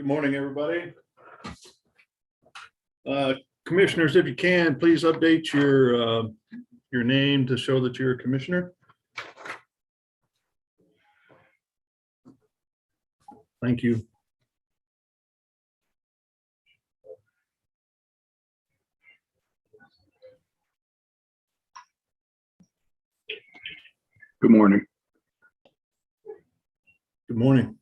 Good morning, everybody. Commissioners, if you can, please update your name to show that you're a commissioner. Thank you. Good morning. Good morning.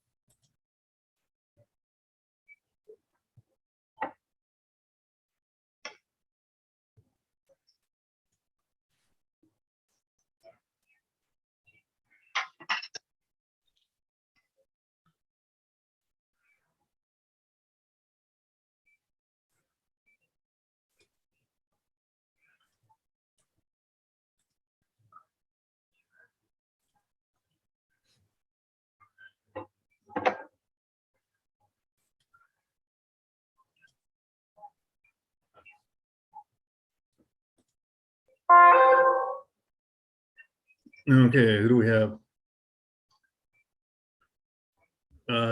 Okay, who do we have?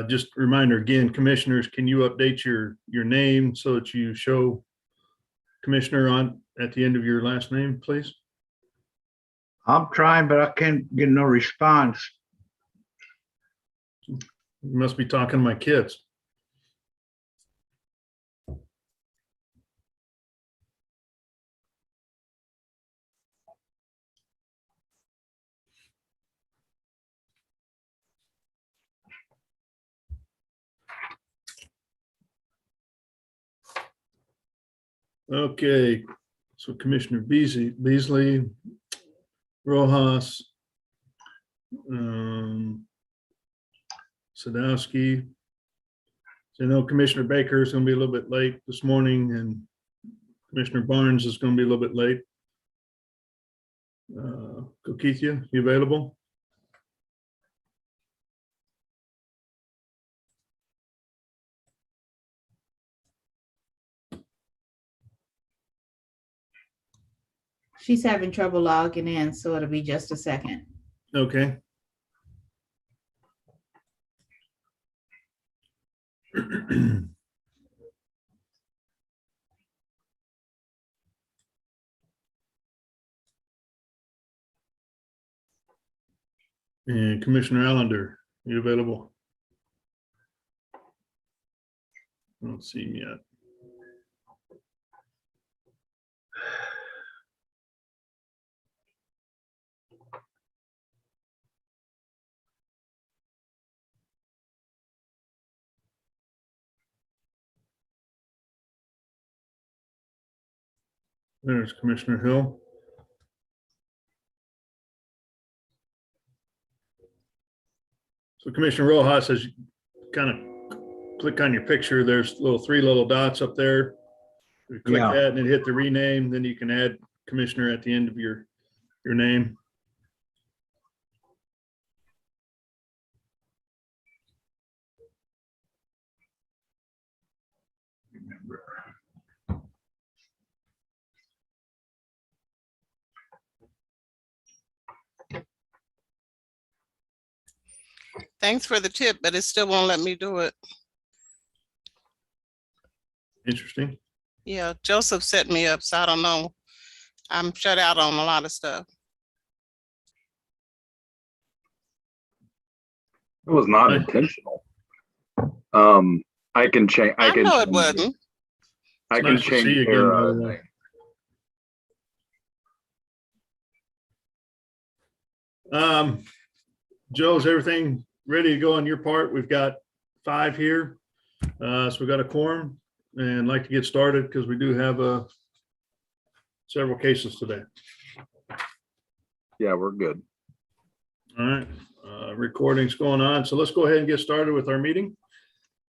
Just a reminder again, commissioners, can you update your name so that you show commissioner on at the end of your last name, please? I'm trying, but I can't get no response. You must be talking to my kids. Okay, so Commissioner Beasley, Rojas, Sadowski. So I know Commissioner Baker is going to be a little bit late this morning, and Commissioner Barnes is going to be a little bit late. Kokithia, you available? She's having trouble logging in, so it'll be just a second. Okay. And Commissioner Allender, you available? I don't see him yet. There's Commissioner Hill. So Commissioner Rojas, as you kind of click on your picture, there's three little dots up there. You click Yeah. that and then hit the rename, then you can add commissioner at the end of your name. Thanks for the tip, but it still won't let me do it. Interesting. Yeah, Joseph set me up, so I don't know. I'm shut out on a lot of stuff. It was not intentional. I can change. I know it wasn't. I It's can nice to see change you their again, by the way. thing. Joe, is everything ready to go on your part? We've got 5 here. So we've got a quorum and I'd like to get started because we do have several cases today. Yeah, we're good. All right, recording's going on. So let's go ahead and get started with our meeting.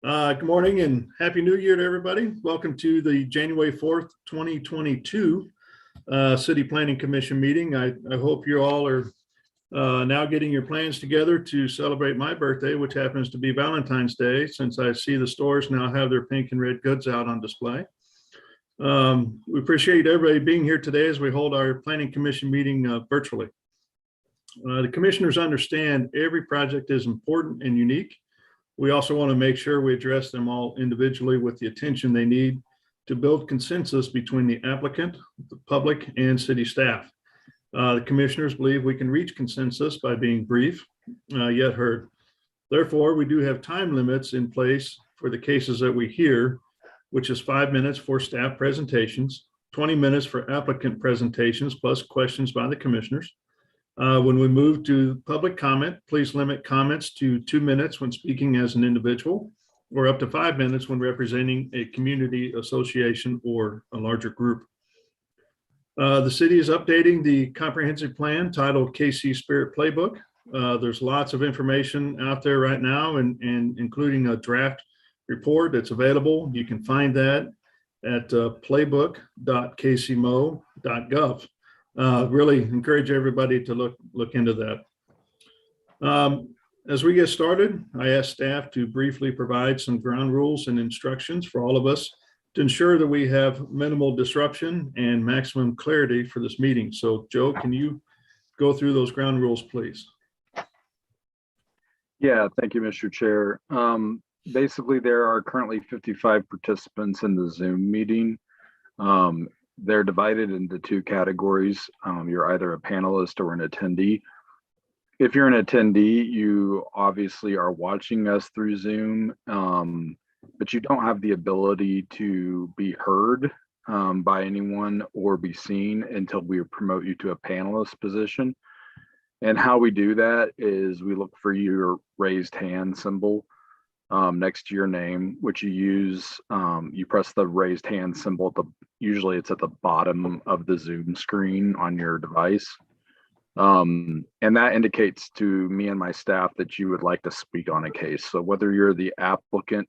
Good morning and Happy New Year to everybody. Welcome to the January 4th, 2022 City Planning Commission meeting. I hope you all are now getting your plans together to celebrate my birthday, which happens to be Valentine's Day, since I see the stores now have their pink and red goods out on display. We appreciate everybody being here today as we hold our Planning Commission meeting virtually. The commissioners understand every project is important and unique. We also want to make sure we address them all individually with the attention they need to build consensus between the applicant, the public, and city staff. The commissioners believe we can reach consensus by being brief, yet heard. Therefore, we do have time limits in place for the cases that we hear, which is 5 minutes for staff presentations, 20 minutes for applicant presentations, plus questions by the commissioners. When we move to public comment, please limit comments to 2 minutes when speaking as an individual, or up to 5 minutes when representing a community association or a larger group. The city is updating the comprehensive plan titled KC Spirit Playbook. There's lots of information out there right now, and including a draft report that's available. You can find that at playbook.kcmo.gov. Really encourage everybody to look into that. As we get started, I ask staff to briefly provide some ground rules and instructions for all of us to ensure that we have minimal disruption and maximum clarity for this meeting. So Joe, can you go through those ground rules, please? Yeah, thank you, Mr. Chair. Basically, there are currently 55 participants in the Zoom meeting. They're divided into 2 categories. You're either a panelist or an attendee. If you're an attendee, you obviously are watching us through Zoom, but you don't have the ability to be heard by anyone or be seen until we promote you to a panelist position. And how we do that is we look for your raised hand symbol next to your name, which you use. You press the raised hand symbol usually it's at the bottom of the Zoom screen on your device. And that indicates to me and my staff that you would like to speak on a case. So whether you're the applicant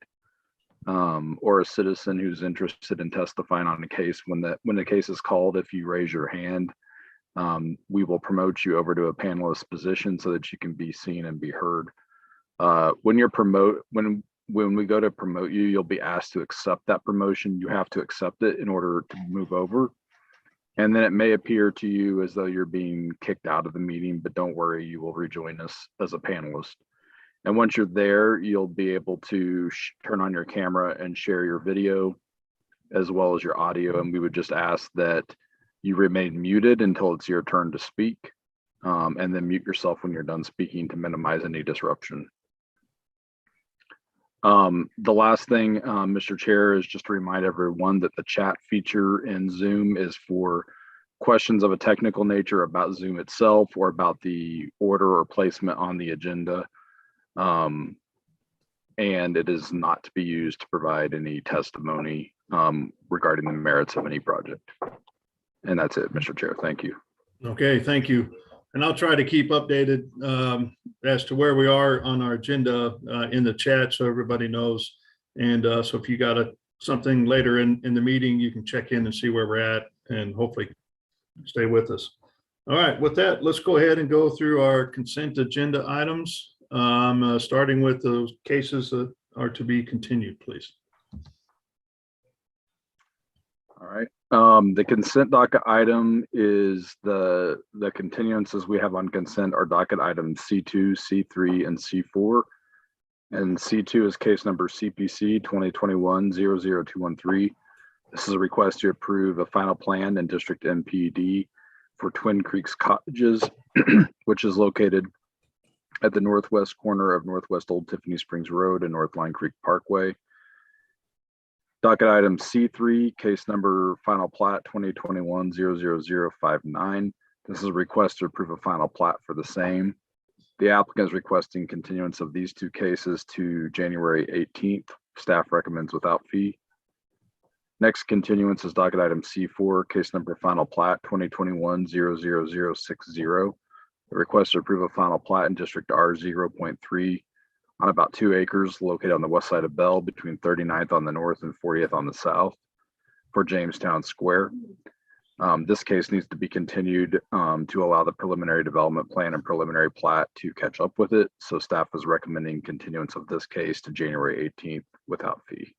or a citizen who's interested in testifying on a case, when the case is called, if you raise your hand, we will promote you over to a panelist position so that you can be seen and be heard. When we go to promote you, you'll be asked to accept that promotion. You have to accept it in order to move over. And then it may appear to you as though you're being kicked out of the meeting, but don't worry, you will rejoin us as a panelist. And once you're there, you'll be able to turn on your camera and share your video as well as your audio. And we would just ask that you remain muted until it's your turn to speak, and then mute yourself when you're done speaking to minimize any disruption. The last thing, Mr. Chair, is just to remind everyone that the chat feature in Zoom is for questions of a technical nature about Zoom itself or about the order or placement on the agenda. And it is not to be used to provide any testimony regarding the merits of any project. And that's it, Mr. Chair. Thank you. Okay, thank you. And I'll try to keep updated as to where we are on our agenda in the chat so everybody knows. And so if you got something later in the meeting, you can check in and see where we're at and hopefully stay with us. All right, with that, let's go ahead and go through our consent agenda items, starting with those cases that are to be continued, please. All right. The consent docket item is the continuances we have on consent are docket items C2, C3, and C4. And C2 is case number CPC 2021-00213. This is a request to approve a final plan and district MPD for Twin Creeks Cottages, which is located at the northwest corner of Northwest Old Tiffany Springs Road and North Line Creek Parkway. Docket item C3, case number final plat 2021-00059. This is a request to approve a final plat for the same. The applicant is requesting continuance of these 2 cases to January 18th. Staff recommends without fee. Next continuance is docket item C4, case number final plat 2021-00060. The request to approve a final plat in district R0.3 on about 2 acres located on the west side of Bell between 39th on the north and 40th on the south for Jamestown Square. This case needs to be continued to allow the preliminary development plan and preliminary plat to catch up with it. So staff is recommending continuance of this case to January 18th without fee.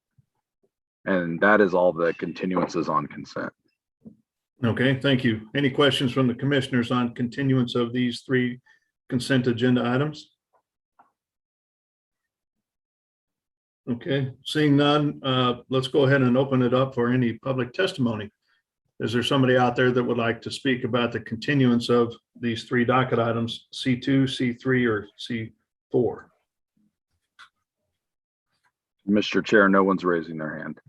And that is all the continuances on consent. Okay, thank you. Any questions from the commissioners on continuance of these 3 consent agenda items? Okay, seeing none, let's go ahead and open it up for any public testimony. Is there somebody out there that would like to speak about the continuance of these three docket items, C2, C3, or C4? Mr. Chair, no one's raising their hand.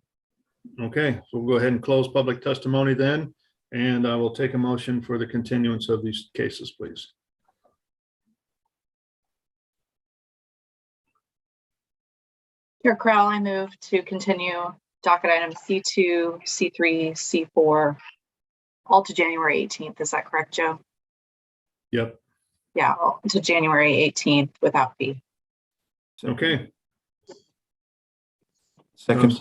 Okay, so we'll go ahead and close public testimony then, and I will take a motion for the continuance of these cases, please. Chair Crowell, I move to continue docket items C2, C3, C4, all to January 18th. Is that correct, Joe? Yep. Yeah, all to January 18th without fee. Okay. Second.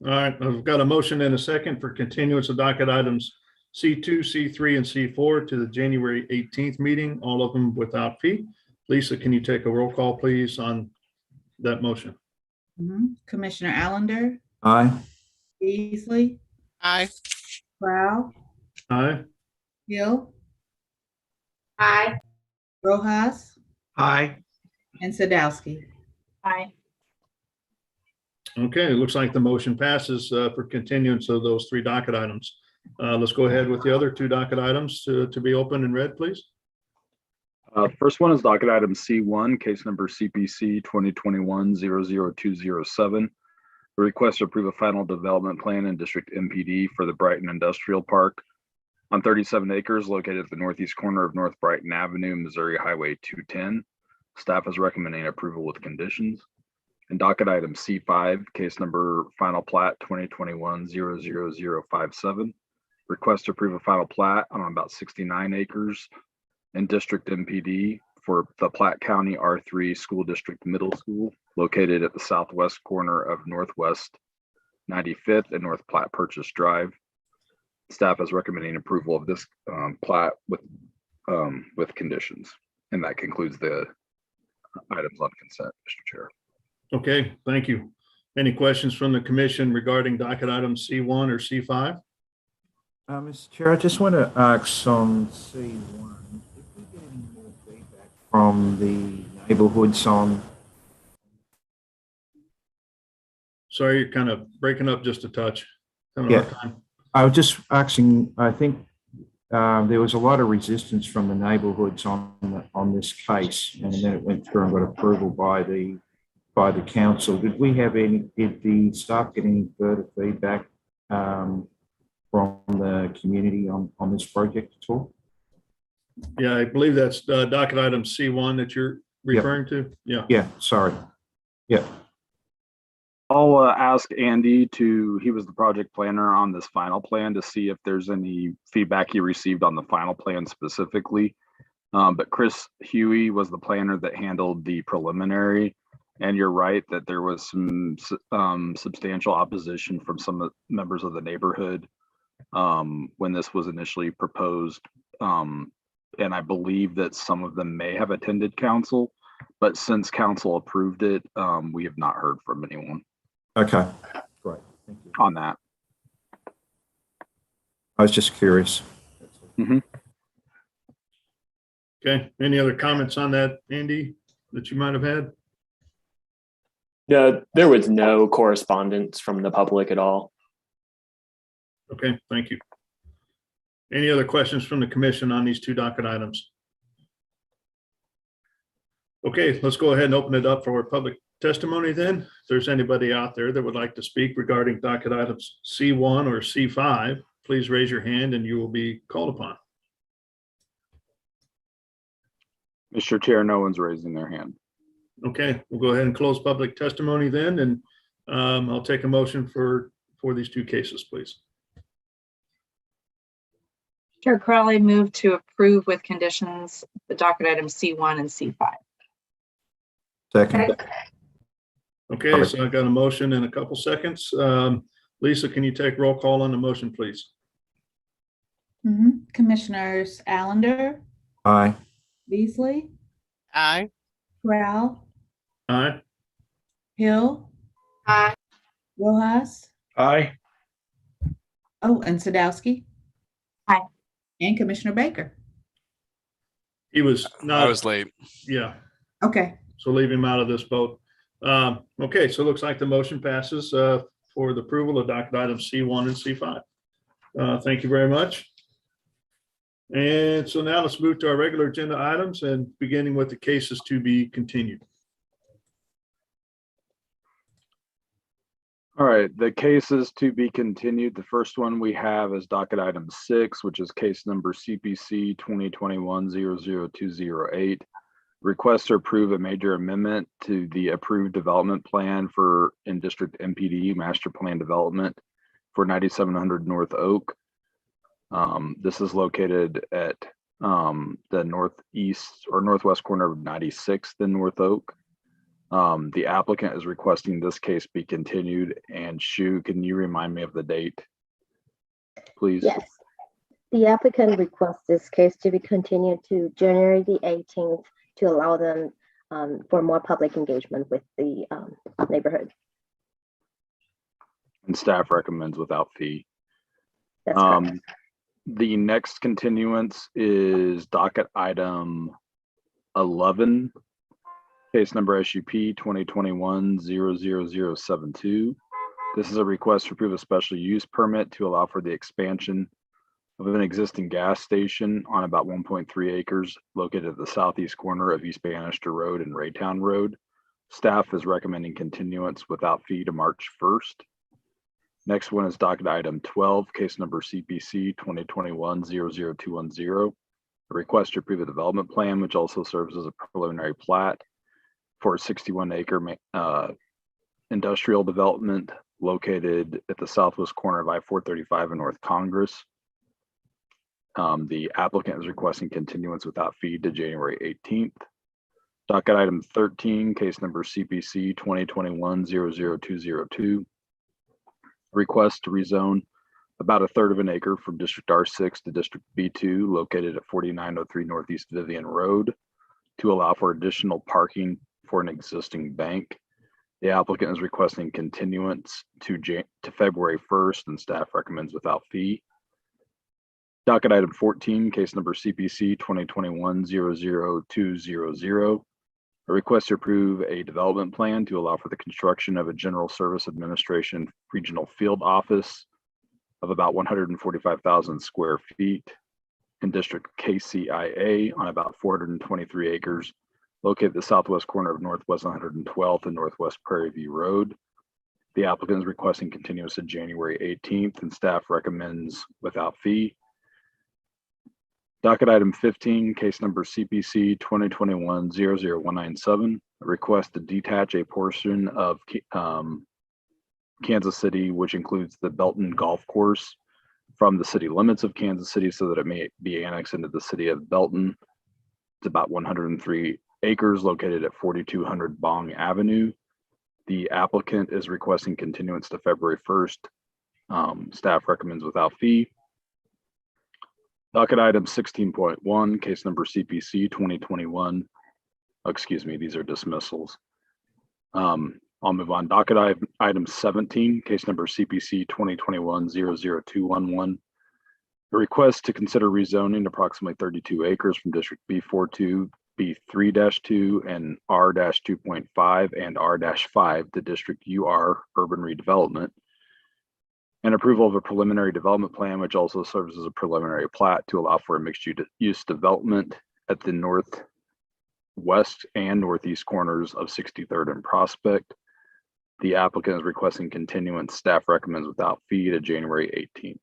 All right, I've got a motion and a second for continuance of docket items C2, C3, and C4 to the January 18th meeting, all of them without fee. Lisa, can you take a roll call, please, on that motion? Commissioner Allender, Aye. Beasley, Aye. Crowell, Aye. Hill, Aye. Rojas, Aye. and Sadowski. Aye. Okay, it looks like the motion passes for continuance of those three docket items. Let's go ahead with the other two docket items to be open and read, please. First one is docket item C1, case number CPC 2021-00207. The request to approve a final development plan in District MPD for the Brighton Industrial Park on 37 acres located at the northeast corner of North Brighton Avenue, Missouri Highway 210. Staff is recommending approval with conditions. And docket item C5, case number final plat 2021-00057. Request to approve a final plat on about 69 acres in District MPD for the Platte County R3 School District Middle School located at the southwest corner of Northwest 95th and North Platte Purchase Drive. Staff is recommending approval of this plat with conditions. And that concludes the items on consent, Mr. Chair. Okay, thank you. Any questions from the commission regarding docket items C1 or C5? Mr. Chair, I just want to ask on C1, if we get any more feedback from the neighborhoods on. Sorry, you're kind of breaking up just a touch. Having a hard time. I was just asking, I think there was a lot of resistance from the neighborhoods on this case, and then it went through and got approval by the council. Did the staff get any further feedback from the community on this project at all? Yeah, I believe that's docket item C1 that you're referring to. Yeah. Yeah, sorry. Yeah. I'll ask Andy he was the project planner on this final plan, to see if there's any feedback he received on the final plan specifically. But Chris Huey was the planner that handled the preliminary. And you're right that there was some substantial opposition from some members of the neighborhood when this was initially proposed. And I believe that some of them may have attended council, but since council approved it, we have not heard from anyone. Okay, great. Thank you. On that. I was just curious. Okay. Any other comments on that, Andy, that you might have had? No, there was no correspondence from the public at all. Okay, thank you. Any other questions from the commission on these two docket items? Okay, let's go ahead and open it up for public testimony then. If there's anybody out there that would like to speak regarding docket items C1 or C5, please raise your hand and you will be called upon. Mr. Chair, no one's raising their hand. Okay, we'll go ahead and close public testimony then, and I'll take a motion for these two cases, please. Chair Crowell, I move to approve with conditions the docket items C1 and C5. Second. Okay, so I got a motion in a couple seconds. Lisa, can you take roll call on the motion, please? Commissioners Allender, Aye. Beasley, Aye. Crowell, Aye. Hill, Aye. Rojas, Aye. oh, and Sadowski. Aye. And Commissioner Baker. He was not. I was late. Yeah, Okay. so leave him out of this vote. Okay, so it looks like the motion passes for the approval of docket items C1 and C5. Thank you very much. And so now let's move to our regular agenda items and beginning with the cases to be continued. All right, the cases to be continued. The first one we have is docket item 6, which is case number CPC 2021-00208. Request to approve a major amendment to the approved development plan for in-district MPD master plan development for 9700 North Oak. This is located at the northeast or northwest corner of 96th and North Oak. The applicant is requesting this case be continued. And Shu, can you remind me of the date, please? Yes. The applicant requests this case to be continued to January the 18th to allow them for more public engagement with the neighborhood. And staff recommends without fee. That's correct. The next continuance is docket item 11, case number SUP 2021-00072. This is a request to approve a special use permit to allow for the expansion of an existing gas station on about 1.3 acres located at the southeast corner of East Bannister Road and Raytown Road. Staff is recommending continuance without fee to March 1st. Next one is docket item 12, case number CPC 2021-00210. A request to approve a development plan, which also serves as a preliminary plat for a 61-acre industrial development located at the southwest corner of I-435 in North Congress. The applicant is requesting continuance without fee to January 18th. Docket item 13, case number CPC 2021-00202. Request to rezone about 1/3 of an acre from District R6 to District B2 located at 4903 Northeast Vivian Road to allow for additional parking for an existing bank. The applicant is requesting continuance to February 1st and staff recommends without fee. Docket item 14, case number CPC 2021-00200. A request to approve a development plan to allow for the construction of a General Service Administration regional field office of about 145,000 square feet in District KCIA on about 423 acres located at the southwest corner of Northwest 112th and Northwest Prairie View Road. The applicant is requesting continuance to January 18th and staff recommends without fee. Docket item 15, case number CPC 2021-00197, a request to detach a portion of Kansas City, which includes the Belton Golf Course, from the city limits of Kansas City so that it may be annexed into the city of Belton. It's about 103 acres located at 4200 Bong Avenue. The applicant is requesting continuance to February 1st. Staff recommends without fee. Docket item 16.1, case number CPC 2021. Excuse me, these are dismissals. I'll move on. Docket item 17, case number CPC 2021-00211. A request to consider rezoning approximately 32 acres from District B42, B3-2, and R-2.5 and R-5 to District UR Urban Redevelopment. And approval of a preliminary development plan, which also serves as a preliminary plat to allow for a mixed-use development at the northwest and northeast corners of 63rd and Prospect. The applicant is requesting continuance. Staff recommends without fee to January 18th.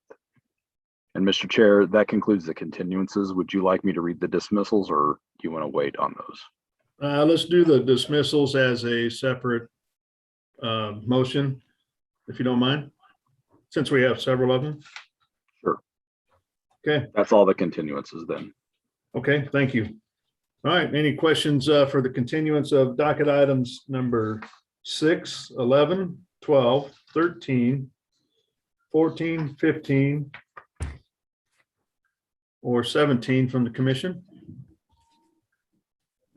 And Mr. Chair, that concludes the continuances. Would you like me to read the dismissals or do you want to wait on those? Let's do the dismissals as a separate motion, if you don't mind, since we have several of them. Sure. Okay. That's all the continuances then. Okay, thank you. All right, any questions for the continuance of docket items number 6, 11, 12, 13, 14, 15, or 17 from the commission?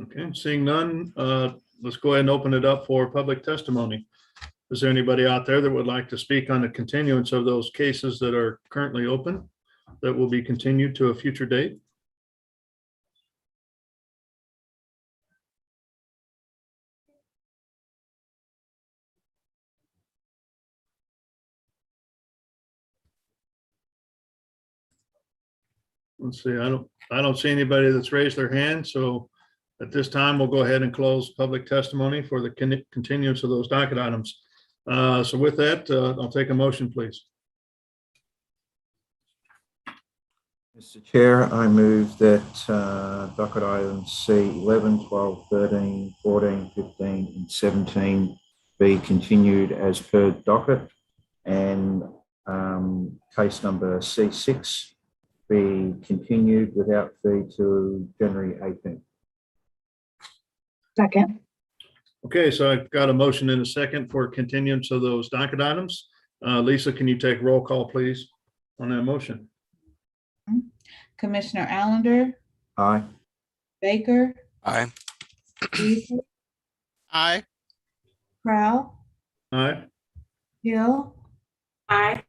Okay, seeing none, let's go ahead and open it up for public testimony. Is there anybody out there that would like to speak on the continuance of those cases that are currently open that will be continued to a future date? Let's see, I don't see anybody that's raised their hand, so at this time, we'll go ahead and close public testimony for the continuance of those docket items. So with that, I'll take a motion, please. Mr. Chair, I move that docket items C 11, 12, 13, 14, 15, and 17 be continued as per docket, and case number C6 be continued without fee to January 18th. Second. Okay, so I've got a motion and a second for continuance of those docket items. Lisa, can you take roll call, please, on that motion? Commissioner Allender, Aye. Baker, Aye. Beasley, Aye. Crowell, Aye. Hill, Aye.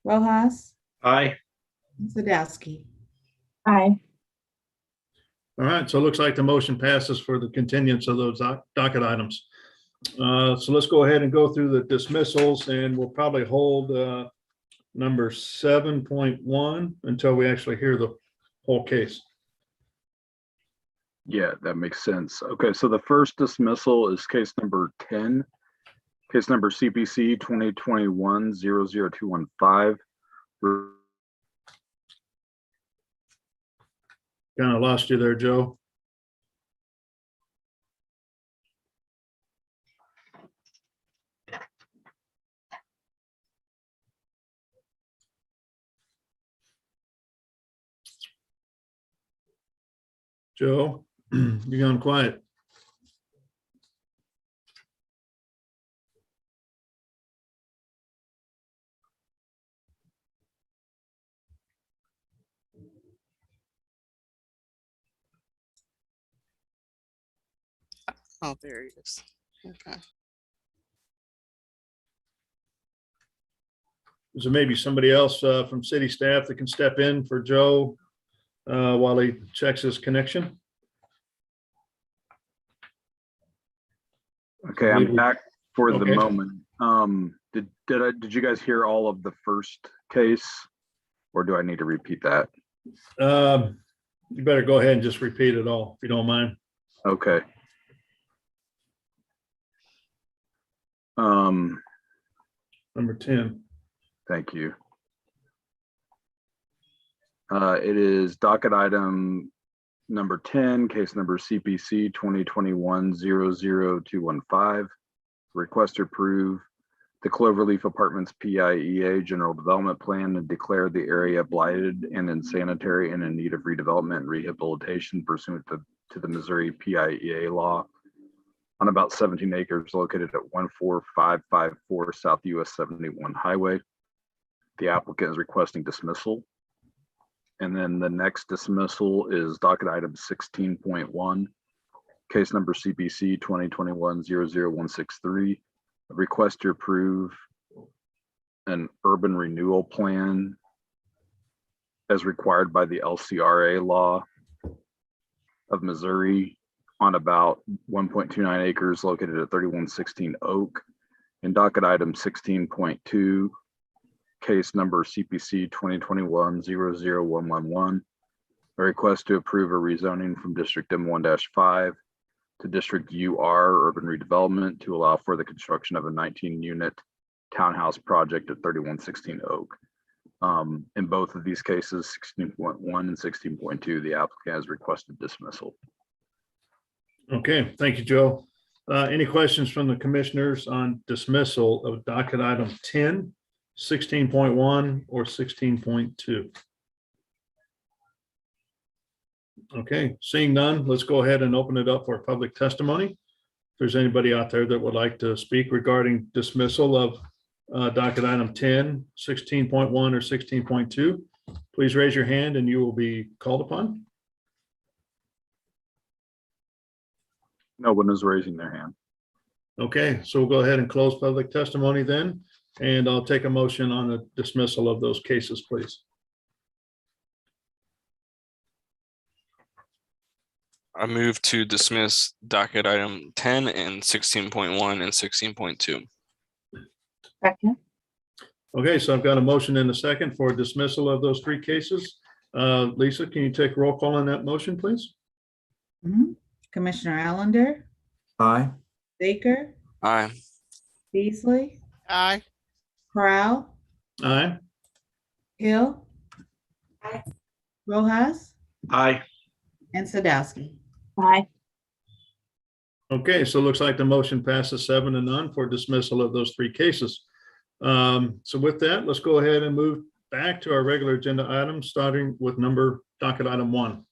Rojas, Aye. Sadowski. Aye. All right, so it looks like the motion passes for the continuance of those docket items. So let's go ahead and go through the dismissals, and we'll probably hold number 7.1 until we actually hear the whole case. Yeah, that makes sense. Okay, so the first dismissal is case number 10, case number CPC 2021-00215. Kind of lost you there, Joe. Joe, you're gone quiet. Oh, there he is. Okay. Is there maybe somebody else from city staff that can step in for Joe while he checks his connection? Okay, I'm back for the Okay. moment. Did you guys hear all of the first case, or do I need to repeat that? You better go ahead and just repeat it all, if you don't mind. Okay. Number 10. Thank you. It is docket item number 10, case number CPC 2021-00215. Request to approve the Cloverleaf Apartments PIEA General Development Plan and declare the area blighted and insanitary and in need of redevelopment and rehabilitation pursuant to the Missouri PIEA law on about 17 acres located at 14554 South US 71 Highway. The applicant is requesting dismissal. And then the next dismissal is docket item 16.1, case number CPC 2021-00163. A request to approve an urban renewal plan as required by the LCRA law of Missouri on about 1.29 acres located at 3116 Oak. In docket item 16.2, case number CPC 2021-00111, a request to approve a rezoning from District M1-5 to District UR Urban Redevelopment to allow for the construction of a 19-unit townhouse project at 3116 Oak. In both of these cases, 16.1 and 16.2, the applicant has requested dismissal. Okay, thank you, Joe. Any questions from the commissioners on dismissal of docket item 10, 16.1, or 16.2? Okay, seeing none, let's go ahead and open it up for public testimony. If there's anybody out there that would like to speak regarding dismissal of docket item 10, 16.1, or 16.2, please raise your hand and you will be called upon. No one is raising their hand. Okay, so we'll go ahead and close public testimony then, and I'll take a motion on the dismissal of those cases, please. I move to dismiss docket item 10 and 16.1 and 16.2. Second. Okay, so I've got a motion and a second for dismissal of those three cases. Lisa, can you take roll call on that motion, please? Mhm. Commissioner Allender, Aye. Baker, Aye. Beasley, Aye. Corral, Aye. Hill, Rojas, Aye. and Sadowski. Aye. Okay, so it looks like the motion passes 7-0 for dismissal of those 3 cases. So with that, let's go ahead and move back to our regular agenda items, starting with docket item 1.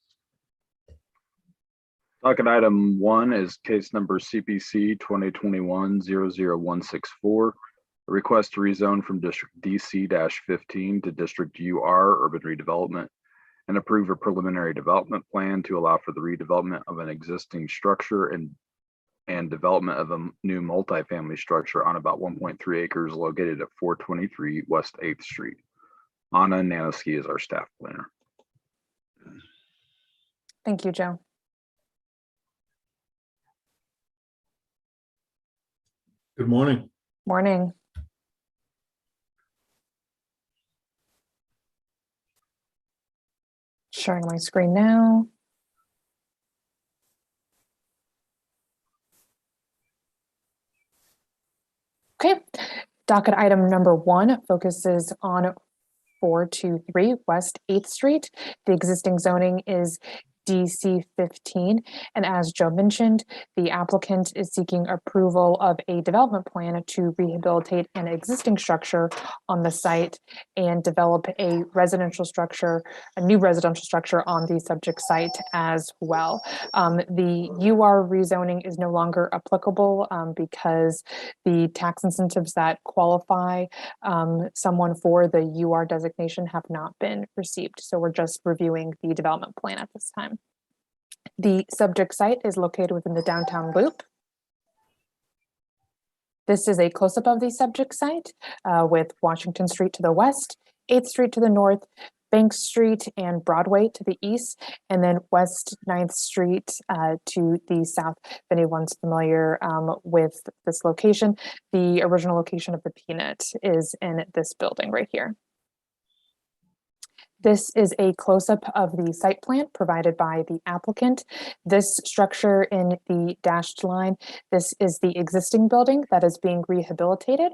Docket item 1 is case number CPC 2021-00164. A request to rezone from District DC-15 to District UR Urban Redevelopment and approve a preliminary development plan to allow for the redevelopment of an existing structure and development of a new multifamily structure on about 1.3 acres located at 423 West 8th Street. Anna Nanoski is our staff planner. Thank you, Joe. Good morning. Morning. Sharing my screen now. Okay, docket item number 1 focuses on 423 West 8th Street. The existing zoning is DC 15. And as Joe mentioned, the applicant is seeking approval of a development plan to rehabilitate an existing structure on the site and develop a new residential structure on the subject site as well. The UR rezoning is no longer applicable because the tax incentives that qualify someone for the UR designation have not been received. So we're just reviewing the development plan at this time. The subject site is located within the downtown loop. This is a close-up of the subject site with Washington Street to the west, 8th Street to the north, Bank Street and Broadway to the east, and then West 9th Street to the south. If anyone's familiar with this location, the original location of the Peanut is in this building right here. This is a close-up of the site plan provided by the applicant. This structure in the dashed line, this is the existing building that is being rehabilitated.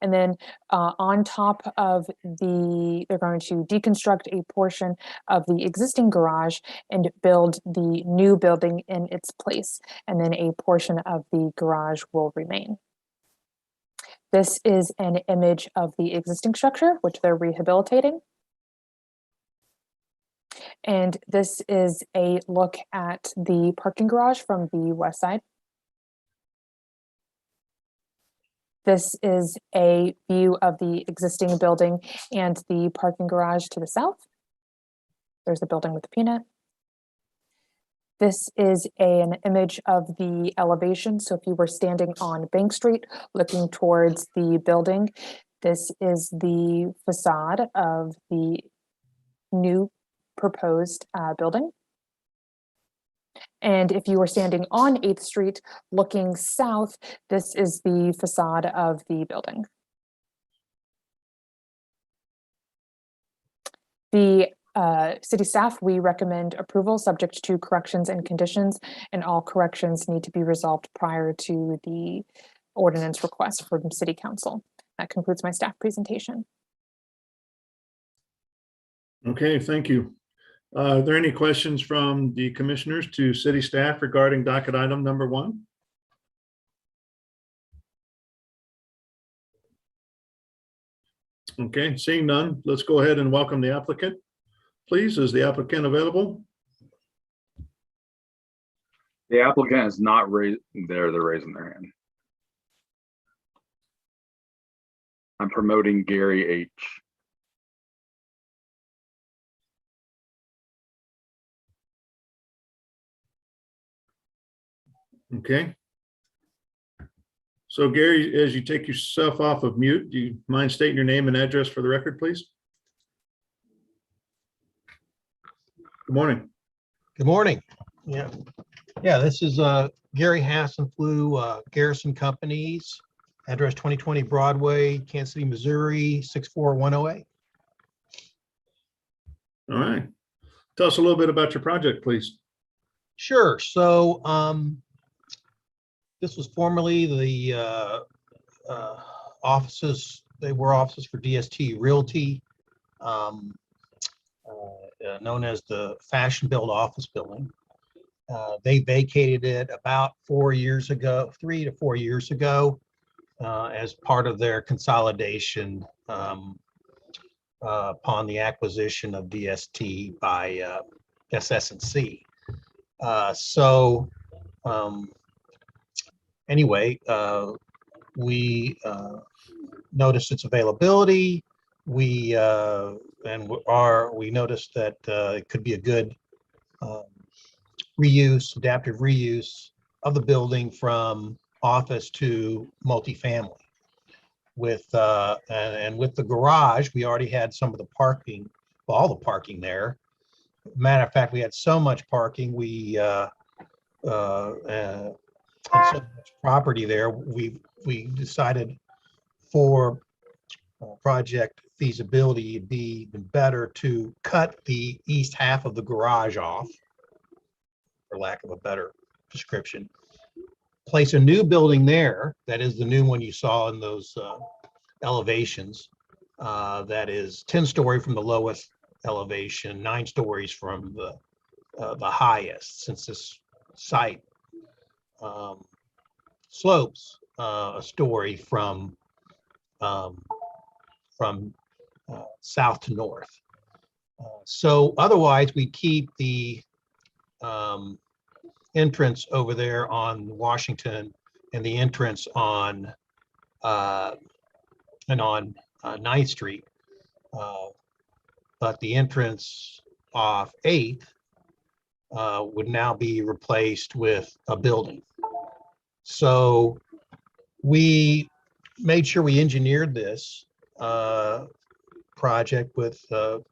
And then on top of they're going to deconstruct a portion of the existing garage and build the new building in its place. And then a portion of the garage will remain. This is an image of the existing structure, which they're rehabilitating. And this is a look at the parking garage from the west side. This is a view of the existing building and the parking garage to the south. There's the building with the Peanut. This is an image of the elevation. So if you were standing on Bank Street looking towards the building, this is the facade of the new proposed building. And if you were standing on 8th Street looking south, this is the facade of the building. The city staff, we recommend approval subject to corrections and conditions, and all corrections need to be resolved prior to the ordinance request from City Council. That concludes my staff presentation. Okay, thank you. Are there any questions from the commissioners to city staff regarding docket item number 1? Okay, seeing none, let's go ahead and welcome the applicant. Please, is the applicant available? The applicant is not raised there. They're raising their hand. I'm promoting Gary H. Okay. So Gary, as you take yourself off of mute, do you mind stating your name and address for the record, please? Good morning. Good morning. Yeah, this is Gary Hassenflew, Garrison Companies, address 2020 Broadway, Kansas City, Missouri, 64108. All right, Tell us a little bit about your project, please. Sure. So this was formerly the offices. They were offices for DST Realty, known as the Fashion Build Office Building. They vacated it about 4 years ago, 3 to 4 years ago, as part of their consolidation upon the acquisition of DST by SS&C. Anyway, we noticed its availability. We noticed that it could be a good reuse, adaptive reuse of the building from office to multifamily. With with the garage, we already had some of the parking, well, all the parking there. Matter of fact, we had so much parking, and so much property there, we decided for project feasibility, it'd be better to cut the east half of the garage off, for lack of a better description, place a new building there, that is the new one you saw in those elevations, that is 10-story from the lowest elevation, 9 stories from the highest, since this site slopes a story from south to north. So otherwise, we keep the entrance over there on Washington and the entrance on 9th Street, but the entrance off 8th would now be replaced with a building. So we made sure we engineered this project with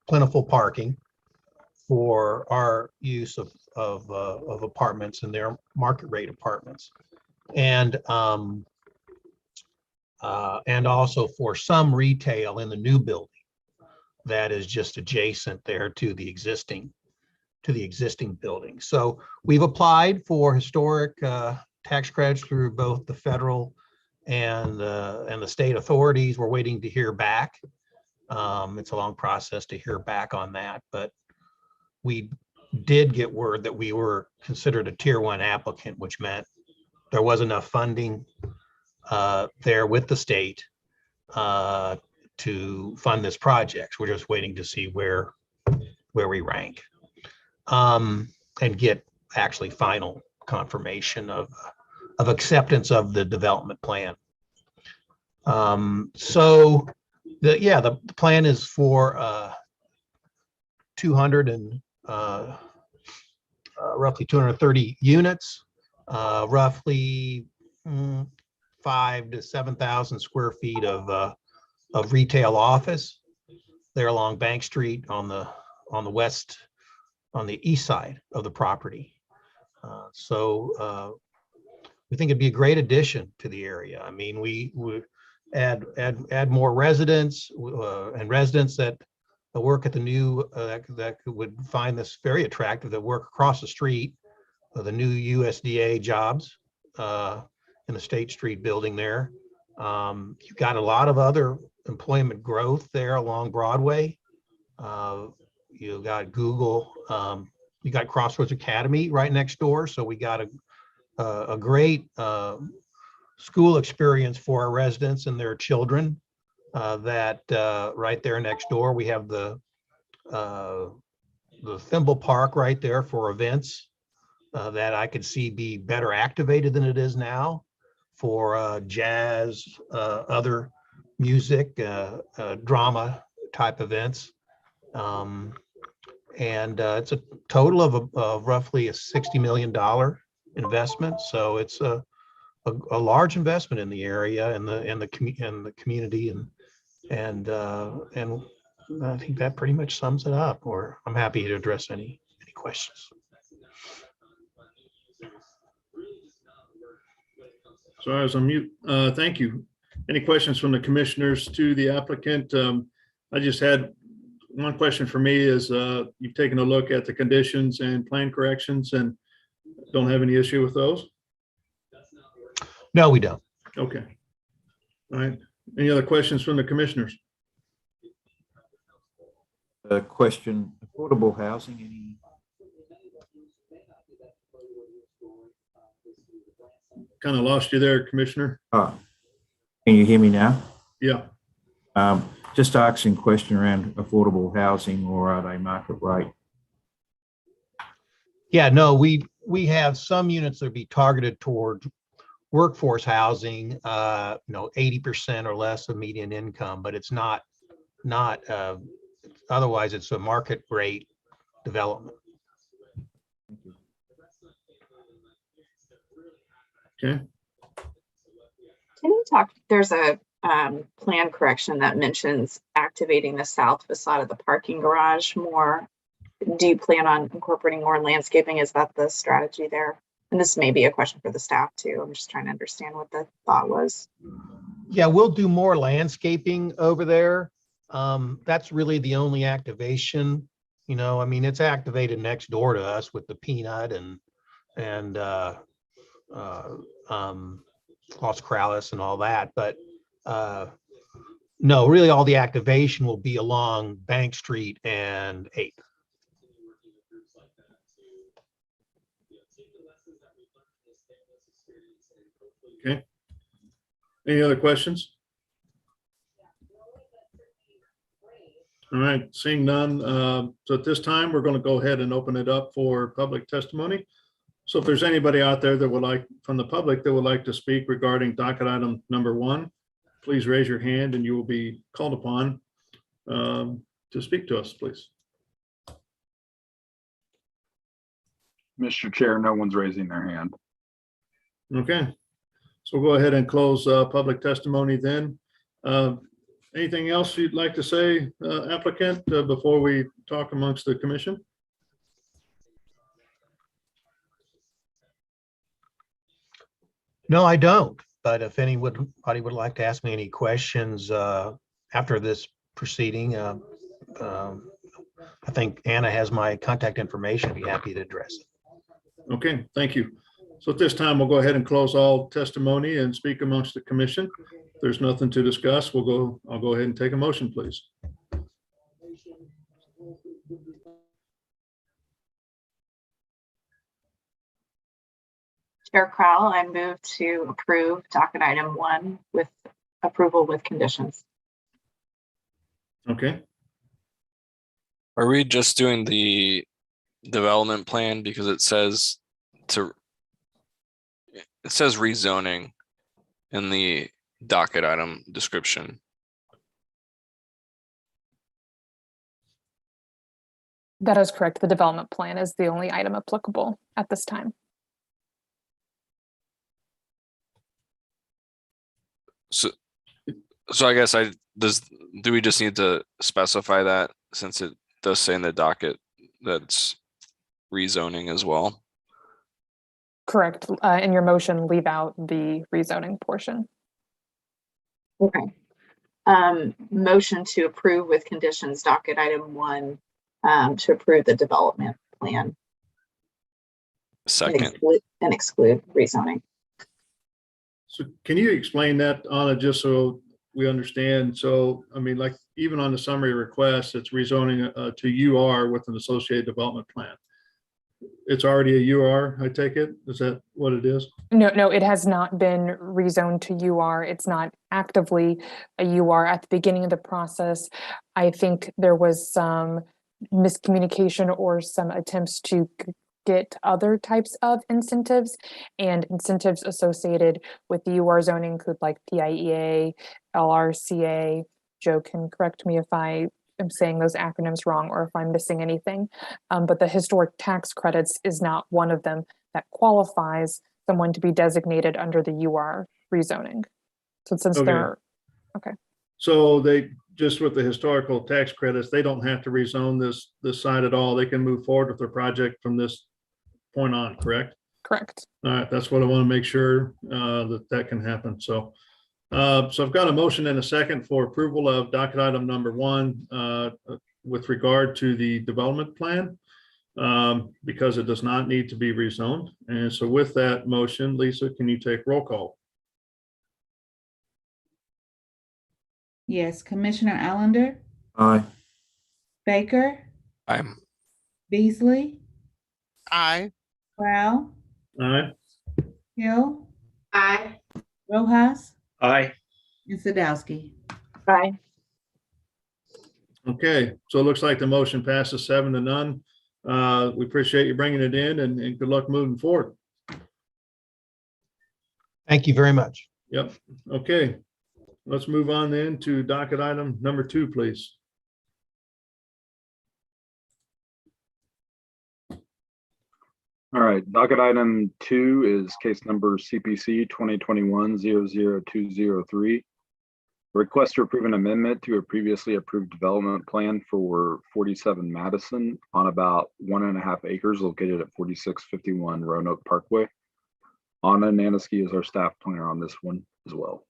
plentiful parking for our use of apartments and their market rate apartments, and also for some retail in the new building that is just adjacent there to the existing building. So we've applied for historic tax credits through both the federal and the state authorities. We're waiting to hear back. It's a long process to hear back on that, but we did get word that we were considered a tier 1 applicant, which meant there was enough funding there with the state to fund this project. We're just waiting to see where we rank and get actually final confirmation of acceptance of the development plan. So the plan is for 200 and roughly 230 units, roughly 5,000 to 7,000 square feet of retail office there along Bank Street on the east side of the property. So we think it'd be a great addition to the area. I mean, we would add more residents and residents that work at the new that would find this very attractive, that work across the street, the new USDA jobs in the State Street building there. You've got a lot of other employment growth there along Broadway. You got Google, you got Crossroads Academy right next door. So we got a great school experience for our residents and their children. That right there next door, we have the Thimble Park right there for events that I could see be better activated than it is now for jazz, other music, drama type events. And it's a total of roughly a $60 million investment. So it's a large investment in the area and the community, and I think that pretty much sums it up. Or I'm happy to address any questions. So I was on mute. Thank you. Any questions from the commissioners to the applicant? I just had one question for me is, you've taken a look at the conditions and plan corrections and don't have any issue with those? No, we don't. Okay. All right. Any other questions from the commissioners? Question, affordable housing, any? Kind of lost you there, Commissioner. Oh, can you hear me now? Yeah. Just asking question around affordable housing, or are they market rate? Yeah, no, we have some units that be targeted towards workforce housing, 80% or less of median income, but it's not otherwise it's a market rate development. Okay. Can you talk, there's a plan correction that mentions activating the south facade of the parking garage more. Do you plan on incorporating more landscaping? Is that the strategy there? And this may be a question for the staff too. I'm just trying to understand what the thought was. Yeah, we'll do more landscaping over there. That's really the only activation. I mean, it's activated next door to us with the peanut and Los Corrales and all that. But no, really all the activation will be along Bank Street and 8th. Okay. Any other questions? All right, seeing none. So at this time, we're going to go ahead and open it up for public testimony. So if there's anybody out there that would like, from the public, that would like to speak regarding docket item number 1, please raise your hand and you will be called upon to speak to us, please. Mr. Chair, no one's raising their hand. Okay, so we'll go ahead and close public testimony then. Anything else you'd like to say, applicant, before we talk amongst the commission? No, I don't. But if anybody would like to ask me any questions after this proceeding, I think Anna has my contact information. I'd be happy to address it. Okay, thank you. So at this time, we'll go ahead and close all testimony and speak amongst the commission. If there's nothing to discuss, I'll go ahead and take a motion, please. Chair Crowell, I move to approve docket item 1 with approval with conditions. Okay. Are we just doing the development plan because it says rezoning in the docket item description? That is correct. The development plan is the only item applicable at this time. So I guess do we just need to specify that, since it does say in the docket that's rezoning as well? Correct. In your motion, leave out the rezoning portion. Okay. Motion to approve with conditions docket item 1 to approve the development plan. Second. And exclude rezoning. So can you explain that, Anna, just so we understand? So, I mean, like even on the summary request, it's rezoning to UR with an associated development plan. It's already a UR, I take it? Is that what it is? No, it has not been rezoned to UR. It's not actively a UR. At the beginning of the process, I think there was some miscommunication or some attempts to get other types of incentives, and incentives associated with the UR zoning include like PIEA, LRCA. Joe can correct me if I am saying those acronyms wrong or if I'm missing anything. But the historic tax credits is not one of them that qualifies someone to be designated under the UR rezoning. So since they're, okay. So they, just with the historical tax credits, they don't have to rezone this site at all. They can move forward with their project from this point on, correct? Correct. All right, that's what I want to make sure that can happen. So I've got a motion and a second for approval of docket item number 1, with regard to the development plan because it does not need to be rezoned. And so with that motion, Lisa, can you take roll call? Yes, Commissioner Allender, Aye. Baker, I'm Beasley, Aye. Brown, All right. Hill, Aye. Rojas, Aye. and Sadowski. Aye. Okay, so it looks like the motion passes 7-0. We appreciate you bringing it in and good luck moving forward. Thank you very much. Yep. Okay. Let's move on then to docket item number 2, please. All right, docket item 2 is case number CPC 2021-00203. Request to approve an amendment to a previously approved development plan for 47 Madison on about 1.5 acres located at 4651 Roanoke Parkway. Anna Naniski is our staff planner on this one as well.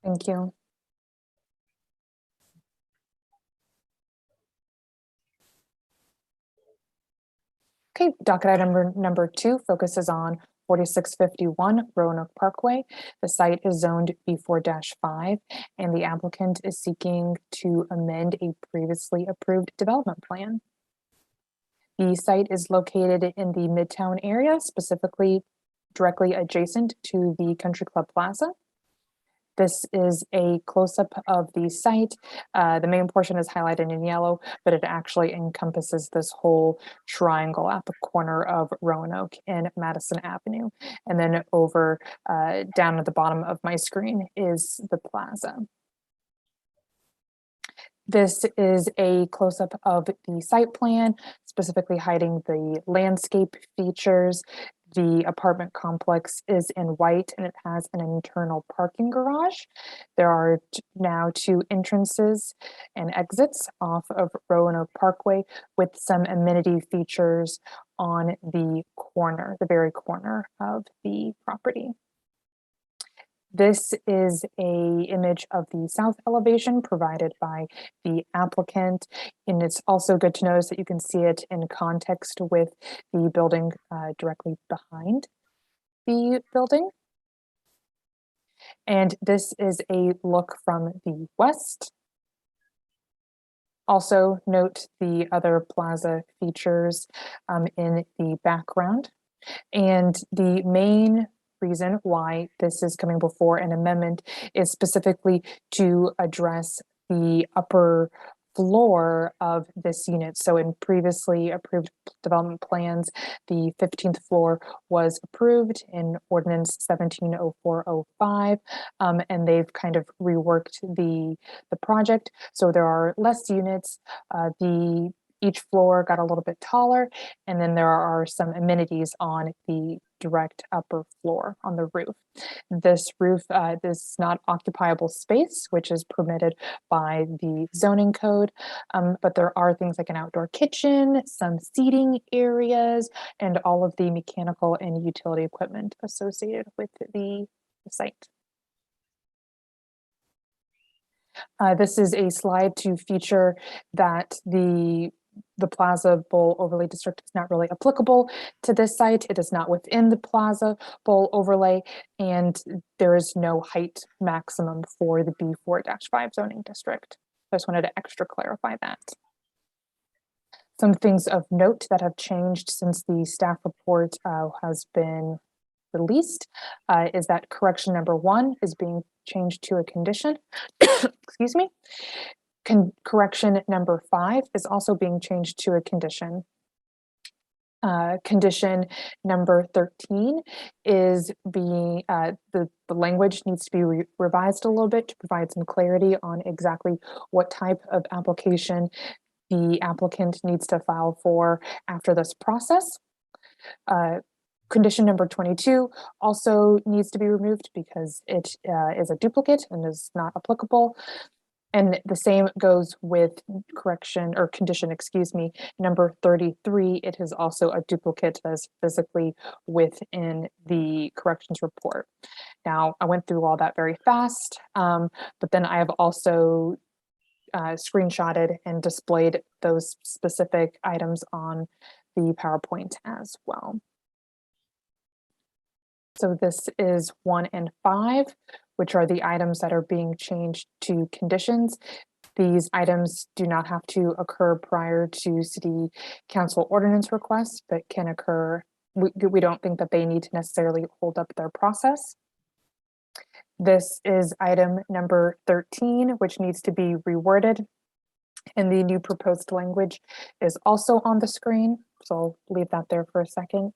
Thank you. Okay, docket item number 2 focuses on 4651 Roanoke Parkway. The site is zoned B4-5, and the applicant is seeking to amend a previously approved development plan. The site is located in the Midtown area, specifically directly adjacent to the Country Club Plaza. This is a close-up of the site. The main portion is highlighted in yellow, but it actually encompasses this whole triangle at the corner of Roanoke and Madison Avenue. And then over down at the bottom of my screen is the plaza. This is a close-up of the site plan, specifically hiding the landscape features. The apartment complex is in white and it has an internal parking garage. There are now 2 entrances and exits off of Roanoke Parkway with some amenity features on the corner, the very corner of the property. This is an image of the south elevation provided by the applicant, and it's also good to notice that you can see it in context with the building directly behind the building. And this is a look from the west. Also note the other plaza features in the background. And the main reason why this is coming before an amendment is specifically to address the upper floor of this unit. So in previously approved development plans, the 15th floor was approved in ordinance 170405, and they've kind of reworked the project. So there are less units. Each floor got a little bit taller, and then there are some amenities on the direct upper floor on the roof. This roof is not occupiable space, which is permitted by the zoning code, but there are things like an outdoor kitchen, some seating areas, and all of the mechanical and utility equipment associated with the site. This is a slide to feature that the Plaza Bowl Overlay District is not really applicable to this site. It is not within the Plaza Bowl Overlay, and there is no height maximum for the B4-5 zoning district. I just wanted to extra clarify that. Some things of note that have changed since the staff report has been released is that correction number 1 is being changed to a condition. Excuse me. Correction number 5 is also being changed to a condition. Condition number 13 is being, the language needs to be revised a little bit to provide some clarity on exactly what type of application the applicant needs to file for after this process. Condition number 22 also needs to be removed because it is a duplicate and is not applicable. And the same goes with condition, excuse me, number 33. It is also a duplicate that is physically within the corrections report. Now, I went through all that very fast, but then I have also screenshotted and displayed those specific items on the PowerPoint as well. So this is 1 and 5, which are the items that are being changed to conditions. These items do not have to occur prior to city council ordinance requests, but can occur. We don't think that they need to necessarily hold up their process. This is item number 13, which needs to be reworded. And the new proposed language is also on the screen. So I'll leave that there for a second.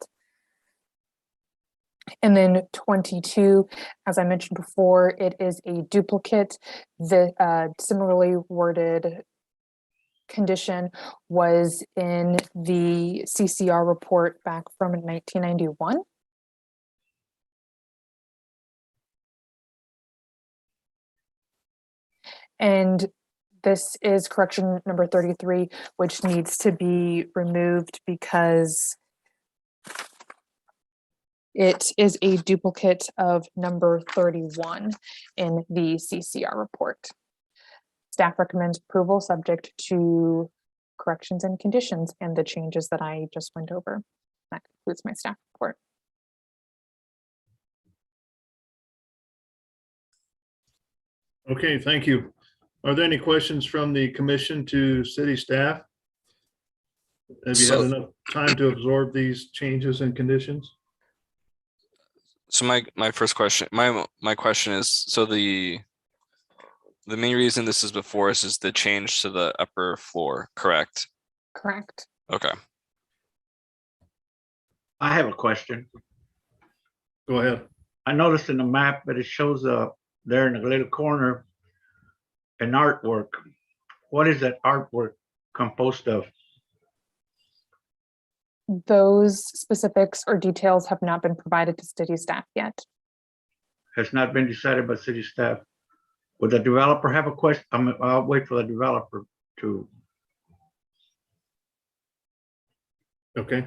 And then 22, as I mentioned before, it is a duplicate. The similarly worded condition was in the CCR report back from 1991. And this is correction number 33, which needs to be removed because it is a duplicate of number 31 in the CCR report. Staff recommends approval subject to corrections and conditions and the changes that I just went over. That concludes my staff report. Okay, thank you. Are there any questions from the commission to city staff? Have you had enough time to absorb these changes and conditions? So my first question, my question is, so the main reason this is before us is the change to the upper floor, correct? Correct. Okay. I have a question. Go ahead. I noticed in the map that it shows there in the little corner an artwork. What is that artwork composed of? Those specifics or details have not been provided to city staff yet. Has not been decided by city staff. Would the developer have a question? I'll wait for the developer to. Okay.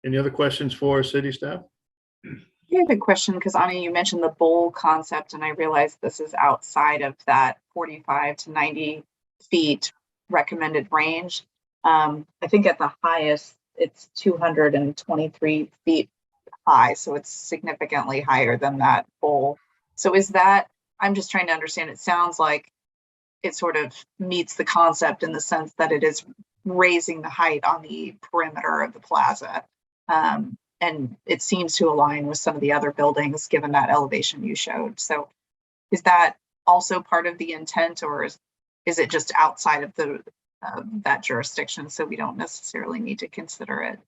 Any other questions for city staff? I have a question because Ani, you mentioned the bowl concept, and I realized this is outside of that 45 to 90 feet recommended range. I think at the highest, it's 223 feet high, so it's significantly higher than that bowl. So is that, I'm just trying to understand, it sounds like it sort of meets the concept in the sense that it is raising the height on the perimeter of the plaza. And it seems to align with some of the other buildings given that elevation you showed. So is that also part of the intent, or is it just outside of the that jurisdiction, so we don't necessarily need to consider it?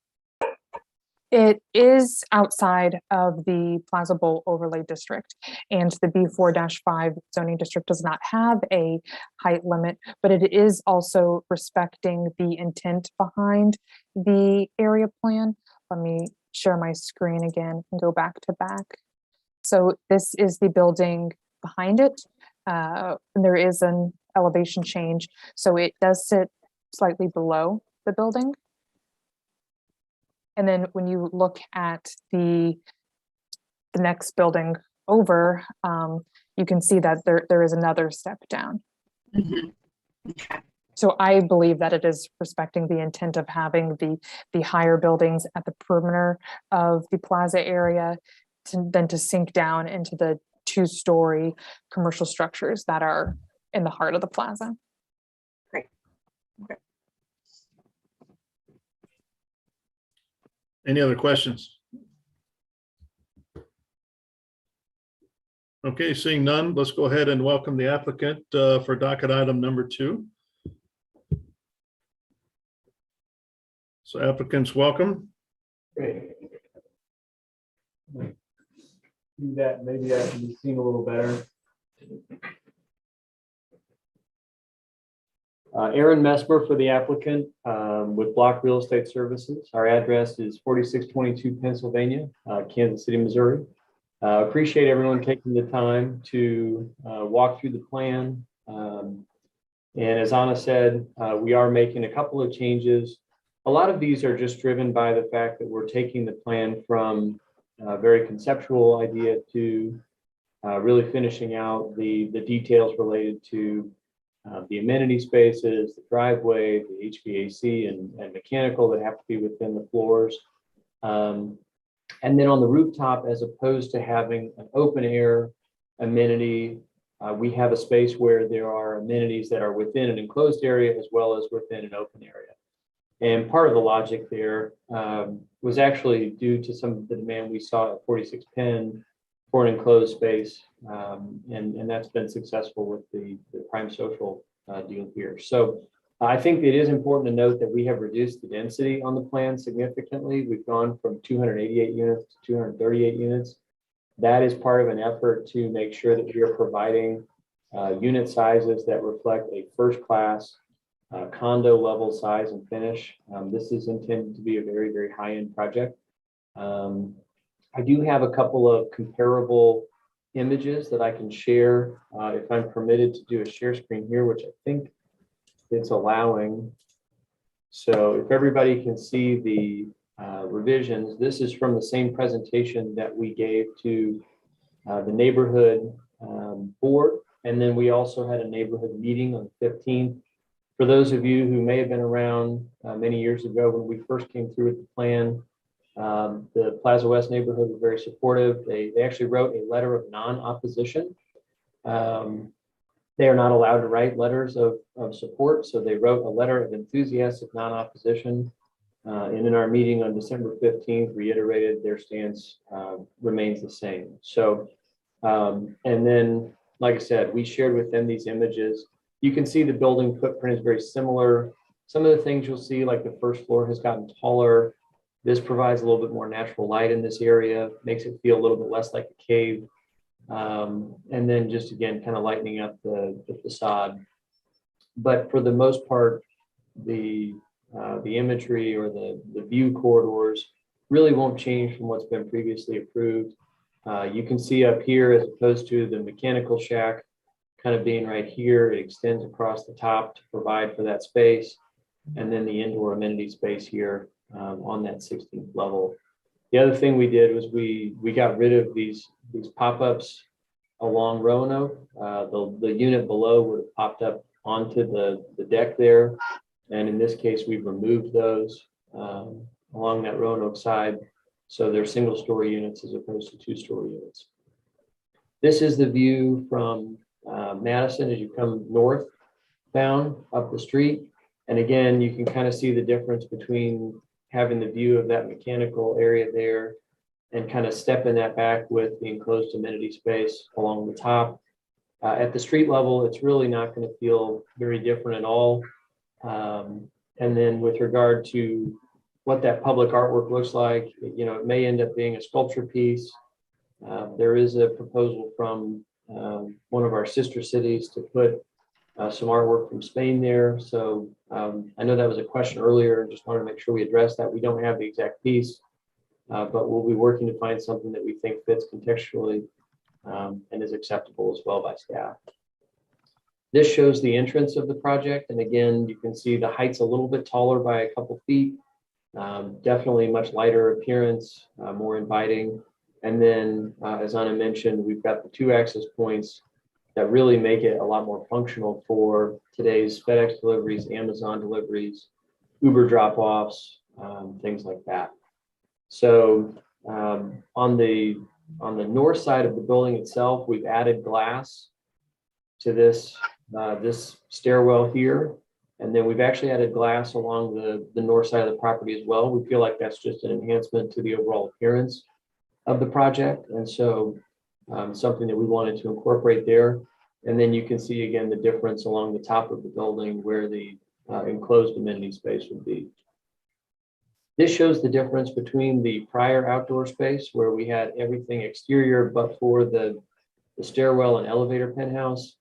It is outside of the Plaza Bowl overlay district, and the B4-5 zoning district does not have a height limit, but it is also respecting the intent behind the area plan. Let me share my screen again and go back to back. So this is the building behind it. And there is an elevation change, so it does sit slightly below the building. And then when you look at the next building over, you can see that there is another step down. Mm-hmm. Okay. So I believe that it is respecting the intent of having the higher buildings at the perimeter of the plaza area, then to sink down into the 2-story commercial structures that are in the heart of the plaza. Great. Okay. Any other questions? Okay, seeing none, let's go ahead and welcome the applicant for docket item number 2. So applicants, welcome. Great. Do that, maybe I can be seen a little better. Aaron Messmer for the applicant with Block Real Estate Services. Our address is 4622 Pennsylvania, Kansas City, Missouri. Appreciate everyone taking the time to walk through the plan. And as Anna said, we are making a couple of changes. A lot of these are just driven by the fact that we're taking the plan from a very conceptual idea to really finishing out the details related to the amenity spaces, the driveway, the HVAC and mechanical that have to be within the floors. And then on the rooftop, as opposed to having an open air amenity, we have a space where there are amenities that are within an enclosed area as well as within an open area. And part of the logic there was actually due to some of the demand we saw at 46 Penn for an enclosed space. And that's been successful with the prime social deal here. So I think it is important to note that we have reduced the density on the plan significantly. We've gone from 288 units to 238 units. That is part of an effort to make sure that we are providing unit sizes that reflect a first-class condo level size and finish. This is intended to be a very, very high-end project. I do have a couple of comparable images that I can share if I'm permitted to do a share screen here, which I think it's allowing. So if everybody can see the revisions, this is from the same presentation that we gave to the neighborhood board. And then we also had a neighborhood meeting on the 15th. For those of you who may have been around many years ago when we first came through with the plan, the Plaza West neighborhood was very supportive. They actually wrote a letter of non-opposition. They are not allowed to write letters of support, so they wrote a letter of enthusiastic non-opposition. And in our meeting on December 15th, reiterated their stance remains the same. So, and then, like I said, we shared with them these images. You can see the building footprint is very similar. Some of the things you'll see, like the first floor has gotten taller. This provides a little bit more natural light in this area, makes it feel a little bit less like a cave. And then just again, kind of lightening up the facade. But for the most part, the imagery or the view corridors really won't change from what's been previously approved. You can see up here, as opposed to the mechanical shack kind of being right here, it extends across the top to provide for that space. And then the indoor amenity space here on that 16th level. The other thing we did was we got rid of these pop-ups along Roanoke. The unit below would have popped up onto the deck there. And in this case, we've removed those along that Roanoke side. So they're single-story units as opposed to two-story units. This is the view from Madison as you come northbound up the street. And again, you can kind of see the difference between having the view of that mechanical area there and kind of stepping that back with the enclosed amenity space along the top. At the street level, it's really not going to feel very different at all. And then with regard to what that public artwork looks like, you know, it may end up being a sculpture piece. There is a proposal from one of our sister cities to put some artwork from Spain there. So I know that was a question earlier, just wanted to make sure we address that. We don't have the exact piece, but we'll be working to find something that we think fits contextually and is acceptable as well by staff. This shows the entrance of the project. And again, you can see the height's a little bit taller by a couple feet. Definitely much lighter appearance, more inviting. And then, as Anna mentioned, we've got the 2 access points that really make it a lot more functional for today's FedEx deliveries, Amazon deliveries, Uber drop-offs, things like that. So on the north side of the building itself, we've added glass to this stairwell here. And then we've actually added glass along the north side of the property as well. We feel like that's just an enhancement to the overall appearance of the project. And so something that we wanted to incorporate there. And then you can see again the difference along the top of the building where the enclosed amenity space would be. This shows the difference between the prior outdoor space where we had everything exterior but for the stairwell and elevator penthouse.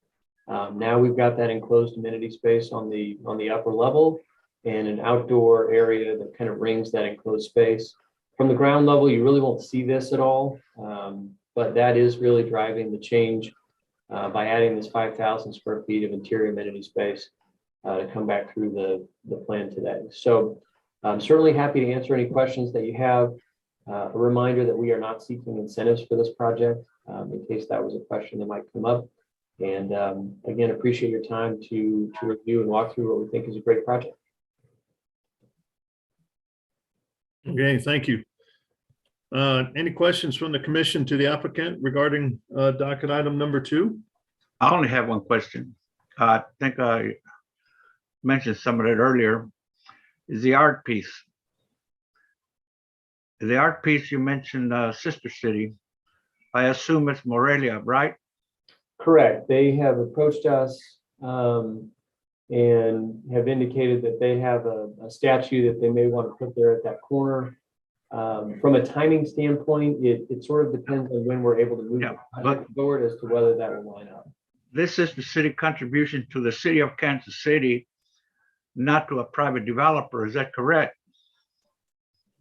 Now we've got that enclosed amenity space on the upper level and an outdoor area that kind of rings that enclosed space. From the ground level, you really won't see this at all, but that is really driving the change by adding this 5,000 square feet of interior amenity space to come back through the plan today. So I'm certainly happy to answer any questions that you have. A reminder that we are not seeking incentives for this project, in case that was a question that might come up. And again, appreciate your time to review and walk through what we think is a great project. Okay, thank you. Any questions from the commission to the applicant regarding docket item number 2? I only have one question. I think I mentioned some of it earlier. Is the art piece. The art piece you mentioned, Sister City. I assume it's Morelia, right? Correct. They have approached us and have indicated that they have a statue that they may want to put there at that corner. From a timing standpoint, it sort of depends on when we're able to move it forward as to whether that will line up. This is the city contribution to the city of Kansas City, not to a private developer. Is that correct?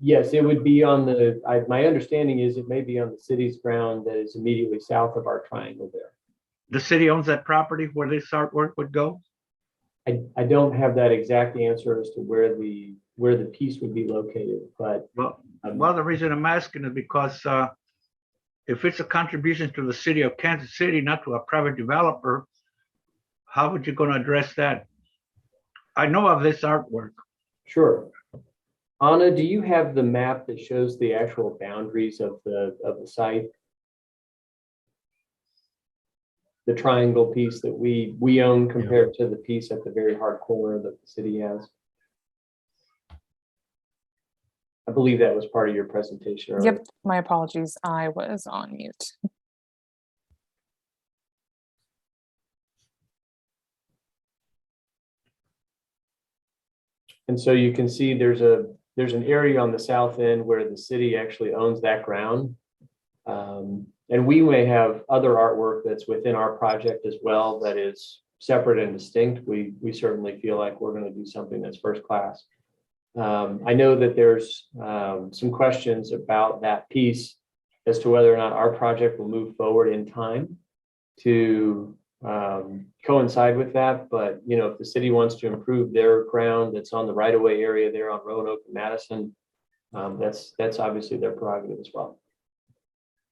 Yes, it would be on the, my understanding is it may be on the city's ground that is immediately south of our triangle there. The city owns that property where this artwork would go? I don't have that exact answer as to where the piece would be located, but. Well, the reason I'm asking is because if it's a contribution to the city of Kansas City, not to a private developer, how would you going to address that? I know of this artwork. Sure. Anna, do you have the map that shows the actual boundaries of the site? The triangle piece that we own compared to the piece at the very hard corner that the city has? I believe that was part of your presentation earlier. Yep, my apologies. I was on mute. And so you can see there's an area on the south end where the city actually owns that ground. And we may have other artwork that's within our project as well that is separate and distinct. We certainly feel like we're going to do something that's first class. I know that there's some questions about that piece as to whether or not our project will move forward in time to coincide with that. But, you know, if the city wants to improve their ground that's on the right-of-way area there on Roanoke and Madison, that's obviously their prerogative as well.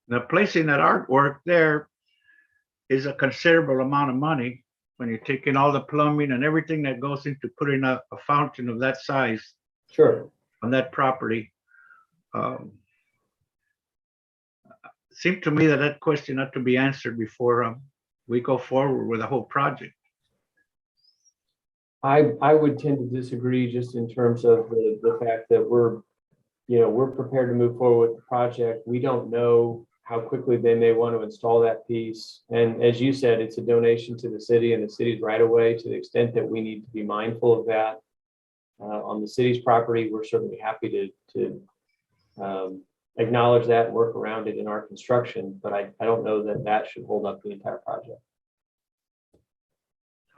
Now, placing that artwork there is a considerable amount of money when you're taking all the plumbing and everything that goes into putting a fountain of that size. Sure. On that property. Seemed to me that question ought to be answered before we go forward with the whole project. I would tend to disagree just in terms of the fact that we're prepared to move forward with the project. We don't know how quickly they may want to install that piece. And as you said, it's a donation to the city and the city's right of way. To the extent that we need to be mindful of that on the city's property, we're certainly happy to acknowledge that and work around it in our construction. But I don't know that should hold up the entire project.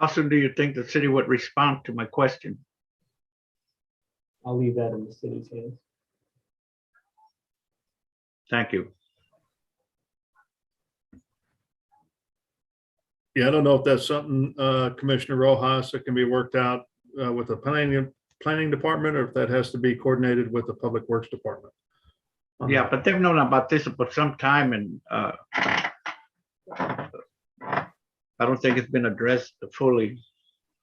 How soon do you think the city would respond to my question? I'll leave that in the city's hands. Thank you. Yeah, I don't know if that's something, Commissioner Rojas, that can be worked out with the planning department, or if that has to be coordinated with the Public Works Department. Yeah, but they've known about this for some time, and I don't think it's been addressed fully.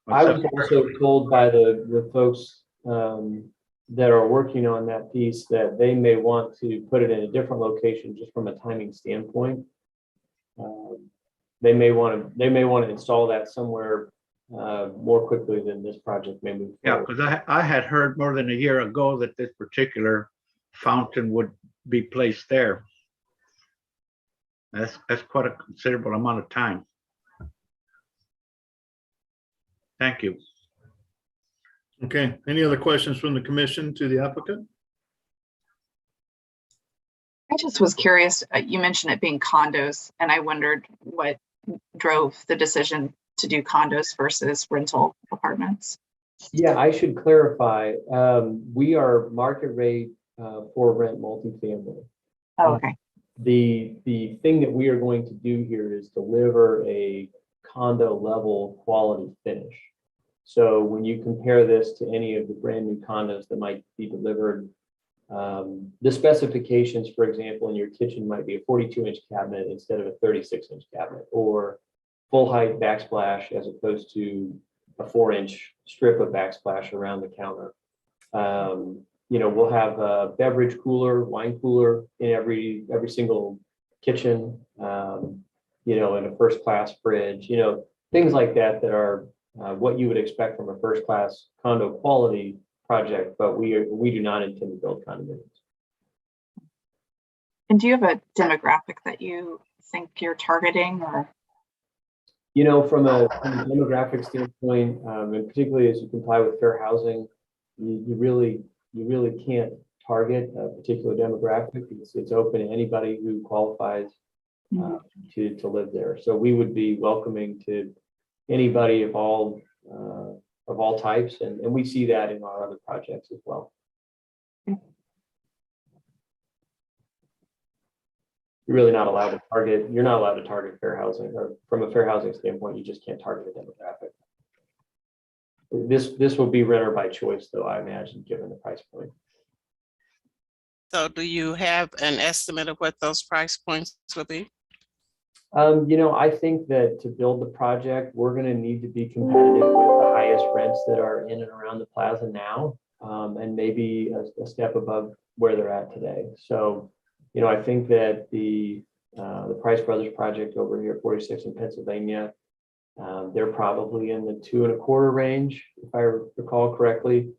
I was also told by the folks that are working on that piece that they may want to put it in a different location just from a timing standpoint. They may want to install that somewhere more quickly than this project may move forward. Yeah, because I had heard more than a year ago that this particular fountain would be placed there. That's quite a considerable amount of time. Thank you. Okay, any other questions from the commission to the applicant? I just was curious, you mentioned it being condos, and I wondered what drove the decision to do condos versus rental apartments. Yeah, I should clarify. We are market rate for rent multifamily. Oh, okay. The thing that we are going to do here is deliver a condo level quality finish. So when you compare this to any of the brand new condos that might be delivered The specifications, for example, in your kitchen might be a 42-inch cabinet instead of a 36-inch cabinet, or full height backsplash as opposed to a 4-inch strip of backsplash around the counter. We'll have a beverage cooler, wine cooler in every single kitchen, and a first class fridge, things like that are what you would expect from a first class condo quality project, but we do not intend to build condominiums. And do you have a demographic that you think you're targeting, or? From a demographic standpoint, and particularly as you comply with fair housing, you really can't target a particular demographic. It's open to anybody who qualifies to live there. So we would be welcoming to anybody of all types, and we see that in our other projects as well. You're really not allowed to target. You're not allowed to target fair housing, or from a fair housing standpoint, you just can't target a demographic. This will be renter by choice, though, I imagine, given the price point. So do you have an estimate of what those price points will be? I think that to build the project, we're going to need to be competitive with the highest rents that are in and around the plaza now, and maybe a step above where they're at today. So, I think that the Price Brothers project over here at 46 in Pennsylvania, they're probably in the 2.25 range, if I recall correctly.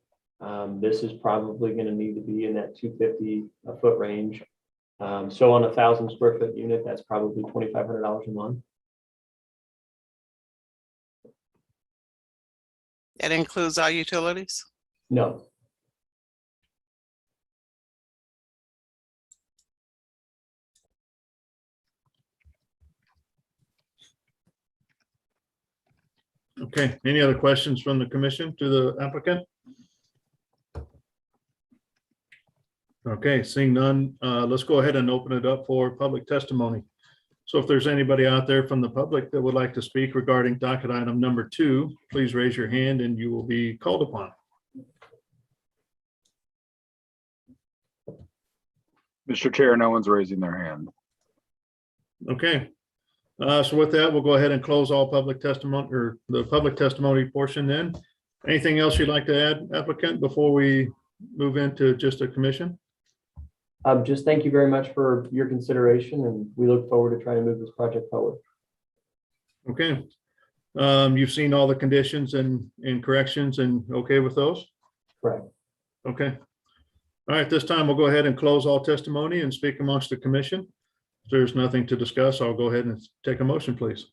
This is probably going to need to be in that 250 a foot range. So on a 1,000 square foot unit, that's probably $2,500 a month. That includes our utilities? No. Okay, any other questions from the commission to the applicant? Okay, seeing none, let's go ahead and open it up for public testimony. So if there's anybody out there from the public that would like to speak regarding docket item number 2, please raise your hand and you will be called upon. Mr. Chair, no one's raising their hand. Okay. So with that, we'll go ahead and close all public testimony, or the public testimony portion then. Anything else you'd like to add, applicant, before we move into just a commission? Just thank you very much for your consideration, and we look forward to trying to move this project forward. Okay. You've seen all the conditions and corrections and okay with those? Correct. Okay. All right, this time we'll go ahead and close all testimony and speak amongst the commission. If there's nothing to discuss, I'll go ahead and take a motion, please.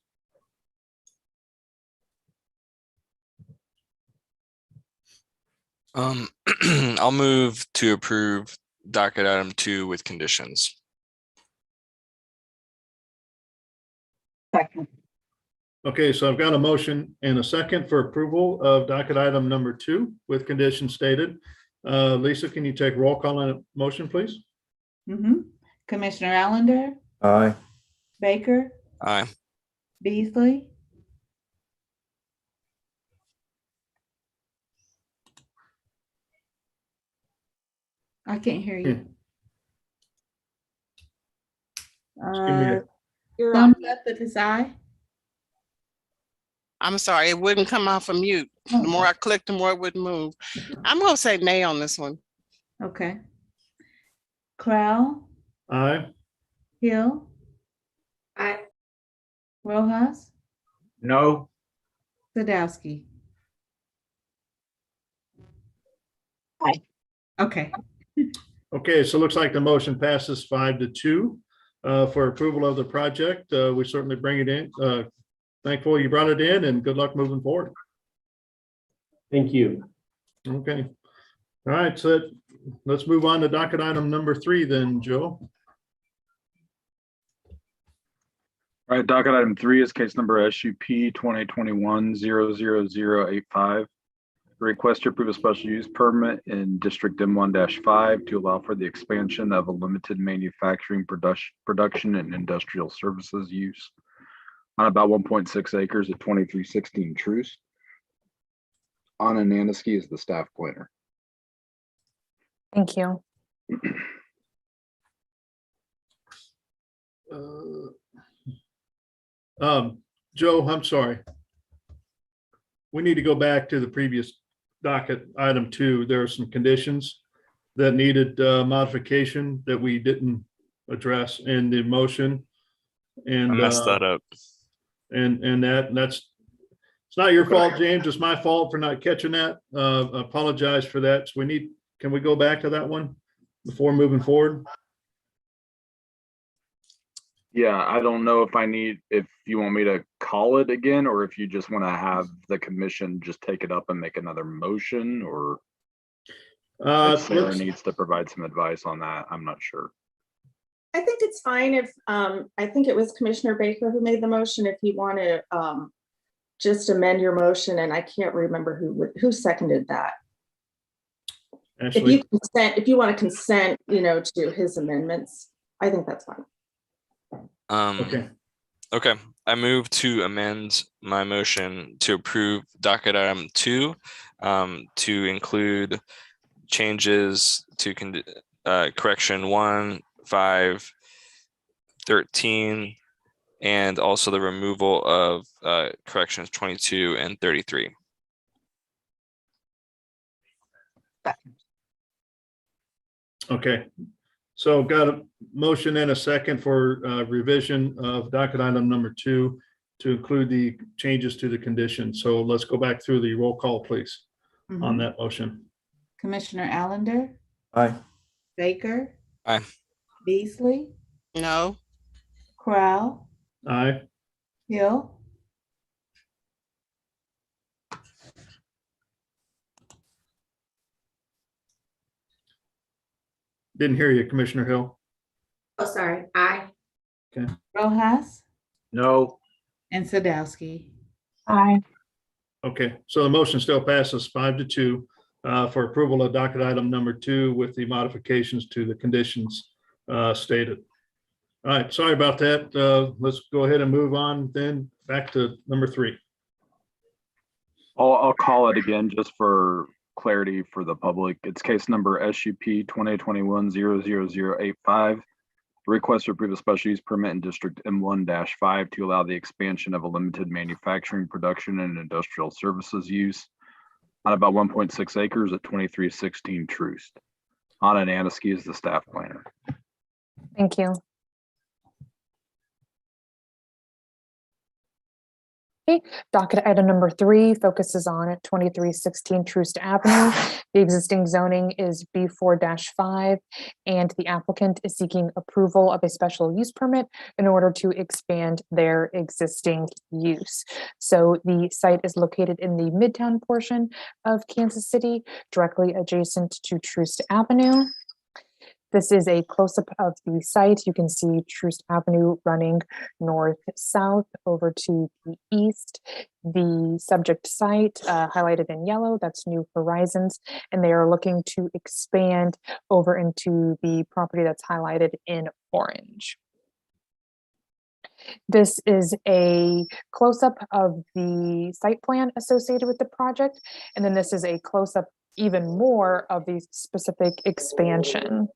I'll move to approve docket item 2 with conditions. Second. Okay, so I've got a motion and a second for approval of docket item number 2 with conditions stated. Lisa, can you take roll call on a motion, please? Commissioner Allender, Aye. Baker, Aye. Beasley, I can't hear you. Thumbs up if it's aye. I'm sorry, it wouldn't come off of mute. The more I clicked, the more it would move. I'm gonna say nay on this one. Okay. Crowell, Aye. Hill, Aye. Rojas, No. Sadowski. Aye. Okay. Okay, so it looks like the motion passes 5-2 for approval of the project. We certainly bring it in. Thankful you brought it in, and good luck moving forward. Thank you. Okay. All right, so let's move on to docket item number 3 then, Joe. All right, docket item 3 is case number SUP 2021-00085. Request to approve a special use permit in District M1-5 to allow for the expansion of a limited manufacturing production and industrial services use on about 1.6 acres at 2316 Truce. Anna Naniski is the staff planner. Thank you. Joe, I'm sorry. We need to go back to the previous docket item 2. There are some conditions that needed modification that we didn't address in the motion. And I messed that up. And that's it's not your fault, James. It's my fault for not catching that. Apologize for that. So can we go back to that one before moving forward? Yeah, I don't know if you want me to call it again, or if you just want to have the commission just take it up and make another motion, or if Sarah needs to provide some advice on that. I'm not sure. I think it's fine if, I think it was Commissioner Baker who made the motion. If you want to just amend your motion, and I can't remember who seconded that. Actually, If you want to consent, to his amendments, I think that's fine. Okay. I move to amend my motion to approve docket item 2 to include changes to correction 1, 5, 13, and also the removal of corrections 22 and 33. Okay. So got a motion and a second for revision of docket item number 2 to include the changes to the condition. So let's go back through the roll call, please, on that motion. Commissioner Allender, Aye. Baker, Aye. Beasley, No. Crowell, Aye. Hill, Didn't hear you, Commissioner Hill. Oh, sorry. Aye. Rojas, No. and Sadowski. Aye. Okay, so the motion still passes 5-2 for approval of docket item number 2 with the modifications to the conditions stated. All right, sorry about that. Let's go ahead and move on then back to number 3. I'll call it again just for clarity for the public. It's case number SUP 2021-00085. Request to approve a special use permit in District M1-5 to allow the expansion of a limited manufacturing, production, and industrial services use on about 1.6 acres at 2316 Truce. Anna Naniski is the staff planner. Thank you. Okay, docket item number 3 focuses on 2316 Truce Avenue. The existing zoning is B4-5, and the applicant is seeking approval of a special use permit in order to expand their existing use. So the site is located in the Midtown portion of Kansas City, directly adjacent to Truce Avenue. This is a close-up of the site. You can see Truce Avenue running north-south over to the east. The subject site highlighted in yellow, that's New Horizons, and they are looking to expand over into the property that's highlighted in orange. This is a close-up of the site plan associated with the project, and then this is a close-up even more of the specific expansion.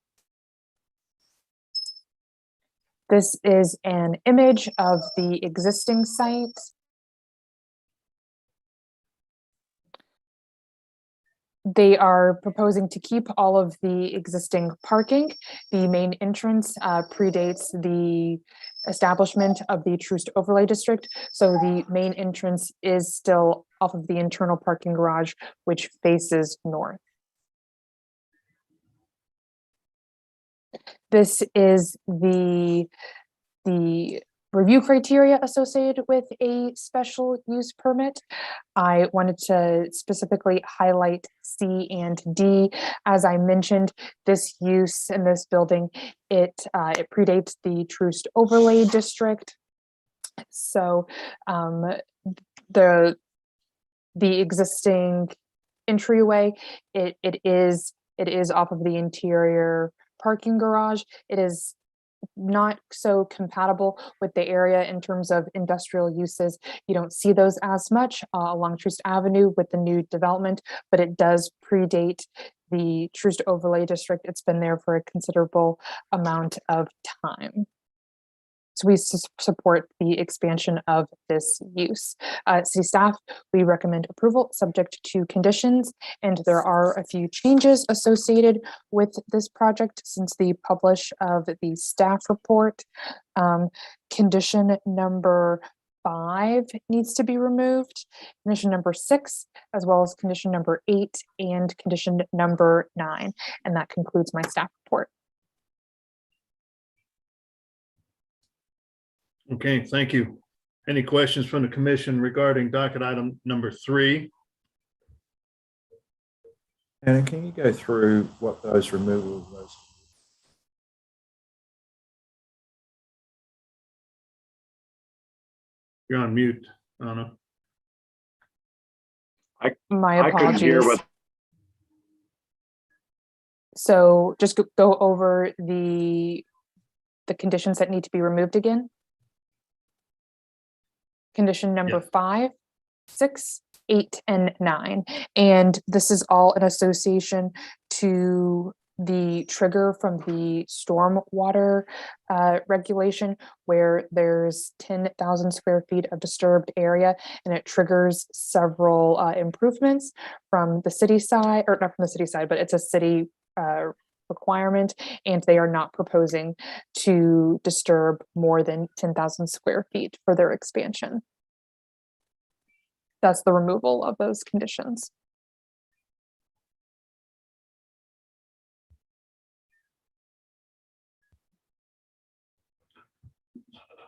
This is an image of the existing site. They are proposing to keep all of the existing parking. The main entrance predates the establishment of the Truce Overlay District. So the main entrance is still off of the internal parking garage, which faces north. This is the review criteria associated with a special use permit. I wanted to specifically highlight C and D. As I mentioned, this use in this building, it predates the Truce Overlay District. So the existing entryway, it is off of the interior parking garage. It is not so compatible with the area in terms of industrial uses. You don't see those as much along Truce Avenue with the new development, but it does predate the Truce Overlay District. It's been there for a considerable amount of time. So we support the expansion of this use. City staff, we recommend approval subject to conditions, and there are a few changes associated with this project since the publish of the staff report. Condition number 5 needs to be removed, condition number 6, as well as condition number 8 and condition number 9. And that concludes my staff report. Okay, thank you. Any questions from the commission regarding docket item number 3? Anna, can you go through what those removals was? You're on mute, Anna. My I couldn't hear apologies. what. So just go over the conditions that need to be removed again. Condition number 5, 6, 8, and 9. And this is all in association to the trigger from the stormwater regulation, where there's 10,000 square feet of disturbed area, and it triggers several improvements from the city side, or not from the city side, but it's a city requirement, and they are not proposing to disturb more than 10,000 square feet for their expansion. That's the removal of those conditions.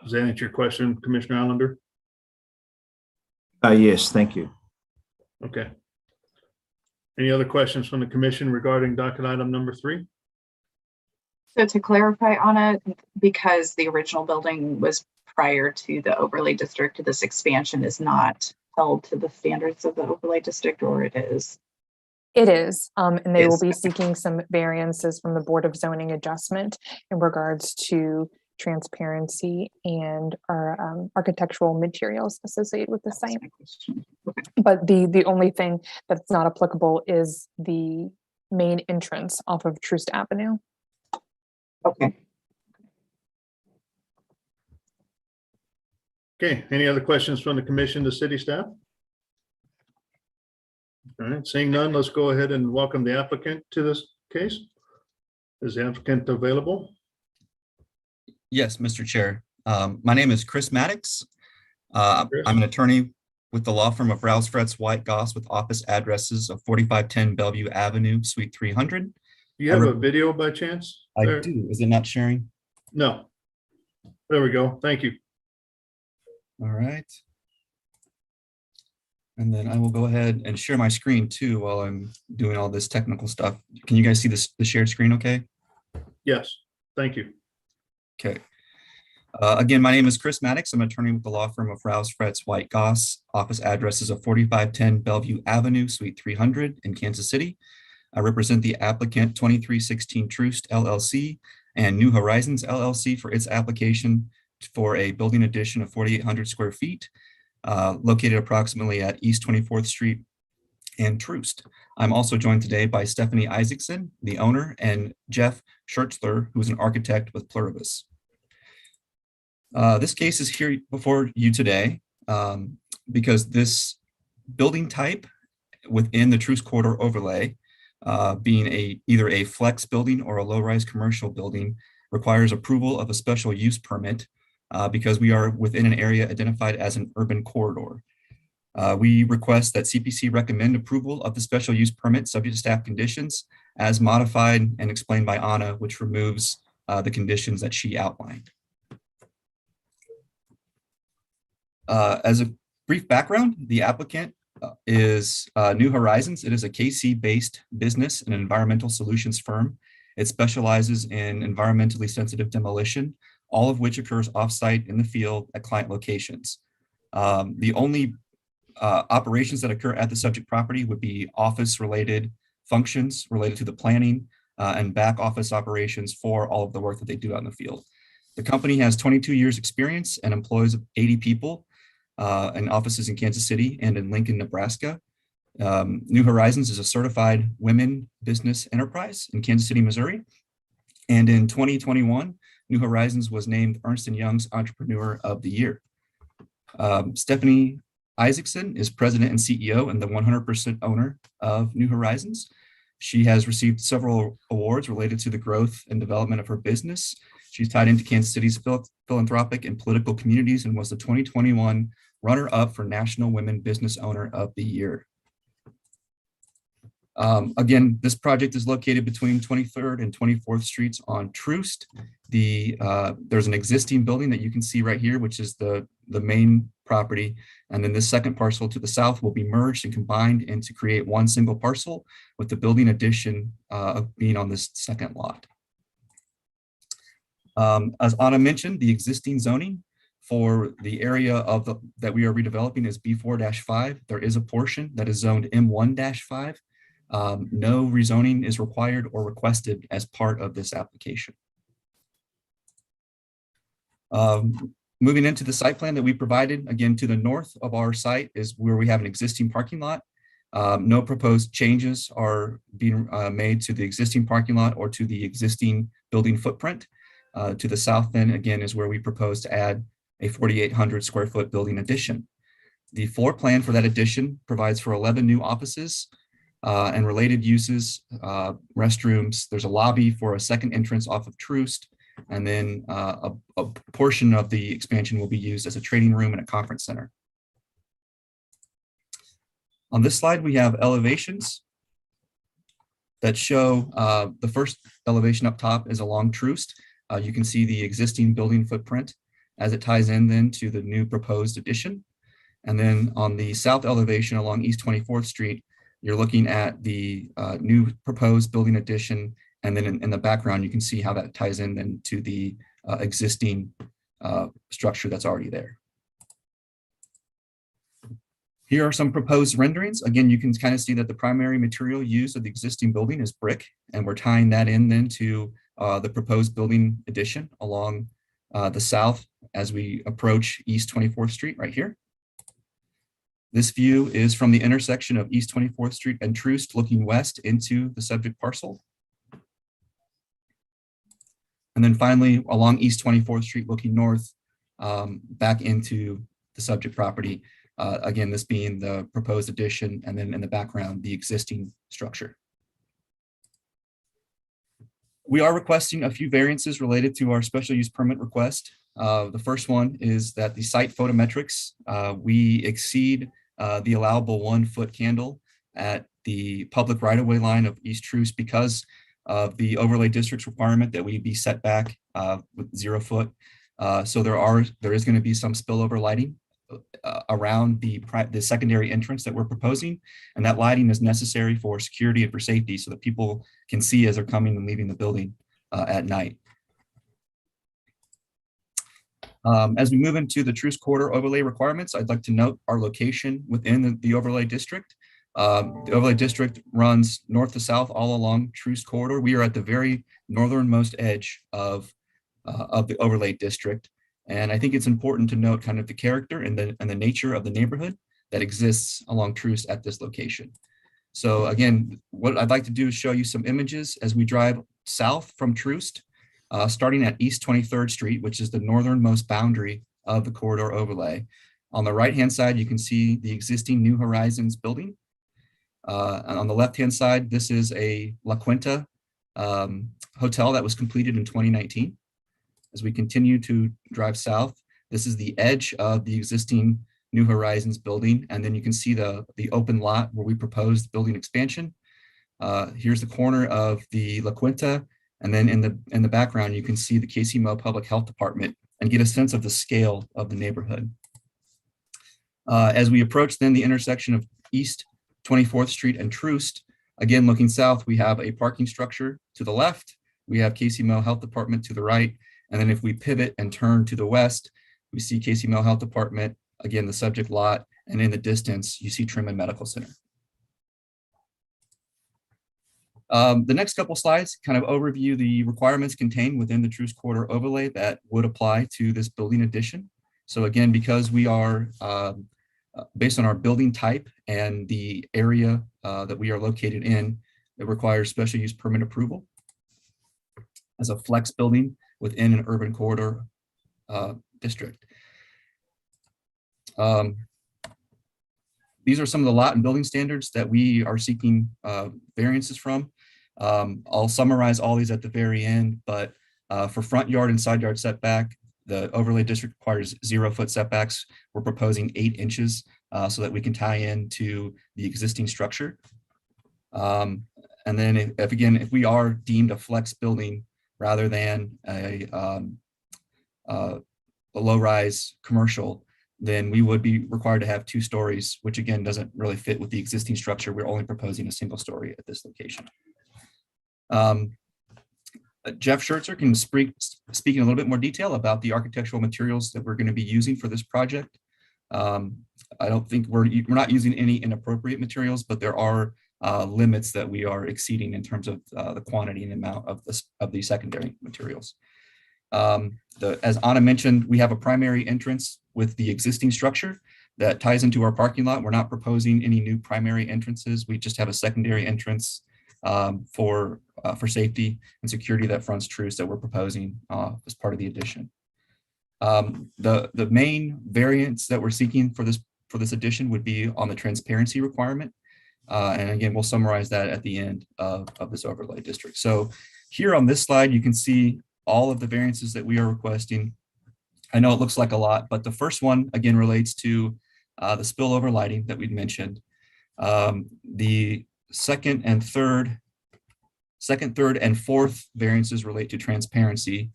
Does that answer your question, Commissioner Allender? Yes, thank you. Okay. Any other questions from the commission regarding docket item number 3? So to clarify, Anna, because the original building was prior to the overlay district, this expansion is not held to the standards of the overlay district, or it is? It is, and they will Is. be seeking some variances from the Board of Zoning Adjustment in regards to transparency and our architectural materials associated with the site. Okay. But the only thing that's not applicable is the main entrance off of Truce Avenue. Okay. Okay, any other questions from the commission to city staff? All right, seeing none, let's go ahead and welcome the applicant to this case. Is the applicant available? Yes, Mr. Chair. My name is Chris Maddox. Chris. I'm an attorney with the law firm of Rouse Fretz White Goss with office addresses of 4510 Bellevue Avenue, Suite 300. Do you have a video by chance? I there? do. Is it not sharing? No. There we go. Thank you. All right. And then I will go ahead and share my screen too while I'm doing all this technical stuff. Can you guys see this, the shared screen okay? Yes, thank you. Okay. Again, my name is Chris Maddox. I'm an attorney with the law firm of Rouse Fretz White Goss. Office addresses of 4510 Bellevue Avenue, Suite 300 in Kansas City. I represent the applicant 2316 Truce LLC and New Horizons LLC for its application for a building addition of 4,800 square feet, located approximately at East 24th Street and Truce. I'm also joined today by Stephanie Isaacson, the owner, and Jeff Schertzler, who's an architect with Pluribus. This case is here before you today because this building type within the Truce Corridor overlay, being either a flex building or a low-rise commercial building, requires approval of a special use permit because we are within an area identified as an urban corridor. We request that CPC recommend approval of the special use permit subject to staff conditions as modified and explained by Anna, which removes the conditions that she outlined. As a brief background, the applicant is New Horizons. It is a KC-based business and environmental solutions firm. It specializes in environmentally sensitive demolition, all of which occurs offsite in the field at client locations. The only operations that occur at the subject property would be office-related functions related to the planning and back office operations for all of the work that they do out in the field. The company has 22 years experience and employs 80 people in offices in Kansas City and in Lincoln, Nebraska. New Horizons is a certified women business enterprise in Kansas City, Missouri. And in 2021, New Horizons was named Ernst & Young's Entrepreneur of the Year. Stephanie Isaacson is president and CEO and the 100% owner of New Horizons. She has received several awards related to the growth and development of her business. She's tied into Kansas City's philanthropic and political communities and was the 2021 runner-up for National Women Business Owner of the Year. Again, this project is located between 23rd and 24th Streets on Truce. There's an existing building that you can see right here, which is the main property. And then this second parcel to the south will be merged and combined into create one single parcel, with the building addition being on this second lot. As Anna mentioned, the existing zoning for the area that we are redeveloping is B4-5. There is a portion that is zoned M1-5. No rezoning is required or requested as part of this application. Moving into the site plan that we provided, again, to the north of our site is where we have an existing parking lot. No proposed changes are being made to the existing parking lot or to the existing building footprint. To the south then, again, is where we propose to add a 4,800 square foot building addition. The floor plan for that addition provides for 11 new offices and related uses, restrooms. There's a lobby for a second entrance off of Truce, and then a portion of the expansion will be used as a training room and a conference center. On this slide, we have elevations that show the first elevation up top is along Truce. You can see the existing building footprint as it ties in then to the new proposed addition. And then on the south elevation along East 24th Street, you're looking at the new proposed building addition. And then in the background, you can see how that ties in then to the existing structure that's already there. Here are some proposed renderings. Again, you can kind of see that the primary material used of the existing building is brick, and we're tying that in then to the proposed building addition along the south as we approach East 24th Street right here. This view is from the intersection of East 24th Street and Truce looking west into the subject parcel. And then finally, along East 24th Street looking north back into the subject property. Again, this being the proposed addition, and then in the background, the existing structure. We are requesting a few variances related to our special use permit request. The first one is that the site photometrics, we exceed the allowable 1 foot candle at the public right-of-way line of East Truce because of the overlay district's requirement that we be set back with 0 foot. So there is going to be some spillover lighting around the secondary entrance that we're proposing, and that lighting is necessary for security and for safety so that people can see as they're coming and leaving the building at night. As we move into the Truce Corridor overlay requirements, I'd like to note our location within the overlay district. The overlay district runs north to south all along Truce Corridor. We are at the very northernmost edge of the overlay district. And I think it's important to note kind of the character and the nature of the neighborhood that exists along Truce at this location. So again, what I'd like to do is show you some images as we drive south from Truce, starting at East 23rd Street, which is the northernmost boundary of the corridor overlay. On the right-hand side, you can see the existing New Horizons building. And on the left-hand side, this is a La Quinta hotel that was completed in 2019. As we continue to drive south, this is the edge of the existing New Horizons building. And then you can see the open lot where we proposed building expansion. Here's the corner of the La Quinta. And then in the background, you can see the KCMO Public Health Department and get a sense of the scale of the neighborhood. As we approach then the intersection of East 24th Street and Truce, again, looking south, we have a parking structure to the left. We have KCMO Health Department to the right. And then if we pivot and turn to the west, we see KCMO Health Department, again, the subject lot, and in the distance, you see Truman Medical Center. The next couple slides kind of overview the requirements contained within the Truce Corridor overlay that would apply to this building addition. So again, because we are based on our building type and the area that we are located in, it requires special use permit approval as a flex building within an urban corridor district. These are some of the lot and building standards that we are seeking variances from. I'll summarize all these at the very end, but for front yard and side yard setback, the overlay district requires 0-foot setbacks. We're proposing 8 inches so that we can tie into the existing structure. And then if we are deemed a flex building rather than a low-rise commercial, then we would be required to have 2 stories, which again doesn't really fit with the existing structure. We're only proposing a single story at this location. Jeff Schertzer can speak in a little bit more detail about the architectural materials that we're going to be using for this project. I don't think we're not using any inappropriate materials, but there are limits that we are exceeding in terms of the quantity and amount of the secondary materials. As Anna mentioned, we have a primary entrance with the existing structure that ties into our parking lot. We're not proposing any new primary entrances. We just have a secondary entrance for safety and security that fronts Truce that we're proposing as part of the addition. The main variance that we're seeking for this addition would be on the transparency requirement. And again, we'll summarize that at the end of this overlay district. So here on this slide, you can see all of the variances that we are requesting. I know it looks like a lot, but the first one again relates to the spillover lighting that we'd mentioned. The second, third, and fourth variances relate to transparency.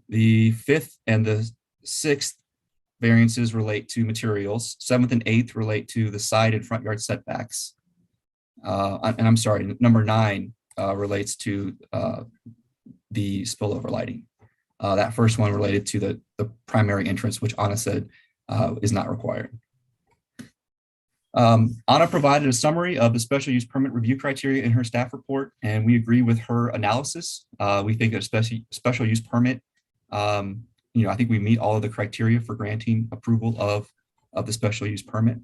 The 5th and the 6th variances relate to materials. 7th and 8th relate to the side and front yard setbacks. And I'm sorry, number 9 relates to the spillover lighting. That first one related to the primary entrance, which Anna said is not required. Anna provided a summary of the special use permit review criteria in her staff report, and we agree with her analysis. We think a special use permit, I think we meet all of the criteria for granting approval of the special use permit.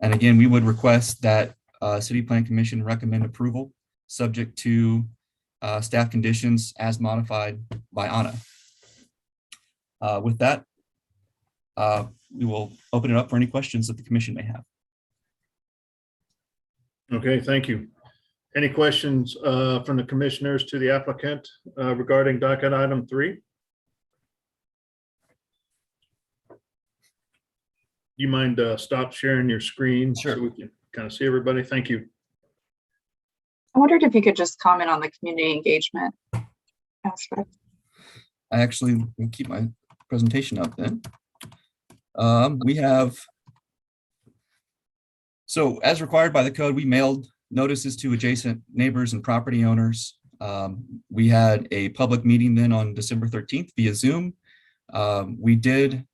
And again, we would request that City Plan Commission recommend approval subject to staff conditions as modified by Anna. With that, we will open it up for any questions that the commission may have. Okay, thank you. Any questions from the commissioners to the applicant regarding docket item 3? You mind stop sharing your screen? Sure. So we can kind of see everybody? Thank you. I wondered if you could just comment on the community engagement aspect. I actually will keep my presentation up then. We have, so as required by the code, we mailed notices to adjacent neighbors and property owners. We had a public meeting then on December 13th via Zoom. We did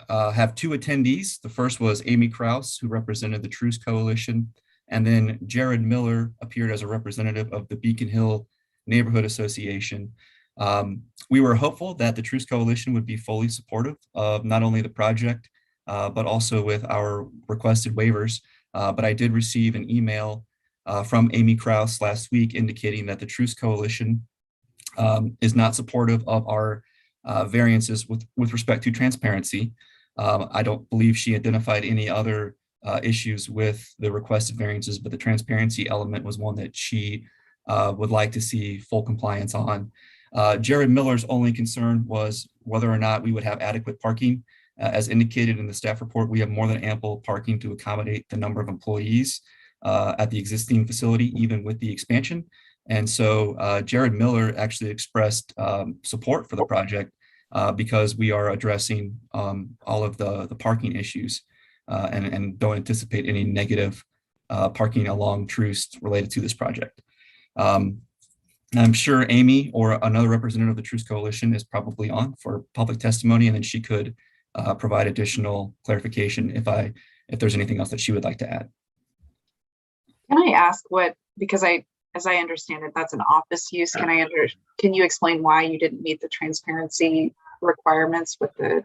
have 2 attendees. The first was Amy Kraus, who represented the Truce Coalition, and then Jared Miller appeared as a representative of the Beacon Hill Neighborhood Association. We were hopeful that the Truce Coalition would be fully supportive of not only the project, but also with our requested waivers. But I did receive an email from Amy Kraus last week indicating that the Truce Coalition is not supportive of our variances with respect to transparency. I don't believe she identified any other issues with the requested variances, but the transparency element was one that she would like to see full compliance on. Jared Miller's only concern was whether or not we would have adequate parking. As indicated in the staff report, we have more than ample parking to accommodate the number of employees at the existing facility, even with the expansion. And so Jared Miller actually expressed support for the project because we are addressing all of the parking issues and don't anticipate any negative parking along Truce related to this project. I'm sure Amy or another representative of the Truce Coalition is probably on for public testimony, and then she could provide additional clarification if there's anything else that she would like to add. Can I ask because I as I understand it, that's an office use. Can you explain why you didn't meet the transparency requirements with the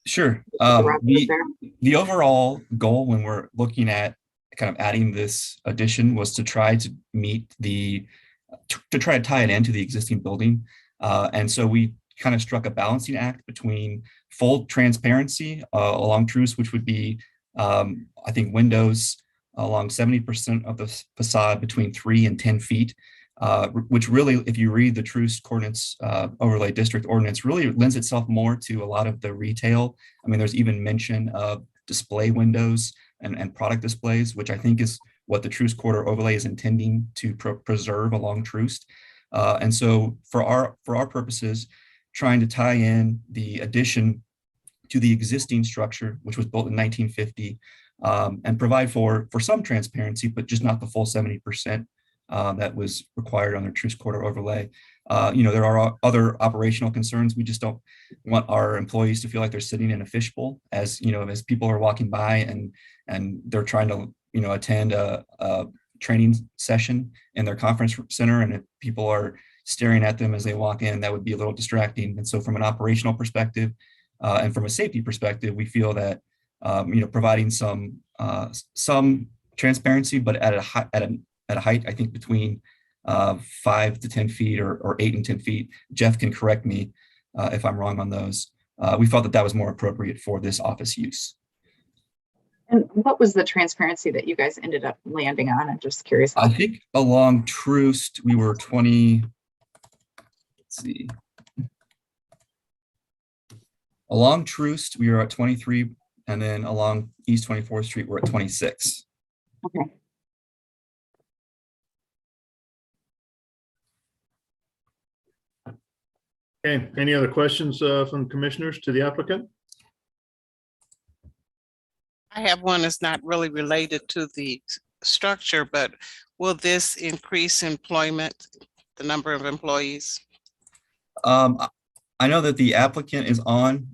Sure. revenue there? The overall goal when we're looking at kind of adding this addition was to try to meet to try to tie it into the existing building. And so we kind of struck a balancing act between full transparency along Truce, which would be, I think, windows along 70% of the facade between 3 and 10 feet, which really, if you read the Truce Coordinates Overlay District Ordinance, really lends itself more to a lot of the retail. I mean, there's even mention of display windows and product displays, which I think is what the Truce Corridor Overlay is intending to preserve along Truce. And so for our purposes, trying to tie in the addition to the existing structure, which was built in 1950, and provide for some transparency, but just not the full 70% that was required under Truce Corridor Overlay. There are other operational concerns. We just don't want our employees to feel like they're sitting in a fishbowl as people are walking by and they're trying to attend a training session in their conference center, and if people are staring at them as they walk in, that would be a little distracting. And so from an operational perspective and from a safety perspective, we feel that providing some transparency, but at a height, I think between 5 to 10 feet or 8 and 10 feet. Jeff can correct me if I'm wrong on those. We felt that was more appropriate for this office use. And what was the transparency that you guys ended up landing on? I'm just curious. I think along Truce, we were 20, let's see. Along Truce, we were at 23, and then along East 24th Street, we're at 26. Okay. Okay, any other questions from commissioners to the applicant? I have one that's not really related to the structure, but will this increase employment, the number of employees? I know that the applicant is on.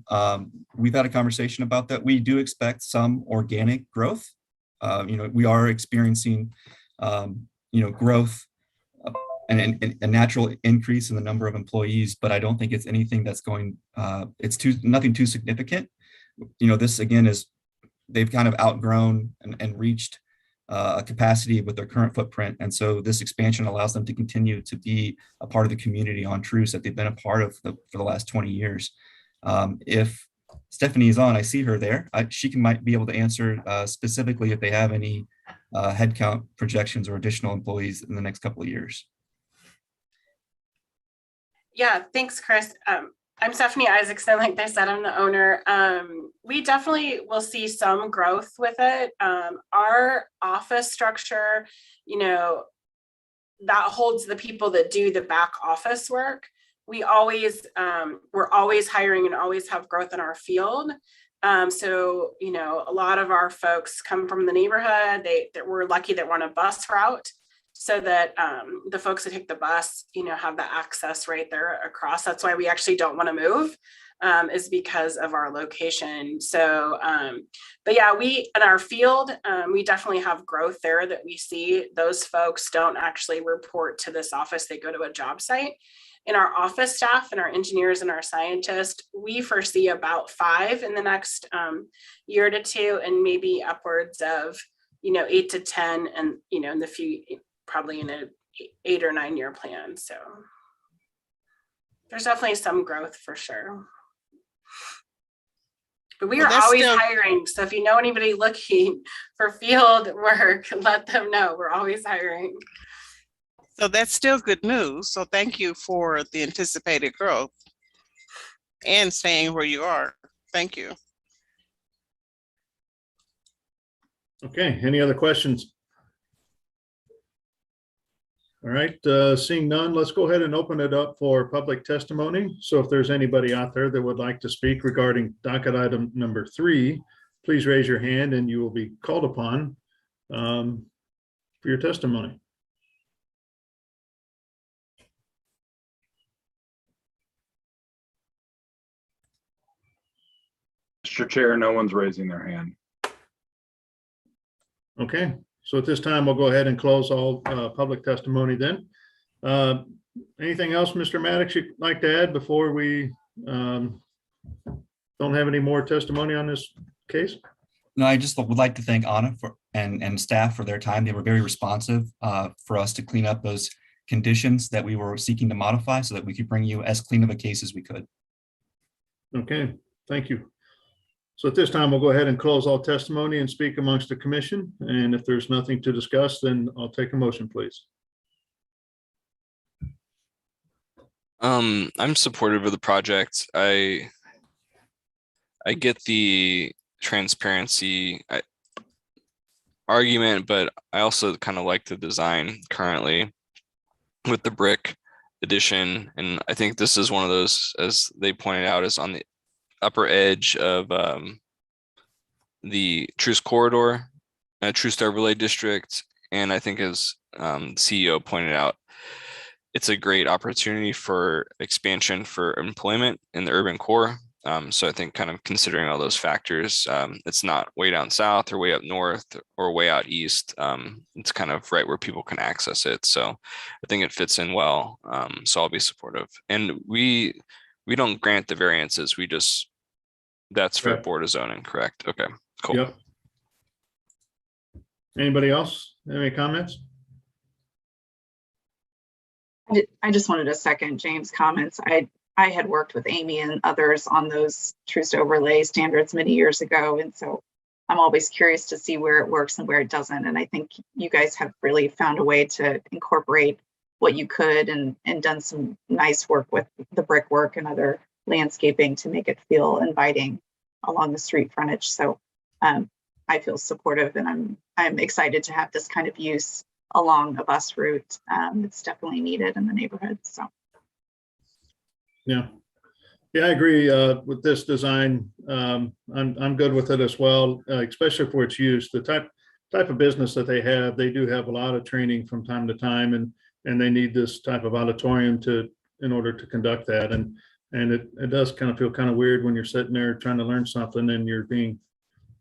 We've had a conversation about that. We do expect some organic growth. We are experiencing, growth and a natural increase in the number of employees, but I don't think it's anything that's nothing too significant. This again they've kind of outgrown and reached a capacity with their current footprint. And so this expansion allows them to continue to be a part of the community on Truce that they've been a part of for the last 20 years. If Stephanie is on, I see her there. She might be able to answer specifically if they have any headcount projections or additional employees in the next couple of years. Yeah, thanks, Chris. I'm Stephanie Isaacson. Like they said, I'm the owner. We definitely will see some growth with it. Our office structure, that holds the people that do the back office work. We're always hiring and always have growth in our field. So, a lot of our folks come from the neighborhood. We're lucky that we're on a bus route, so that the folks that take the bus, have the access right there across. That's why we actually don't want to move, is because of our location. So, but yeah, we in our field, we definitely have growth there that we see. Those folks don't actually report to this office. They go to a job site. In our office staff and our engineers and our scientists, we foresee about 5 in the next year to 2, and maybe upwards of, 8 to 10, and, in the probably in a 8 or 9 year plan. So there's definitely some growth for sure. But we are always hiring. So if you know anybody looking for field work, let them know. We're always hiring. So that's still good news. So thank you for the anticipated growth and staying where you are. Thank you. Okay, any other questions? All right, seeing none, let's go ahead and open it up for public testimony. So if there's anybody out there that would like to speak regarding docket item number 3, please raise your hand and you will be called upon for your testimony. Mr. Chair, no one's raising their hand. Okay, So at this time, we'll go ahead and close all public testimony then. Anything else, Mr. Maddox, you'd like to add before we don't have any more testimony on this case? No, I just would like to thank Anna and staff for their time. They were very responsive for us to clean up those conditions that we were seeking to modify so that we could bring you as clean of a case as we could. Okay, thank you. So at this time, we'll go ahead and close all testimony and speak amongst the commission. And if there's nothing to discuss, then I'll take a motion, please. I'm supportive of the project. I get the transparency argument, but I also kind of like the design currently with the brick addition. And I think this is one of those, as they pointed out, is on the upper edge of the Truce corridor, Truce overlay district. And I think as CEO pointed out, it's a great opportunity for expansion for employment in the urban core. So I think kind of considering all those factors, it's not way down south or way up north or way out east. It's kind of right where people can access it. So I think it fits in well. So I'll be supportive. And we don't grant the variances. We just, that's for Right. Board of Zoning, correct? Okay, cool. Yep. Anybody else? Any comments? I just wanted to second James' comments. I had worked with Amy and others on those Truce overlay standards many years ago. And so I'm always curious to see where it works and where it doesn't. And I think you guys have really found a way to incorporate what you could and done some nice work with the brickwork and other landscaping to make it feel inviting along the street frontage. So I feel supportive, and I'm excited to have this kind of use along a bus route. It's definitely needed in the neighborhood. So. Yeah, I agree with this design. I'm good with it as well, especially for its use. The type of business that they have, they do have a lot of training from time to time, and they need this type of auditorium in order to conduct that. And it does kind of feel kind of weird when you're sitting there trying to learn something and you're being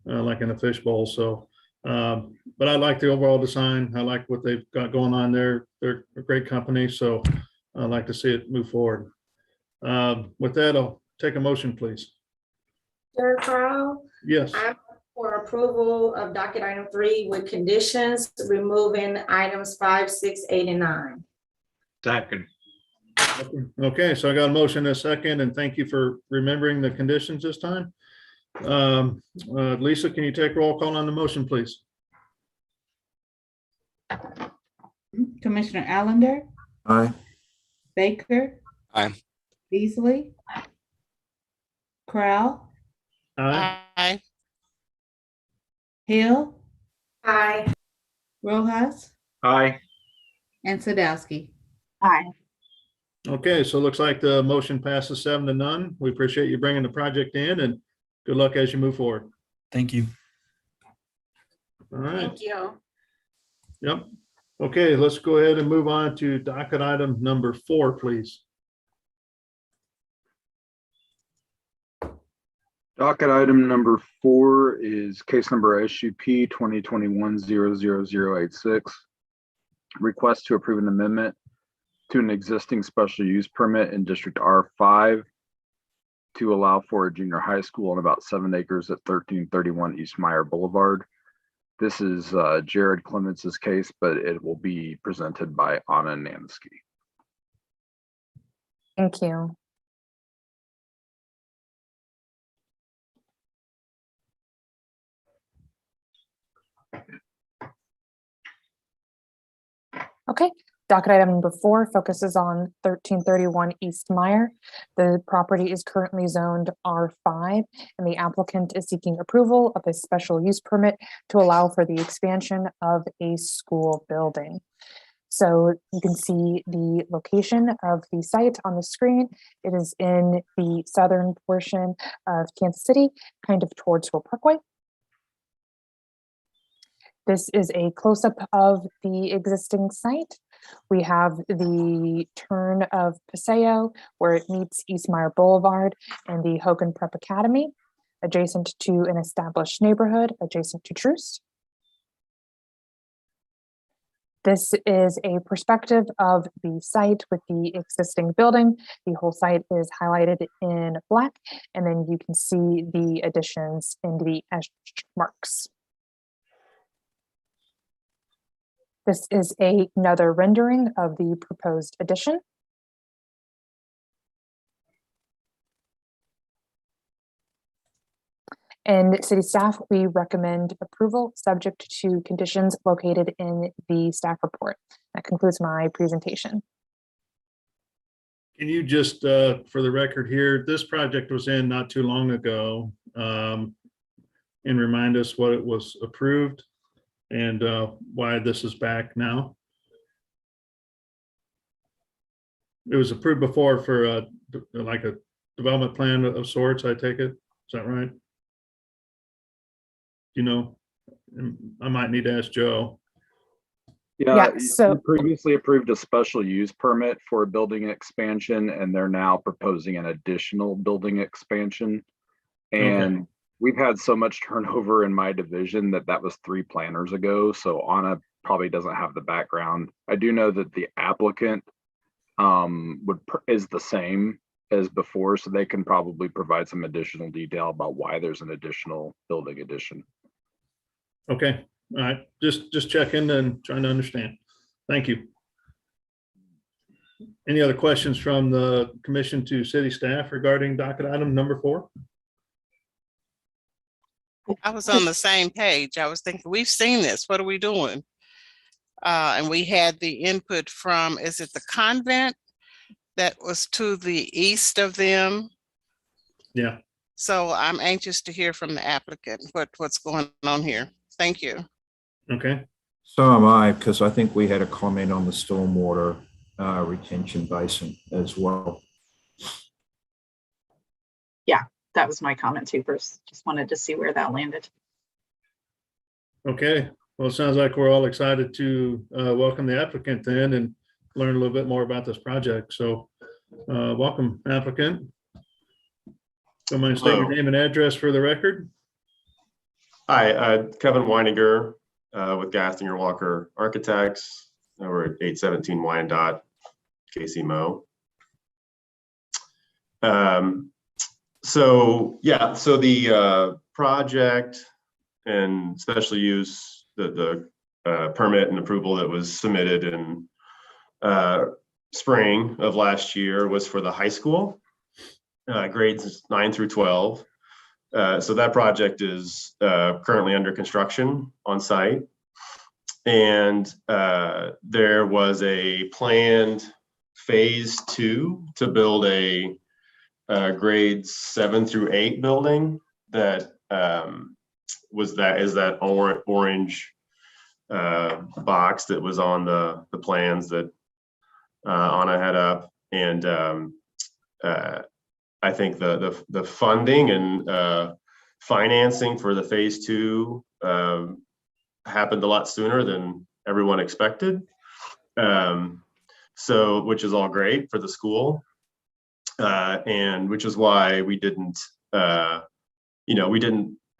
like in a fishbowl. So, but I like the overall design. I like what they've got going on there. They're a great company, so I'd like to see it move forward. With that, I'll take a motion, please. Chair Crowe, Yes. I'm for approval of docket item 3 with conditions, removing items 5, 6, 8, and 9. Second. Okay, so I got a motion and a second, and thank you for remembering the conditions this time. Lisa, can you take roll call on the motion, please? Commissioner Allender, Aye. Baker, Aye. Beasley, Crowell, Aye. Hill, Aye. Rojas, Aye. and Sadowski. Aye. Okay, so it looks like the motion passes 7-0. We appreciate you bringing the project in, and good luck as you move forward. Thank you. All right. Thank you. Yep. Okay, let's go ahead and move on to docket item number 4, please. Docket item number 4 is case number SUP 2021-00086. Request to approve an amendment to an existing special use permit in District R5 to allow for a junior high school on about 7 acres at 1331 East Meyer Boulevard. This is Jared Clements's case, but it will be presented by Anna Namiski. Thank you. Okay, docket item number 4 focuses on 1331 East Meyer. The property is currently zoned R5, and the applicant is seeking approval of a special use permit to allow for the expansion of a school building. So you can see the location of the site on the screen. It is in the southern portion of Kansas City, kind of towards Shoal Parkway. This is a close-up of the existing site. We have the turn of Paseo where it meets East Meyer Boulevard and the Hogan Prep Academy, adjacent to an established neighborhood, adjacent to Truce. This is a perspective of the site with the existing building. The whole site is highlighted in black, and then you can see the additions in the etched marks. This is another rendering of the proposed addition. And city staff, we recommend approval subject to conditions located in the staff report. That concludes my presentation. Can you just, for the record here, this project was in not too long ago, and remind us what it was approved and why this is back now? It was approved before for like a development plan of sorts, I take it. Is that right? You know, I might need to ask Joe. Yeah, so you previously approved a special use permit for a building expansion, and they're now proposing an additional building expansion. And we've had so much turnover in my division that was 3 planners ago. So Anna probably doesn't have the background. I do know that the applicant is the same as before, so they can probably provide some additional detail about why there's an additional building addition. Okay, all right, just checking and trying to understand. Thank you. Any other questions from the commission to city staff regarding docket item number 4? I was on the same page. I was thinking, we've seen this. What are we doing? And we had the input from, is it the convent that was to the east of them? Yeah. So I'm anxious to hear from the applicant what's going on here. Thank you. Okay. So am I, because I think we had a comment on the stormwater retention basin as well. Yeah, that was my comment too. First, just wanted to see where that landed. Okay. Well, it sounds like we're all excited to welcome the applicant then and learn a little bit more about this project. So welcome, applicant. Don't mind stating your name and address for the record. Hi, Kevin Weininger with Gastinger Walker Architects. We're at 817 Wyandotte, KC Mo. So the project and special use, the permit and approval that was submitted in spring of last year was for the high school, grades 9 through 12. So that project is currently under construction on site. And there was a planned phase 2 to build a grades 7 through 8 building that is that orange box that was on the plans that Anna had up. And I think the funding and financing for the phase 2 happened a lot sooner than everyone expected. So, which is all great for the school. And which is why we didn't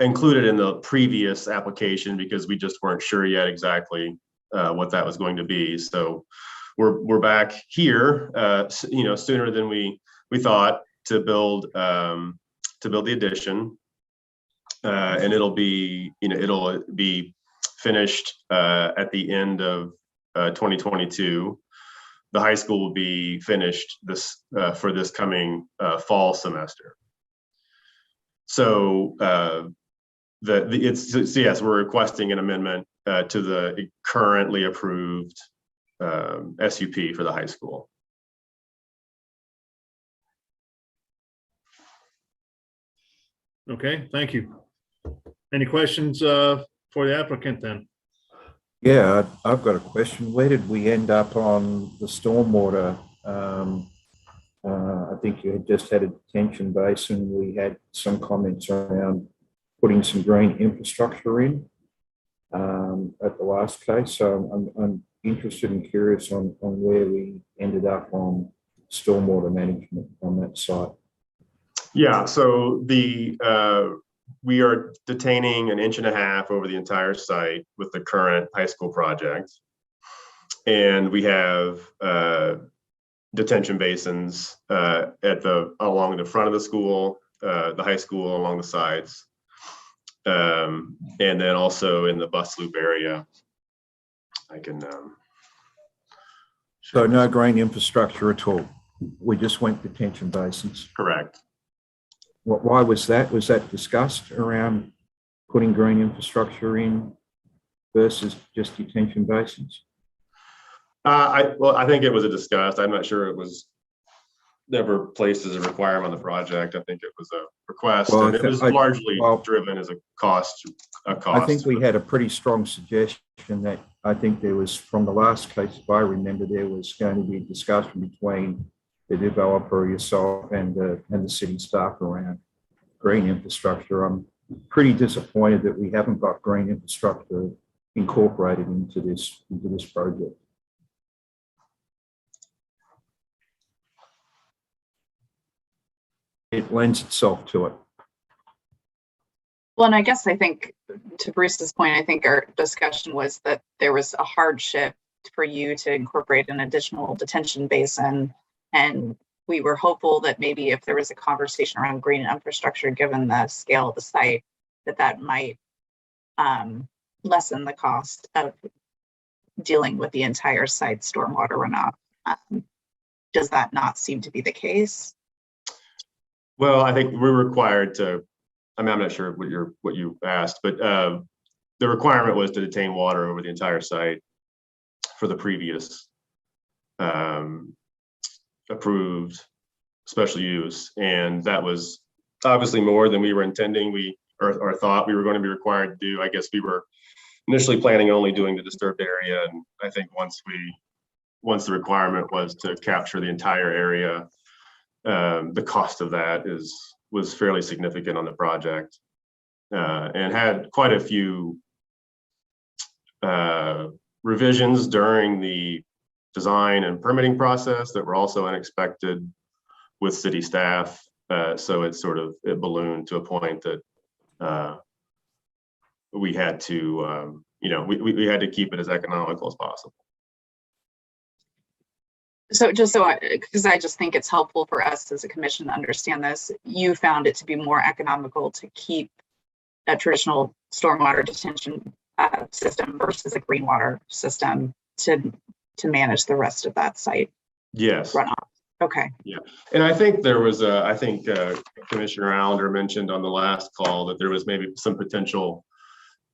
include it in the previous application, because we just weren't sure yet exactly what that was going to be. So we're back here, sooner than we thought, to build the addition, and it'll be finished at the end of 2022. The high school will be finished for this coming fall semester. So yes, we're requesting an amendment to the currently approved SUP for the high school. Okay, thank you. Any questions for the applicant then? Yeah, I've got a question. Where did we end up on the stormwater? I think you had just had a detention basin. We had some comments around putting some green infrastructure in at the last case. So I'm interested and curious on where we ended up on stormwater management on that site. Yeah, so we are detaining 1.5 inches over the entire site with the current high school project. And we have detention basins along the front of the school, the high school, along the sides. And then also in the bus loop area. I can. So no green infrastructure at all. We just went detention basins. Correct. Why was that? Was that discussed around putting green infrastructure in versus just detention basins? I think it was a discussed. I'm not sure it was never placed as a requirement on the project. I think it was a request, and it was largely driven as a cost. I think we had a pretty strong suggestion that I think there was, from the last case, if I remember, there was going to be a discussion between the developer, yourself, and the city staff around green infrastructure. I'm pretty disappointed that we haven't got green infrastructure incorporated into this project. It lends itself to it. Well, and I guess I think, to Bruce's point, I think our discussion was that there was a hardship for you to incorporate an additional detention basin. And we were hopeful that maybe if there was a conversation around green infrastructure, given the scale of the site, that might lessen the cost of dealing with the entire site stormwater runoff. Does that not seem to be the case? Well, I think we're required to, I mean, I'm not sure what you asked, but the requirement was to detain water over the entire site for the previous approved special use. And that was obviously more than we were intending, or thought we were going to be required to do. I guess we were initially planning only doing the disturbed area. And I think once the requirement was to capture the entire area, the cost of that was fairly significant on the project, and had quite a few revisions during the design and permitting process that were also unexpected with city staff. So it ballooned to a point that we had to, we had to keep it as economical as possible. So because I just think it's helpful for us as a commission to understand this, you found it to be more economical to keep a traditional stormwater detention system versus a green water system to manage the rest of that site. Yes. Runoff. Okay. Yeah, and I think there was I think Commissioner Allender mentioned on the last call that there was maybe some potential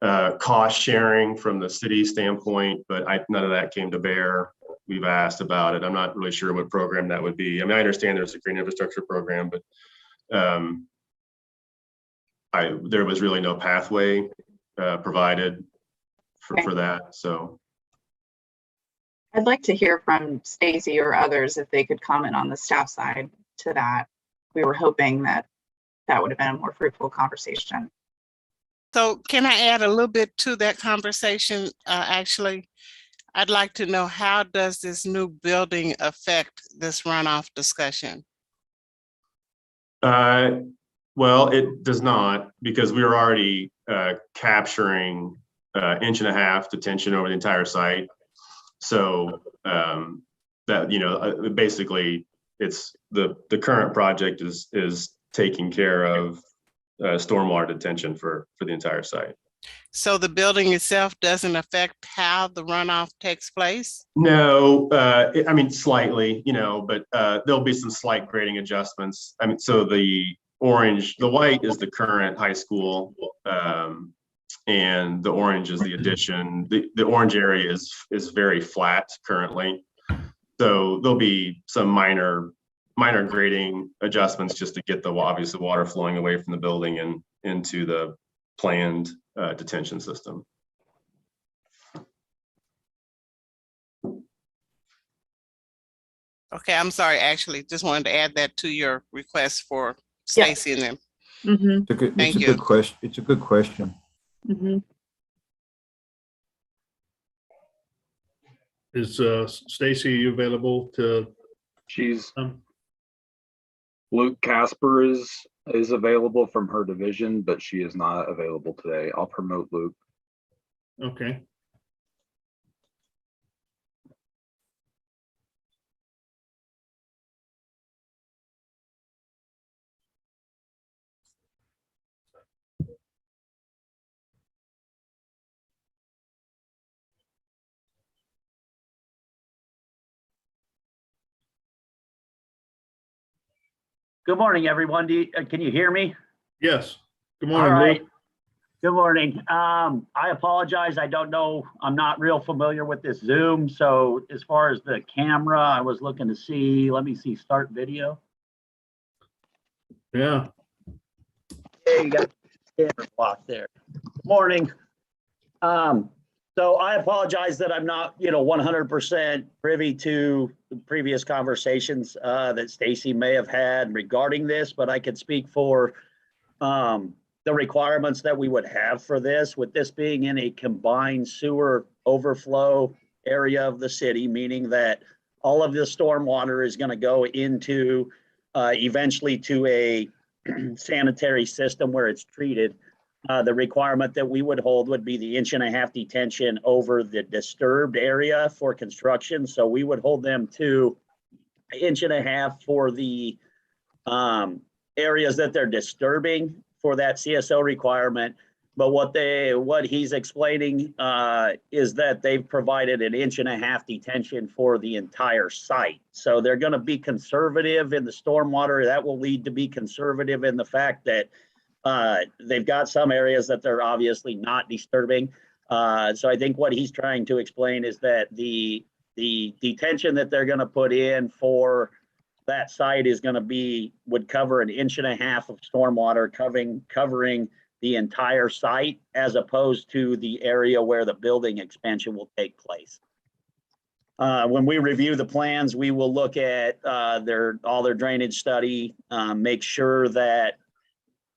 cost sharing from the city standpoint, but none of that came to bear. We've asked about it. I'm not really sure what program that would be. I mean, I understand there's a green infrastructure program, but there was really no pathway provided for that. So I'd like to hear from Stacy or others if they could comment on the staff side to that. We were hoping that would have been a more fruitful conversation. So can I add a little bit to that conversation? Actually, I'd like to know, how does this new building affect this runoff discussion? Well, it does not, because we were already capturing 1.5 inch detention over the entire site. So that, basically it's the current project is taking care of stormwater detention for the entire site. So the building itself doesn't affect how the runoff takes place? No, I mean, slightly, but there'll be some slight grading adjustments. I mean, so the white is the current high school, and the orange is the addition. The orange area is very flat currently. So there'll be some minor grading adjustments just to get the obviously water flowing away from the building and into the planned detention system. Okay, I'm sorry, actually, just wanted to add that to your request for Stacy and them. Mm-hmm. It's a good question. It's a good question. Mm-hmm. Is Stacy available to? She's Luke Casper is available from her division, but she is not available today. I'll promote Luke. Okay. Good morning, everyone. Can you hear me? Yes. Good All morning, right. Lou. Good morning. I apologize. I don't know. I'm not real familiar with this Zoom. So as far as the camera, I was looking to see, let me see, start video. Yeah. Hey, you got the camera block there. Good morning. So I apologize that I'm not, 100% privy to the previous conversations that Stacy may have had regarding this, but I could speak for the requirements that we would have for this, with this being in a combined sewer overflow area of the city, meaning that all of the stormwater is going to go into eventually to a sanitary system where it's treated. The requirement that we would hold would be the 1.5 inch detention over the disturbed area for construction. So we would hold them to 1.5 inch for the areas that they're disturbing for that CSO requirement. But what he's explaining is that they've provided 1.5 inch detention for the entire site. So they're going to be conservative in the stormwater. That will lead to be conservative in the fact that they've got some areas that they're obviously not disturbing. So I think what he's trying to explain is that the detention that they're going to put in for that site is going to would cover 1.5 inch of stormwater covering the entire site, as opposed to the area where the building expansion will take place. When we review the plans, we will look at all their drainage study, make sure that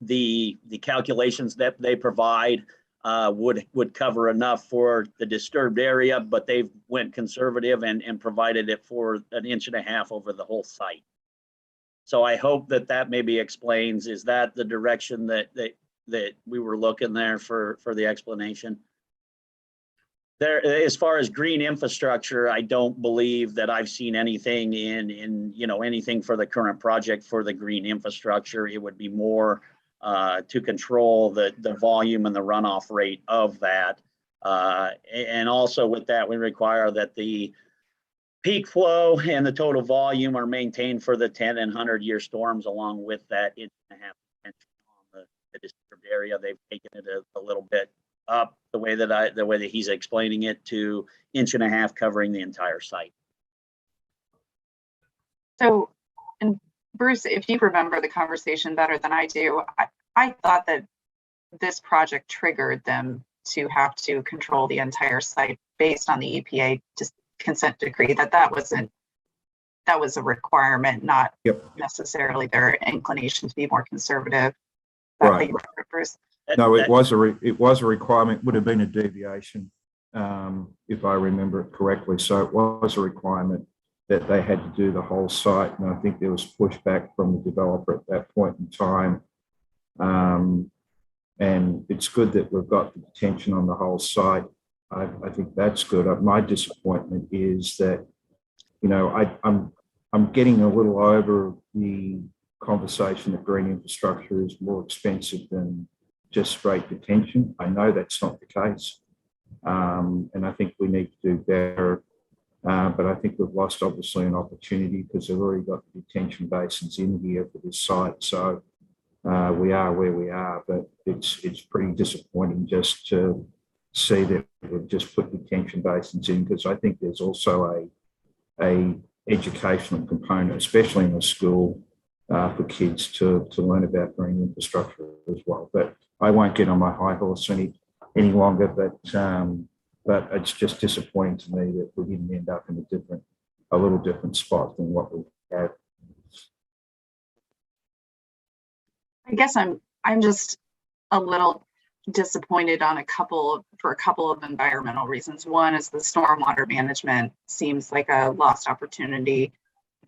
the calculations that they provide would cover enough for the disturbed area, but they've went conservative and provided it for 1.5 inch over the whole site. So I hope that maybe explains, is that the direction that we were looking there for the explanation? There, as far as green infrastructure, I don't believe that I've seen anything in anything for the current project for the green infrastructure. It would be more to control the volume and the runoff rate of that. And also with that, we require that the peak flow and the total volume are maintained for the 10 and 100-year storms, along with that 1.5 inch on the disturbed area. They've taken it a little bit up the way that he's explaining it, to 1.5 inch covering the entire site. So, and Bruce, if you remember the conversation better than I do, I thought that this project triggered them to have to control the entire site based on the EPA consent decree, that was a requirement, not necessarily their inclination to be more conservative. Right. Bruce? No, it was a requirement, would have been a deviation, if I remember it correctly. So it was a requirement that they had to do the whole site. And I think there was pushback from the developer at that point in time. And it's good that we've got the detention on the whole site. I think that's good. My disappointment is that, I'm getting a little over the conversation that green infrastructure is more expensive than just straight detention. I know that's not the case. And I think we need to do better. But I think we've lost, obviously, an opportunity because they've already got the detention basins in here for this site. So we are where we are, but it's pretty disappointing just to see that we've just put detention basins in, because I think there's also a educational component, especially in the school, for kids to learn about green infrastructure as well. But I won't get on my high horse any longer, but it's just disappointing to me that we didn't end up in a little different spot than what we had. I guess I'm just a little disappointed on a couple of environmental reasons. One is the stormwater management seems like a lost opportunity.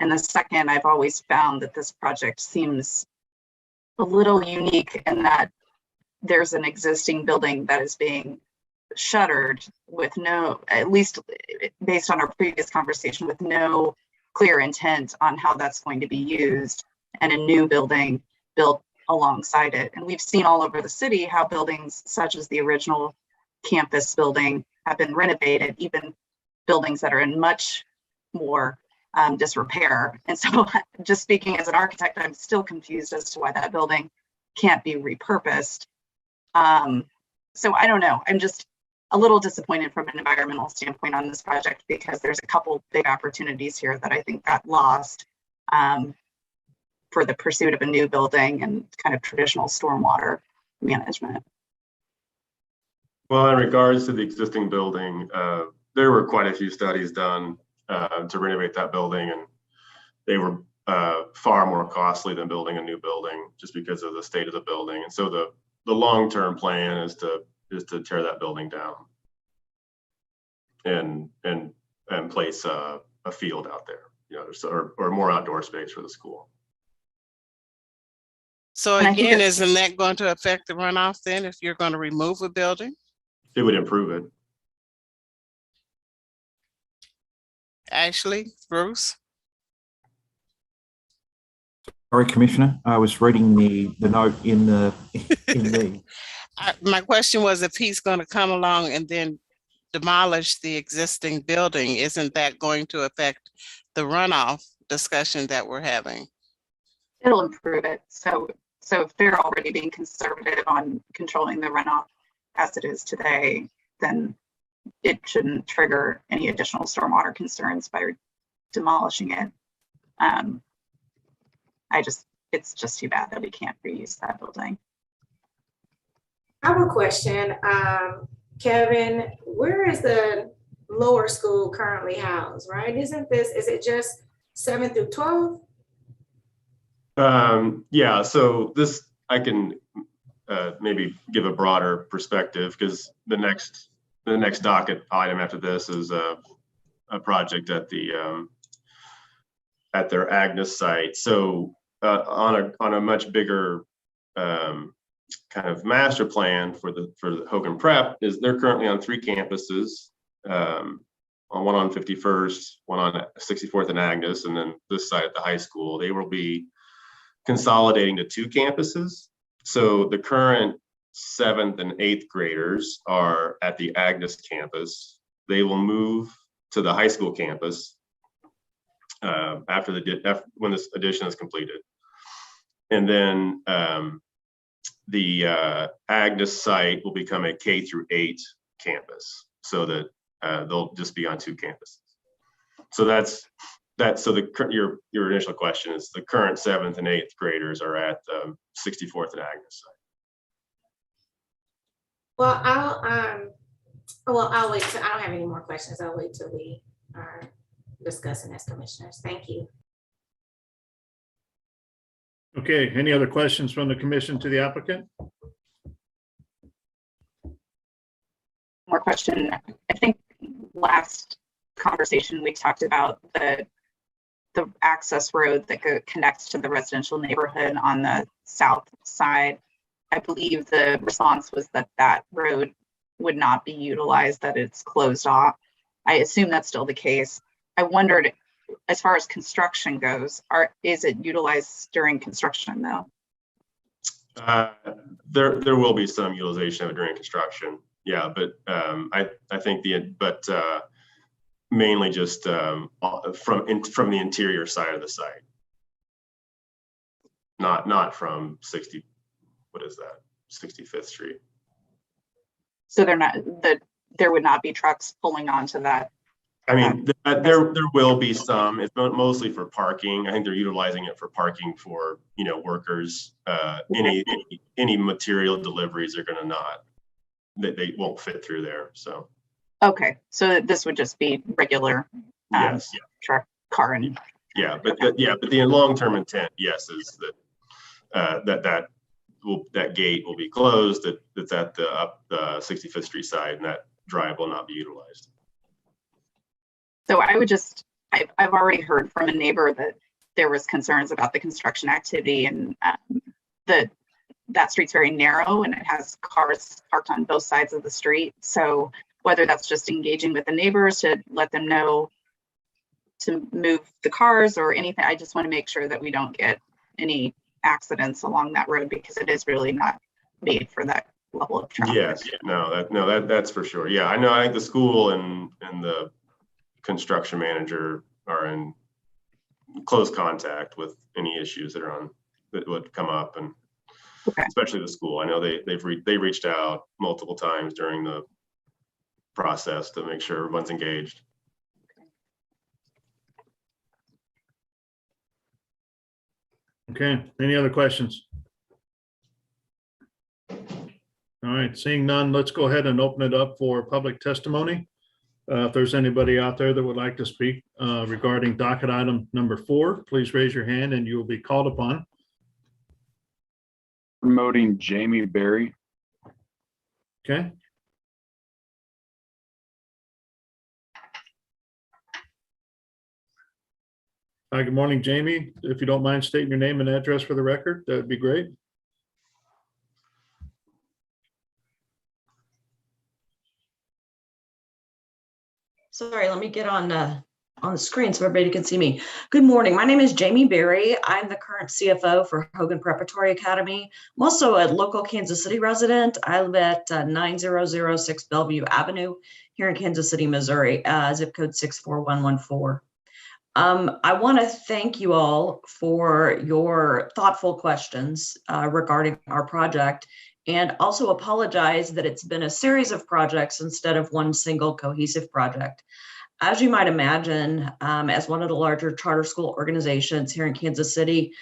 And the second, I've always found that this project seems a little unique in that there's an existing building that is being shuttered with no, at least based on our previous conversation, with no clear intent on how that's going to be used, and a new building built alongside it. And we've seen all over the city how buildings such as the original campus building have been renovated, even buildings that are in much more disrepair. And so just speaking as an architect, I'm still confused as to why that building can't be repurposed. So I don't know. I'm just a little disappointed from an environmental standpoint on this project because there's a couple big opportunities here that I think got lost for the pursuit of a new building and kind of traditional stormwater management. Well, in regards to the existing building, there were quite a few studies done to renovate that building, and they were far more costly than building a new building just because of the state of the building. And so the long-term plan is to tear that building down and place a field out there, you know, or more outdoor space for the school. So again, isn't that going to affect the runoff then if you're going to remove a building? It would improve it. Actually, Bruce? Sorry, Commissioner, I was reading the note in the My question was if he's going to come along and then demolish the existing building, isn't that going to affect the runoff discussion that we're having? It'll improve it. So if they're already being conservative on controlling the runoff as it is today, then it shouldn't trigger any additional stormwater concerns by demolishing it. It's just too bad that we can't reuse that building. I have a question. Kevin, where is the lower school currently housed, right? Is it just 7 through 12? Yeah, so this, I can maybe give a broader perspective because the next docket item after this is a project at their Agnes site. So on a much bigger kind of master plan for the Hogan Prep is they're currently on 3 campuses, one on 51st, one on 64th and Agnes, and then this side at the high school. They will be consolidating to 2 campuses. So the current 7th and 8th graders are at the Agnes campus. They will move to the high school campus when this addition is completed. And then the Agnes site will become a K through 8 campus, so that they'll just be on 2 campuses. So so your initial question is the current 7th and 8th graders are at 64th and Agnes site. Well, I'll wait till, I don't have any more questions. I'll wait till we are discussing as commissioners. Thank you. Okay, any other questions from the commission to the applicant? More question. I think last conversation we talked about the access road that connects to the residential neighborhood on the south side. I believe the response was that road would not be utilized, that it's closed off. I assume that's still the case. I wondered, as far as construction goes, is it utilized during construction though? There will be some utilization of it during construction. Yeah, but I think mainly just from the interior side of the site, not from 65th Street. So there would not be trucks pulling onto that. I mean, there will be some. It's mostly for parking. I think they're utilizing it for parking for workers. Any material deliveries are going to they won't fit through there. So. Okay, so this would just be regular truck, car, and but the long-term intent, yes, is that that gate will be closed. That's at the 65th Street side, and that drive will not be utilized. So I've already heard from a neighbor that there was concerns about the construction activity, and that street's very narrow and it has cars parked on both sides of the street. So whether that's just engaging with the neighbors to let them know to move the cars or anything, I just want to make sure that we don't get any accidents along that road because it is really not made for that level of traffic. Yes, that's for sure. Yeah, I know. I think the school and the construction manager are in close contact with any issues that would come up, and especially the school. I know they reached out multiple times during the process to make sure everyone's engaged. Okay, any other questions? All right, seeing none, let's go ahead and open it up for public testimony. If there's anybody out there that would like to speak regarding docket item number 4, please raise your hand and you will be called upon. Promoting Jamie Berry. Okay. Hi, good morning, Jamie. If you don't mind stating your name and address for the record, that would be great. Sorry, let me get on the screen so everybody can see me. Good morning. My name is Jamie Berry. I'm the current CFO for Hogan Preparatory Academy. I'm also a local Kansas City resident. I live at 9006 Bellevue Avenue here in Kansas City, Missouri, zip code 64114. I want to thank you all for your thoughtful questions regarding our project, and also apologize that it's been a series of projects instead of one single cohesive project. As you might imagine, as one of the larger charter school organizations here in Kansas City,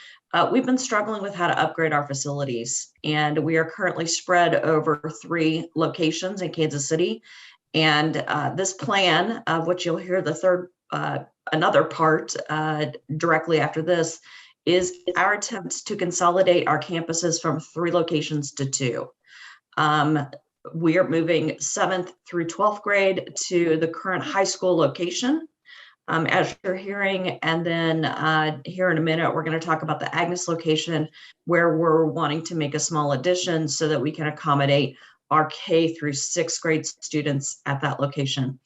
we've been struggling with how to upgrade our facilities, and we are currently spread over 3 locations in Kansas City. And this plan, of which you'll hear the third another part directly after this, is our attempt to consolidate our campuses from 3 locations to 2. We are moving 7th through 12th grade to the current high school location, as you're hearing. And then here in a minute, we're going to talk about the Agnes location, where we're wanting to make a small addition so that we can accommodate our K through 6th grade students at that location.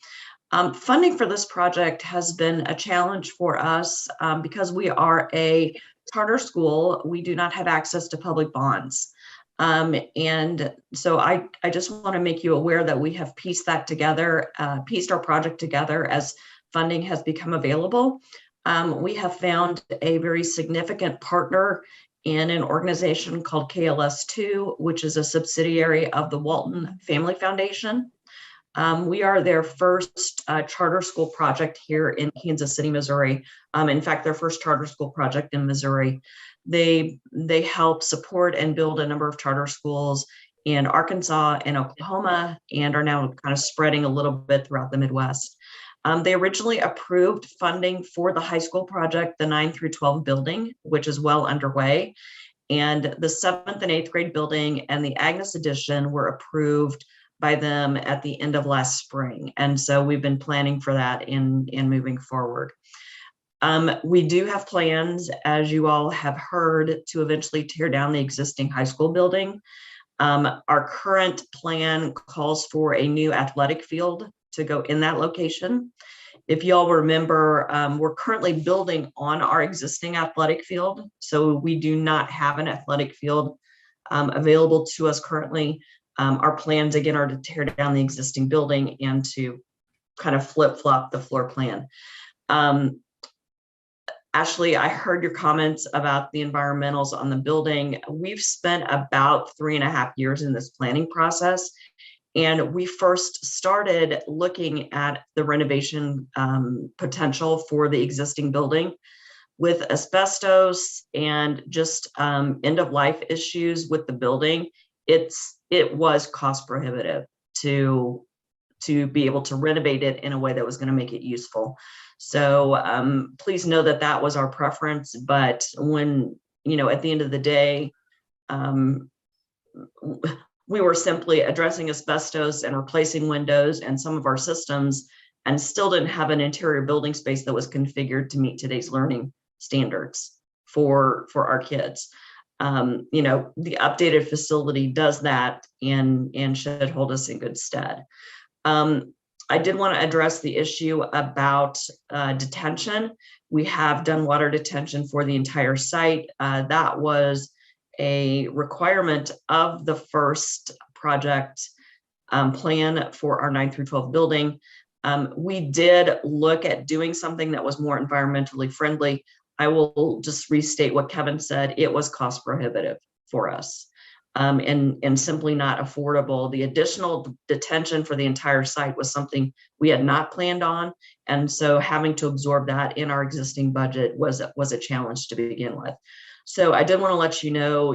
Funding for this project has been a challenge for us because we are a charter school. We do not have access to public bonds. And so I just want to make you aware that we have pieced that together, pieced our project together as funding has become available. We have found a very significant partner in an organization called KLS2, which is a subsidiary of the Walton Family Foundation. We are their first charter school project here in Kansas City, Missouri. In fact, their first charter school project in Missouri. They help support and build a number of charter schools in Arkansas and Oklahoma, and are now kind of spreading a little bit throughout the Midwest. They originally approved funding for the high school project, the 9 through 12 building, which is well underway. And the 7th and 8th grade building and the Agnes addition were approved by them at the end of last spring. And so we've been planning for that in moving forward. We do have plans, as you all have heard, to eventually tear down the existing high school building. Our current plan calls for a new athletic field to go in that location. If y'all remember, we're currently building on our existing athletic field. So we do not have an athletic field available to us currently. Our plans, again, are to tear down the existing building and to kind of flip-flop the floor plan. Ashley, I heard your comments about the environmentals on the building. We've spent about 3.5 years in this planning process, and we first started looking at the renovation potential for the existing building with asbestos and just end-of-life issues with the building. It was cost prohibitive to be able to renovate it in a way that was going to make it useful. So please know that that was our preference. But when, at the end of the day, we were simply addressing asbestos and replacing windows and some of our systems, and still didn't have an interior building space that was configured to meet today's learning standards for our kids. The updated facility does that and should hold us in good stead. I did want to address the issue about detention. We have done water detention for the entire site. That was a requirement of the first project plan for our 9 through 12 building. We did look at doing something that was more environmentally friendly. I will just restate what Kevin said. It was cost prohibitive for us. And simply not affordable. The additional detention for the entire site was something we had not planned on. And so having to absorb that in our existing budget was a challenge to begin with. So I did want to let you know,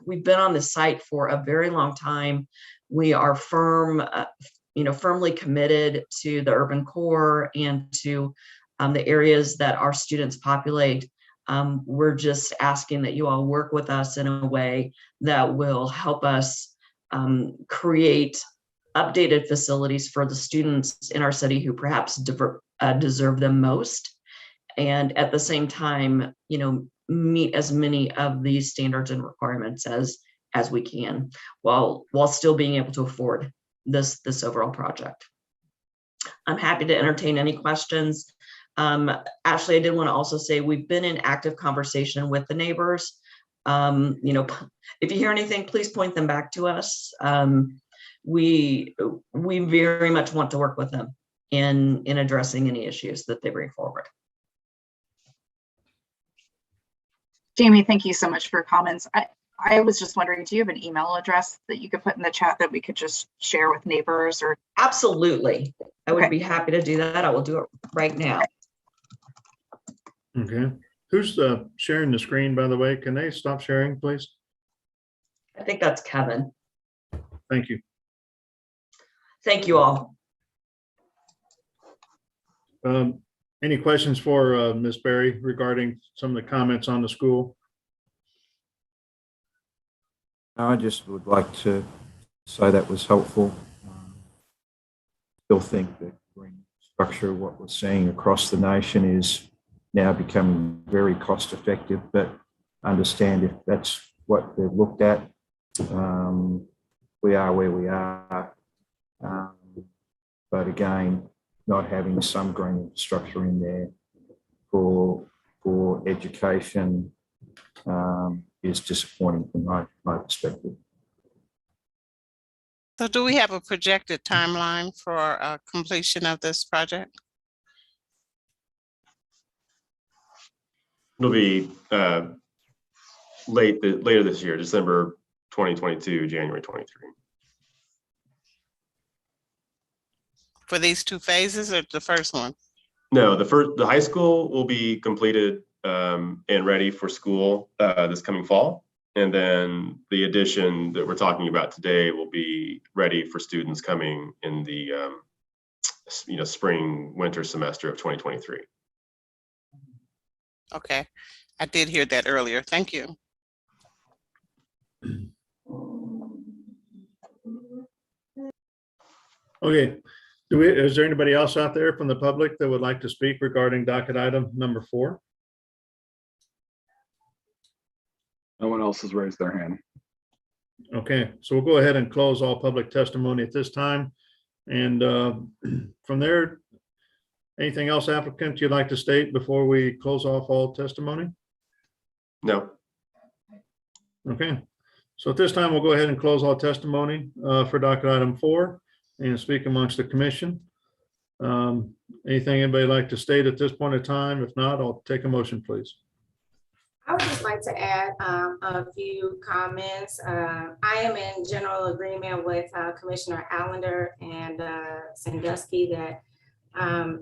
we've been on this site for a very long time. We are firmly committed to the urban core and to the areas that our students populate. We're just asking that you all work with us in a way that will help us create updated facilities for the students in our city who perhaps deserve them most. And at the same time, meet as many of these standards and requirements as we can, while still being able to afford this overall project. I'm happy to entertain any questions. Ashley, I did want to also say we've been in active conversation with the neighbors. If you hear anything, please point them back to us. We very much want to work with them in addressing any issues that they bring forward. Jamie, thank you so much for your comments. I was just wondering, do you have an email address that you could put in the chat that we could just share with neighbors? Or Absolutely. I would be happy to do that. I will do it right now. Okay. Who's sharing the screen, by the way? Can they stop sharing, please? I think that's Kevin. Thank you. Thank you all. Any questions for Ms. Berry regarding some of the comments on the school? I just would like to say that was helpful. Still think that green structure, what we're seeing across the nation, is now becoming very cost effective, but understand if that's what they've looked at, we are where we are. But again, not having some green infrastructure in there for education is disappointing from my perspective. So do we have a projected timeline for completion of this project? It'll be later this year, December 2022, January 23. For these two phases or the first one? No, the high school will be completed and ready for school this coming fall. And then the addition that we're talking about today will be ready for students coming in the spring, winter semester of 2023. Okay, I did hear that earlier. Thank you. Okay, is there anybody else out there from the public that would like to speak regarding docket item number 4? No one else has raised their hand. Okay, so we'll go ahead and close all public testimony at this time. And from there, anything else, applicant, you'd like to state before we close off all testimony? No. Okay, so at this time, we'll go ahead and close all testimony for docket item 4 and speak amongst the commission. Anything anybody like to state at this point in time? If not, I'll take a motion, please. I would just like to add a few comments. I am in general agreement with Commissioner Allender and Sandusky that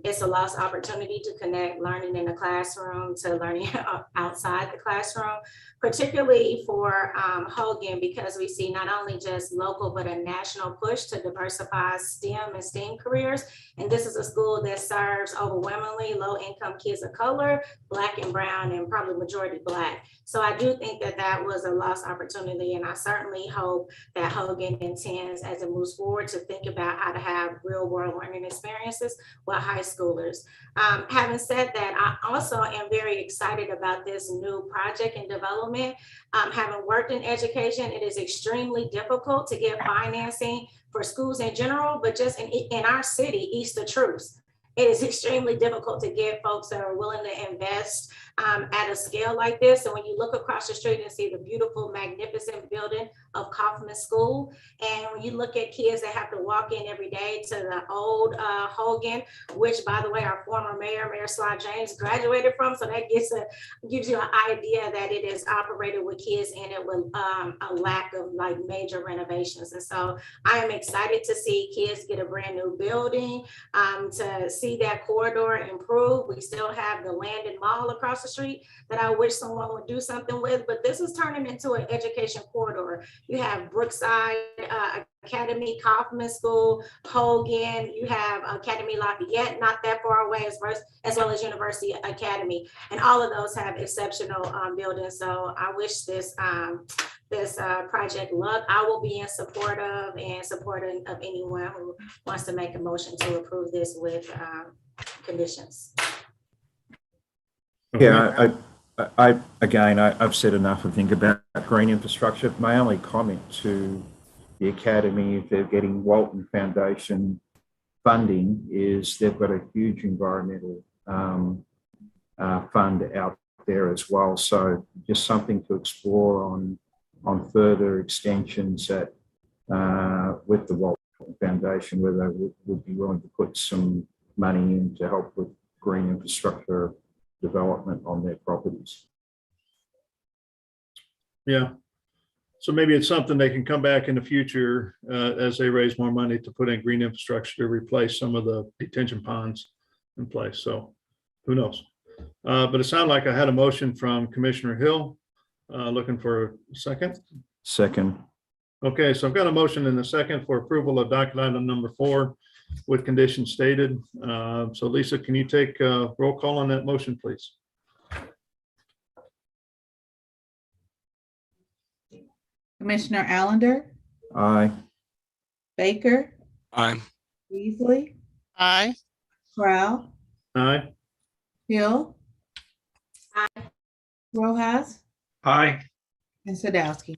it's a lost opportunity to connect learning in the classroom to learning outside the classroom, particularly for Hogan, because we see not only just local, but a national push to diversify STEM and STEAM careers. And this is a school that serves overwhelmingly low-income kids of color, Black and brown, and probably majority Black. So I do think that that was a lost opportunity. And I certainly hope that Hogan intends, as it moves forward, to think about how to have real world learning experiences with high schoolers. Having said that, I also am very excited about this new project and development. Having worked in education, it is extremely difficult to get financing for schools in general, but just in our city, east of Truce, it is extremely difficult to get folks that are willing to invest at a scale like this. And when you look across the street and see the beautiful, magnificent building of Kaufman School, and when you look at kids that have to walk in every day to the old Hogan, which, by the way, our former mayor, Mayor Sly James, graduated from, so that gives you an idea that it is operated with kids in it with a lack of like major renovations. And so I am excited to see kids get a brand new building, to see that corridor improve. We still have the Landon Mall across the street that I wish someone would do something with, but this is turning into an education corridor. You have Brookside Academy, Kaufman School, Hogan, you have Academy Lafayette, not that far away, as well as University Academy. And all of those have exceptional buildings. So I wish this project luck. I will be in support of anyone who wants to make a motion to approve this with conditions. Yeah, I've said enough, I think, about green infrastructure. My only comment to the Academy, if they're getting Walton Foundation funding, is they've got a huge environmental fund out there as well. So just something to explore on further extensions at with the Walton Foundation, where they would be willing to put some money in to help with green infrastructure development on their properties. Yeah. So maybe it's something they can come back in the future as they raise more money to put in green infrastructure to replace some of the detention ponds in place. So who knows? But it sounded like I had a motion from Commissioner Hill. Looking for a second. Second. Okay, so I've got a motion and a second for approval of docket item number 4 with conditions stated. So Lisa, can you take a roll call on that motion, please? Commissioner Allender, Aye. Baker, Aye. Beasley, Aye. Crowell, Aye. Hill, Aye. Rojas, Aye. and Sadowski.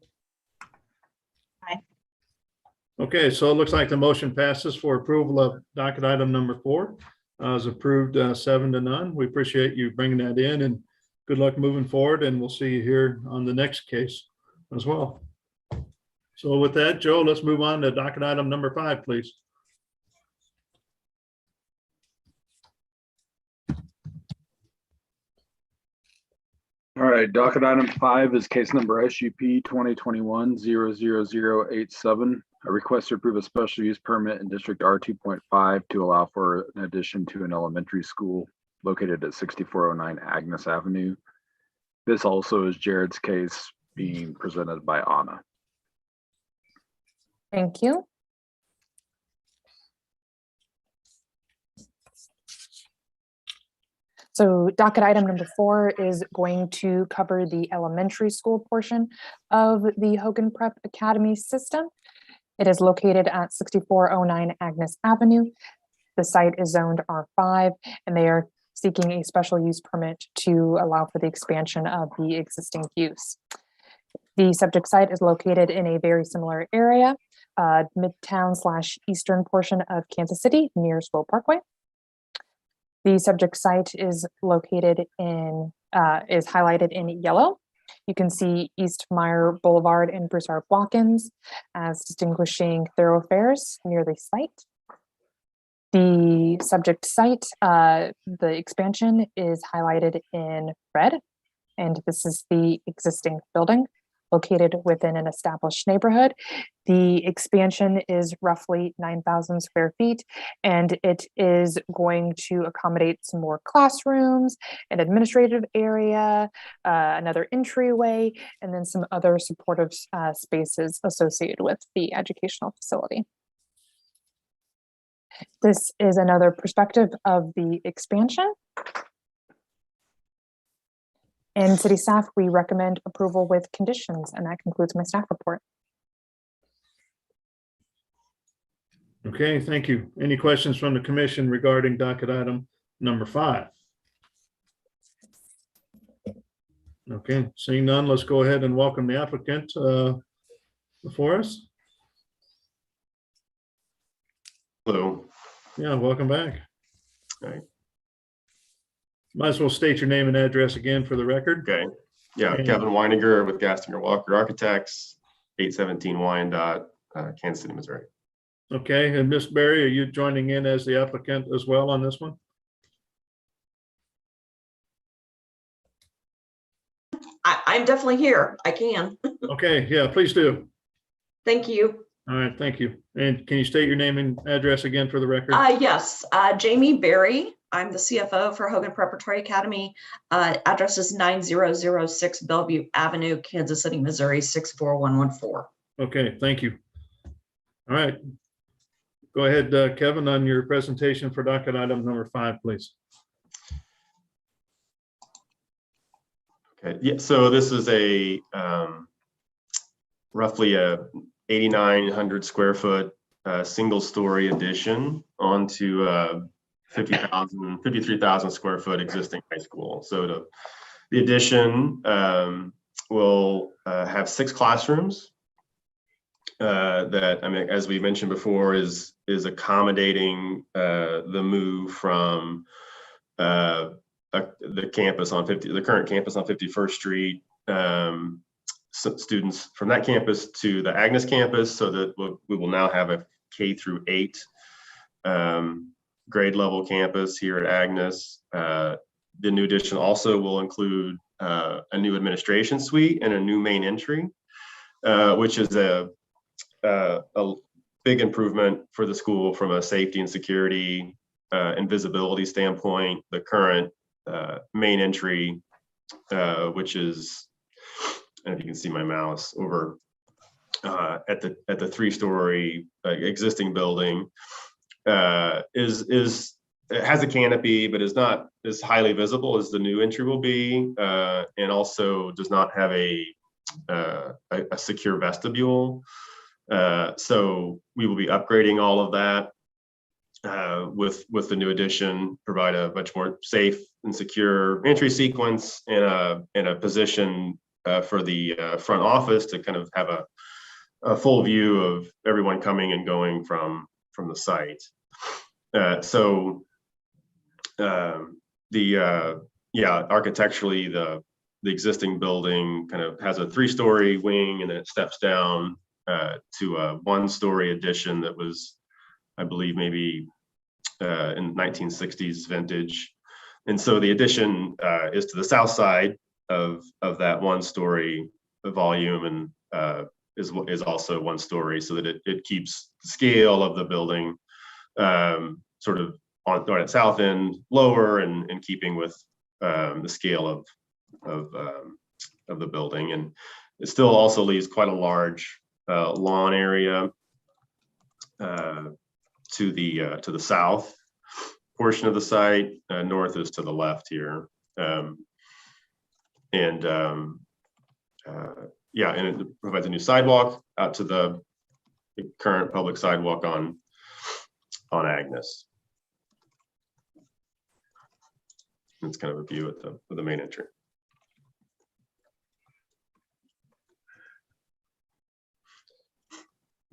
Okay, so it looks like the motion passes for approval of docket item number 4. Is approved 7-0. We appreciate you bringing that in, and good luck moving forward, and we'll see you here on the next case as well. So with that, Joe, let's move on to docket item number 5, please. All right, docket item 5 is case number SUP 2021-00087. A request to approve a special use permit in District R2.5 to allow for an addition to an elementary school located at 6409 Agnes Avenue. This also is Jared's case being presented by Anna. Thank you. So docket item number 4 is going to cover the elementary school portion of the Hogan Prep Academy system. It is located at 6409 Agnes Avenue. The site is zoned R5, and they are seeking a special use permit to allow for the expansion of the existing use. The subject site is located in a very similar area, midtown/eastern portion of Kansas City near Shoal Parkway. The subject site is located in, is highlighted in yellow. You can see East Meyer Boulevard and Broussard walk-ins as distinguishing thoroughfares near the site. The subject site, the expansion is highlighted in red, and this is the existing building located within an established neighborhood. The expansion is roughly 9,000 square feet, and it is going to accommodate some more classrooms, an administrative area, another entryway, and then some other supportive spaces associated with the educational facility. This is another perspective of the expansion. And city staff, we recommend approval with conditions, and that concludes my staff report. Okay, thank you. Any questions from the commission regarding docket item number 5? Okay, seeing none, let's go ahead and welcome the applicant before us. Hello. Yeah, welcome back. All right. Might as well state your name and address again for the record. Okay. Yeah, And- Kevin Weininger with Gastinger Walker Architects, 817 Wyandotte, Kansas City, Missouri. Okay, and Ms. Berry, are you joining in as the applicant as well on this one? I'm definitely here. I can. Okay, yeah, please do. Thank you. All right, thank you. And can you state your name and address again for the record? Yes, Jamie Berry. I'm the CFO for Hogan Preparatory Academy. Address is 9006 Bellevue Avenue, Kansas City, Missouri, 64114. Okay, thank you. All right. Go ahead, Kevin, on your presentation for docket item number 5, please. Okay, yeah, so this is a roughly a 8,900 square foot single story addition onto 53,000 square foot existing high school. So the addition will have 6 classrooms that, I mean, as we mentioned before, is accommodating the move from the campus on the current campus on 51st Street, students from that campus to the Agnes campus, so that we will now have a K through 8 grade level campus here at Agnes. The new addition also will include a new administration suite and a new main entry, which is a big improvement for the school from a safety and security and visibility standpoint. The current main entry, which is, I don't know if you can see my mouse over at the 3-story existing building, it has a canopy, but is not as highly visible as the new entry will be, and also does not have a secure vestibule. So we will be upgrading all of that with the new addition, provide a much more safe and secure entry sequence and a position for the front office to kind of have a full view of everyone coming and going from the site. Architecturally, the existing building kind of has a 3-story wing, and then it steps down to a 1-story addition that was, I believe, maybe in 1960s vintage. And so the addition is to the south side of that 1-story volume, and is also 1-story, so that it keeps the scale of the building sort of on its south end lower, and in keeping with the scale of the building. And it still also leaves quite a large lawn area to the south portion of the site. North is to the left here, and it provides a new sidewalk out to the current public sidewalk on Agnes. It's kind of a view at the main entry.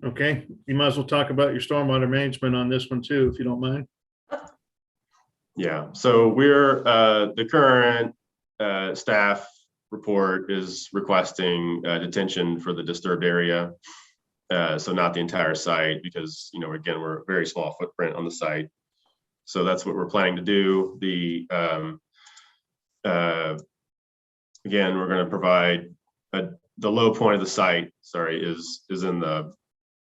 Okay, you might as well talk about your stormwater management on this one too, if you don't mind. Yeah, so we're the current staff report is requesting detention for the disturbed area. So not the entire site, because, you know, again, we're a very small footprint on the site. So that's what we're planning to do. Again, we're going to provide the low point of the site, is in the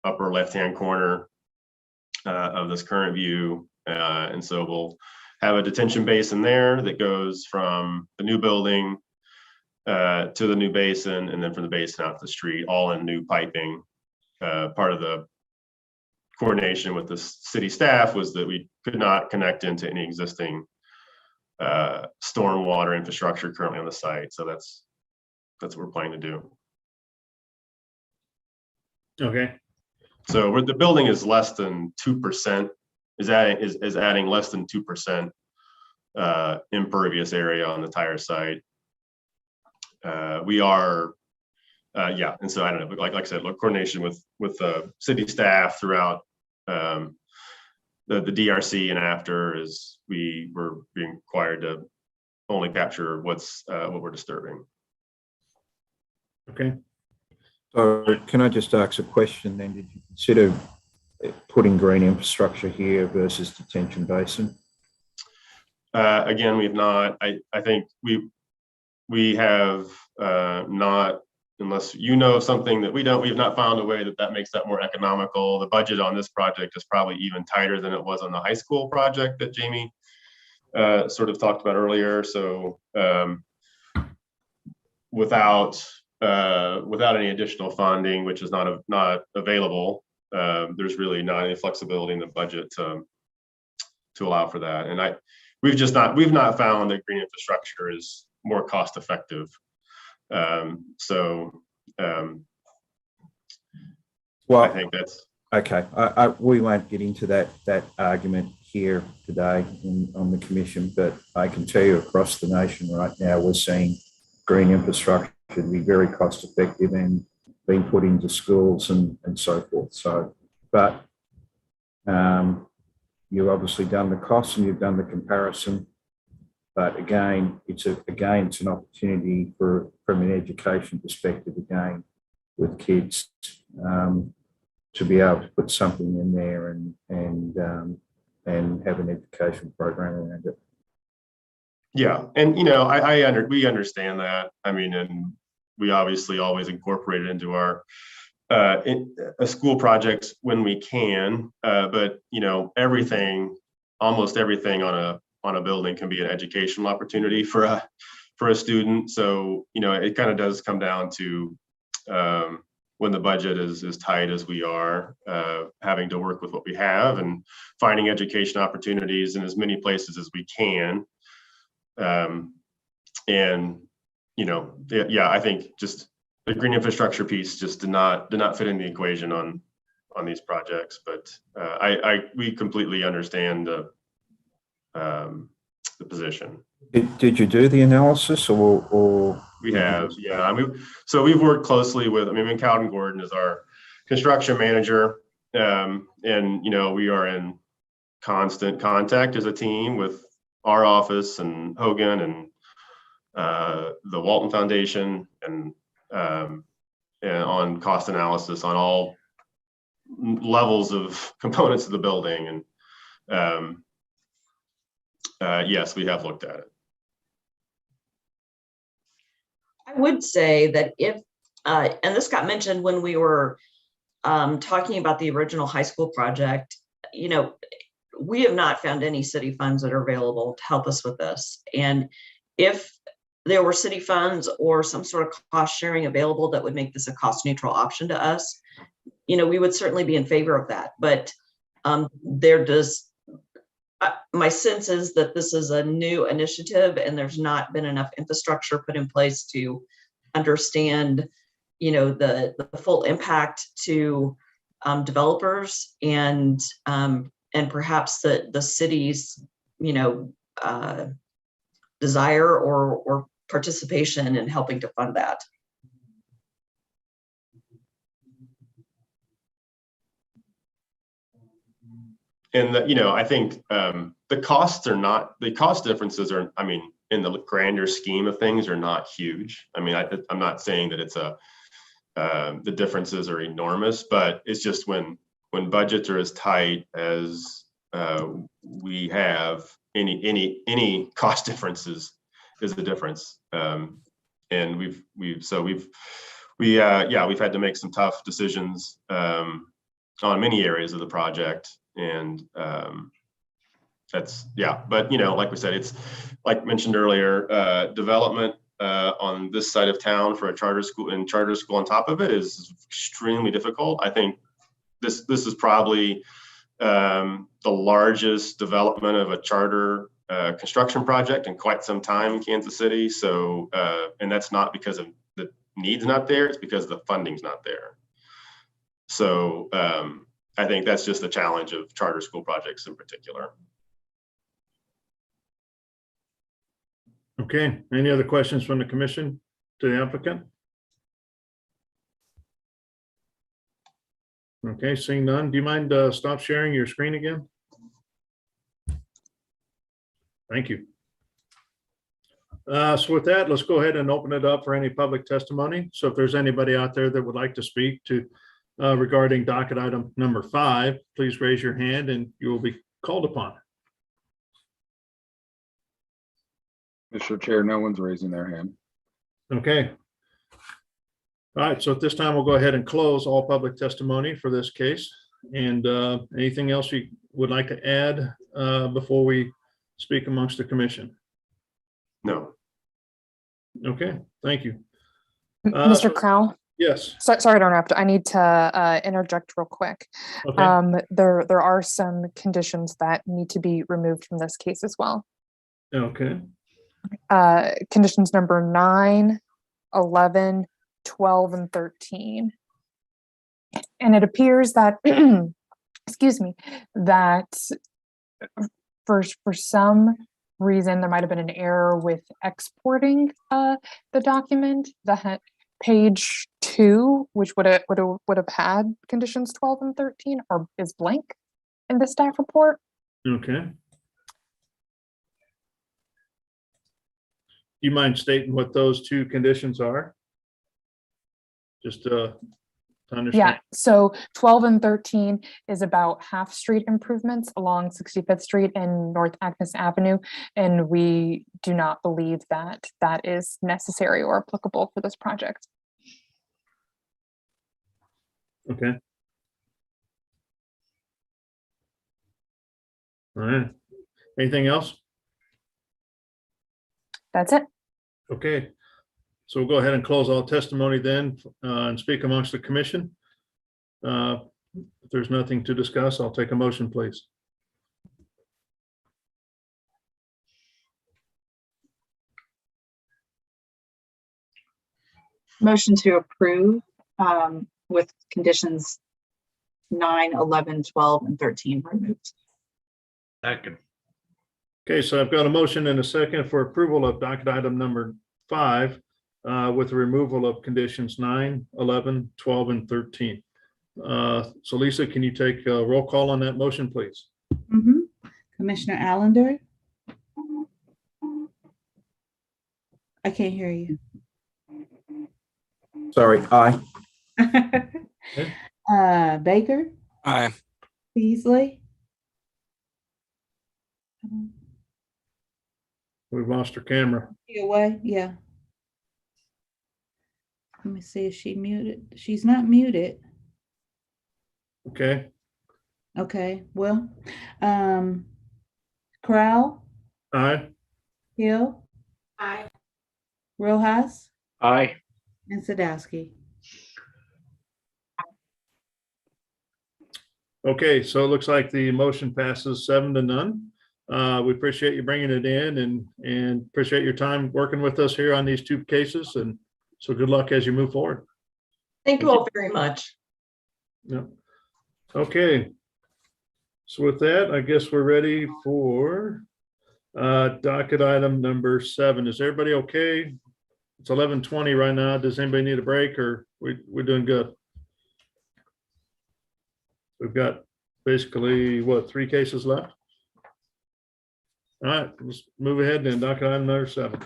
upper left-hand corner of this current view. And so we'll have a detention basin there that goes from the new building to the new basin, and then from the basin out to the street, all in new piping. Part of the coordination with the city staff was that we could not connect into any existing stormwater infrastructure currently on the site. So that's what we're planning to do. Okay. So where the building is less than 2%, is adding less than 2% impervious area on the entire site. We are, and so I don't know, like I said, coordination with city staff throughout the DRC and after, is we were being required to only capture what's what we're disturbing. Okay. So can I just ask a question then? Did you consider putting green infrastructure here versus detention basin? Again, we've not. I think we have not, unless you know of something that we don't. We've not found a way that makes that more economical. The budget on this project is probably even tighter than it was on the high school project that Jamie sort of talked about earlier. So without any additional funding, which is not available, there's really not any flexibility in the budget to allow for that. And we've not found that green infrastructure is more cost effective. Well, I think that's okay. We won't get into that argument here today on the commission, but I can tell you across the nation right now, we're seeing green infrastructure to be very cost effective and being put into schools and so forth. So, but you've obviously done the costs and you've done the comparison. But again, it's an opportunity from an education perspective, again, with kids to be able to put something in there and have an education program around it. Yeah, and we understand that. I mean, and we obviously always incorporate it into our school projects when we can. But almost everything on a building can be an educational opportunity for a student. So it kind of does come down to when the budget is as tight as we are, having to work with what we have and finding education opportunities in as many places as we can. I think just the green infrastructure piece just did not fit in the equation on these projects. But we completely understand the position. Did you do the analysis or? We have, yeah. So we've worked closely with, Cowden Gordon is our construction manager. And we are in constant contact as a team with our office and Hogan and the Walton Foundation and on cost analysis on all levels of components of the building. And yes, we have looked at it. I would say that if, and this got mentioned when we were talking about the original high school project, we have not found any city funds that are available to help us with this. And if there were city funds or some sort of cost sharing available that would make this a cost neutral option to us, we would certainly be in favor of that. But my sense is that this is a new initiative and there's not been enough infrastructure put in place to understand, the full impact to developers and perhaps the city's, desire or participation in helping to fund that. And I think the cost differences are, in the grander scheme of things, are not huge. I'm not saying that it's the differences are enormous, but it's just when budgets are as tight as we have, any cost differences is the difference. And we've had to make some tough decisions on many areas of the project. And but like we said, it's like mentioned earlier, development on this side of town for a charter school on top of it is extremely difficult. I think this is probably the largest development of a charter construction project in quite some time in Kansas City. So and that's not because of the needs not there, it's because the funding's not there. So I think that's just the challenge of charter school projects in particular. Okay, any other questions from the commission to the applicant? Okay, seeing none, do you mind stop sharing your screen again? Thank you. So with that, let's go ahead and open it up for any public testimony. So if there's anybody out there that would like to speak to regarding docket item number 5, please raise your hand and you will be called upon. Mr. Chair, no one's raising their hand. Okay. All right, so at this time, we'll go ahead and close all public testimony for this case. And anything else you would like to add before we speak amongst the commission? No. Okay, thank you. Mr. Crow? Yes. Sorry to interrupt. I need to interject real quick. Okay. There are some conditions that need to be removed from this case as well. Okay. Conditions number 9, 11, 12, and 13. And it appears that, excuse me, that for some reason there might have been an error with exporting the document. That page 2, which would have had conditions 12 and 13, or is blank in the staff report. Okay. You mind stating what those 2 conditions are? Just to understand. Yeah, so 12 and 13 is about half street improvements along 65th Street and North Agnes Avenue. And we do not believe that that is necessary or applicable for this project. Okay. All right. Anything else? That's it. Okay. So we'll go ahead and close all testimony then and speak amongst the commission. If there's nothing to discuss, I'll take a motion, please. Motion to approve with conditions 9, 11, 12, and 13 removed. Second. Okay, so I've got a motion and a second for approval of docket item number 5 with the removal of conditions 9, 11, 12, and 13. So Lisa, can you take a roll call on that motion, please? Commissioner Allender? I can't hear you. Sorry, aye. Baker? Aye. Beasley? We've lost her camera. You away? Yeah. Let me see if she muted. She's not muted. Okay. Okay, well, Crowell, Aye. Hill, Aye. Rojas, Aye. and Sadowski. Okay, so it looks like the motion passes 7-0. We appreciate you bringing it in and appreciate your time working with us here on these 2 cases. And so good luck as you move forward. Thank you all very much. Yeah. Okay. So with that, I guess we're ready for docket item number 7. Is everybody okay? It's 11:20 right now. Does anybody need a break or we're doing good? We've got basically, what, 3 cases left? All right, let's move ahead then. Docket item number 7.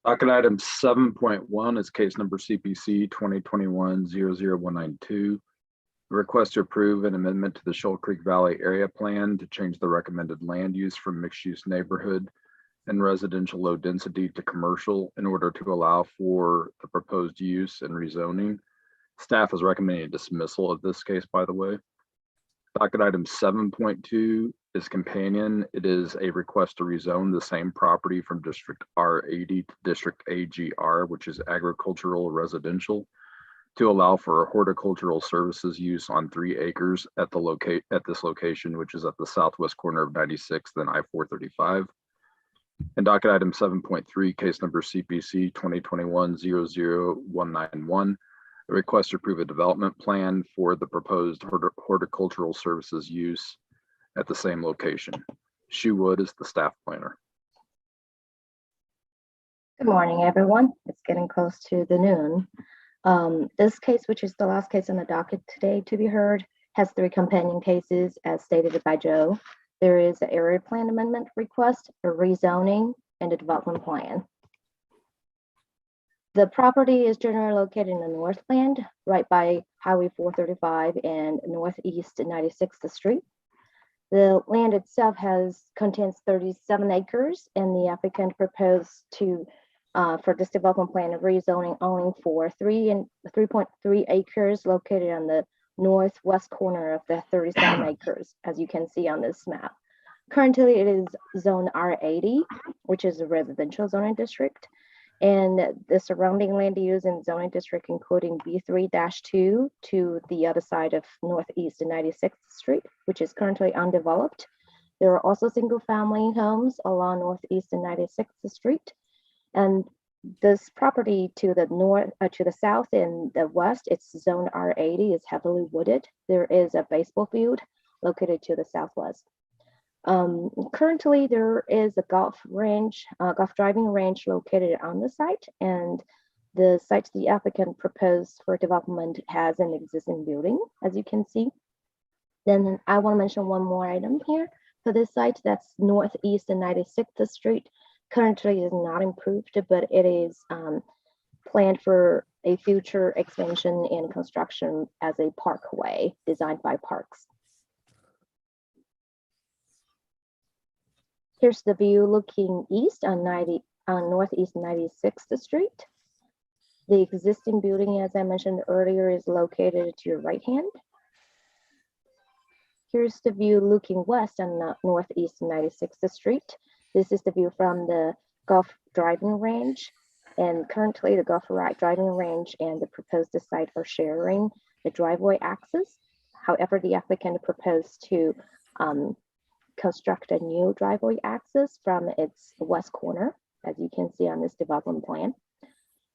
Docket item 7.1 is case number CPC 2021-00192. Request to approve an amendment to the Shoal Creek Valley area plan to change the recommended land use from mixed use neighborhood and residential low density to commercial in order to allow for the proposed use and rezoning. Staff is recommending a dismissal of this case, by the way. Docket item 7.2 is companion. It is a request to rezone the same property from District R80 to District AGR, which is agricultural residential, to allow for horticultural services use on 3 acres at this location, which is at the southwest corner of 96th and I-435. And docket item 7.3, case number CPC 2021-00191. A request to approve a development plan for the proposed horticultural services use at the same location. Shu Wood is the staff planner. Good morning, everyone. It's getting close to the noon. This case, which is the last case on the docket today to be heard, has 3 companion cases as stated by Joe. There is an area plan amendment request, a rezoning, and the development plan. The property is generally located in the northland, right by Highway 435 and Northeast 96th Street. The land itself contains 37 acres, and the applicant proposed to for this development plan of rezoning only for 3.3 acres located on the northwest corner of the 37 acres, as you can see on this map. Currently, it is zone R80, which is a residential zoning district, and the surrounding land use and zoning district, including B3-2 to the other side of Northeast 96th Street, which is currently undeveloped. There are also single-family homes along Northeast 96th Street, and this property to the north, to the south and the west, it's zone R80, is heavily wooded. There is a baseball field located to the southwest. Currently, there is a golf driving range located on the site, and the site the applicant proposed for development has an existing building, as you can see. Then I want to mention one more item here for this site. That's Northeast 96th Street. Currently is not improved, but it is planned for a future expansion and construction as a parkway designed by Parks. Here's the view looking east on Northeast 96th Street. The existing building, as I mentioned earlier, is located to your right hand. Here's the view looking west on Northeast 96th Street. This is the view from the golf driving range, and currently the golf driving range and the proposed site are sharing the driveway access. However, the applicant proposed to construct a new driveway access from its west corner, as you can see on this development plan.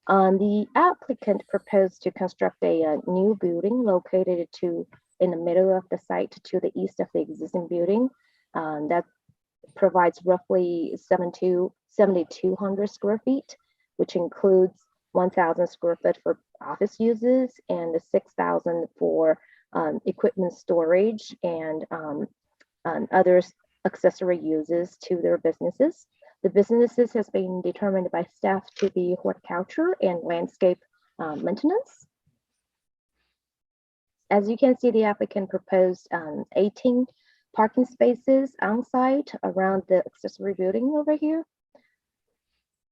The applicant proposed to construct a new building located in the middle of the site to the east of the existing building that provides roughly 7,200 square feet, which includes 1,000 square foot for office uses and 6,000 for equipment storage and other accessory uses to their businesses. The businesses has been determined by staff to be horticulture and landscape maintenance. As you can see, the applicant proposed 18 parking spaces on site around the accessory building over here.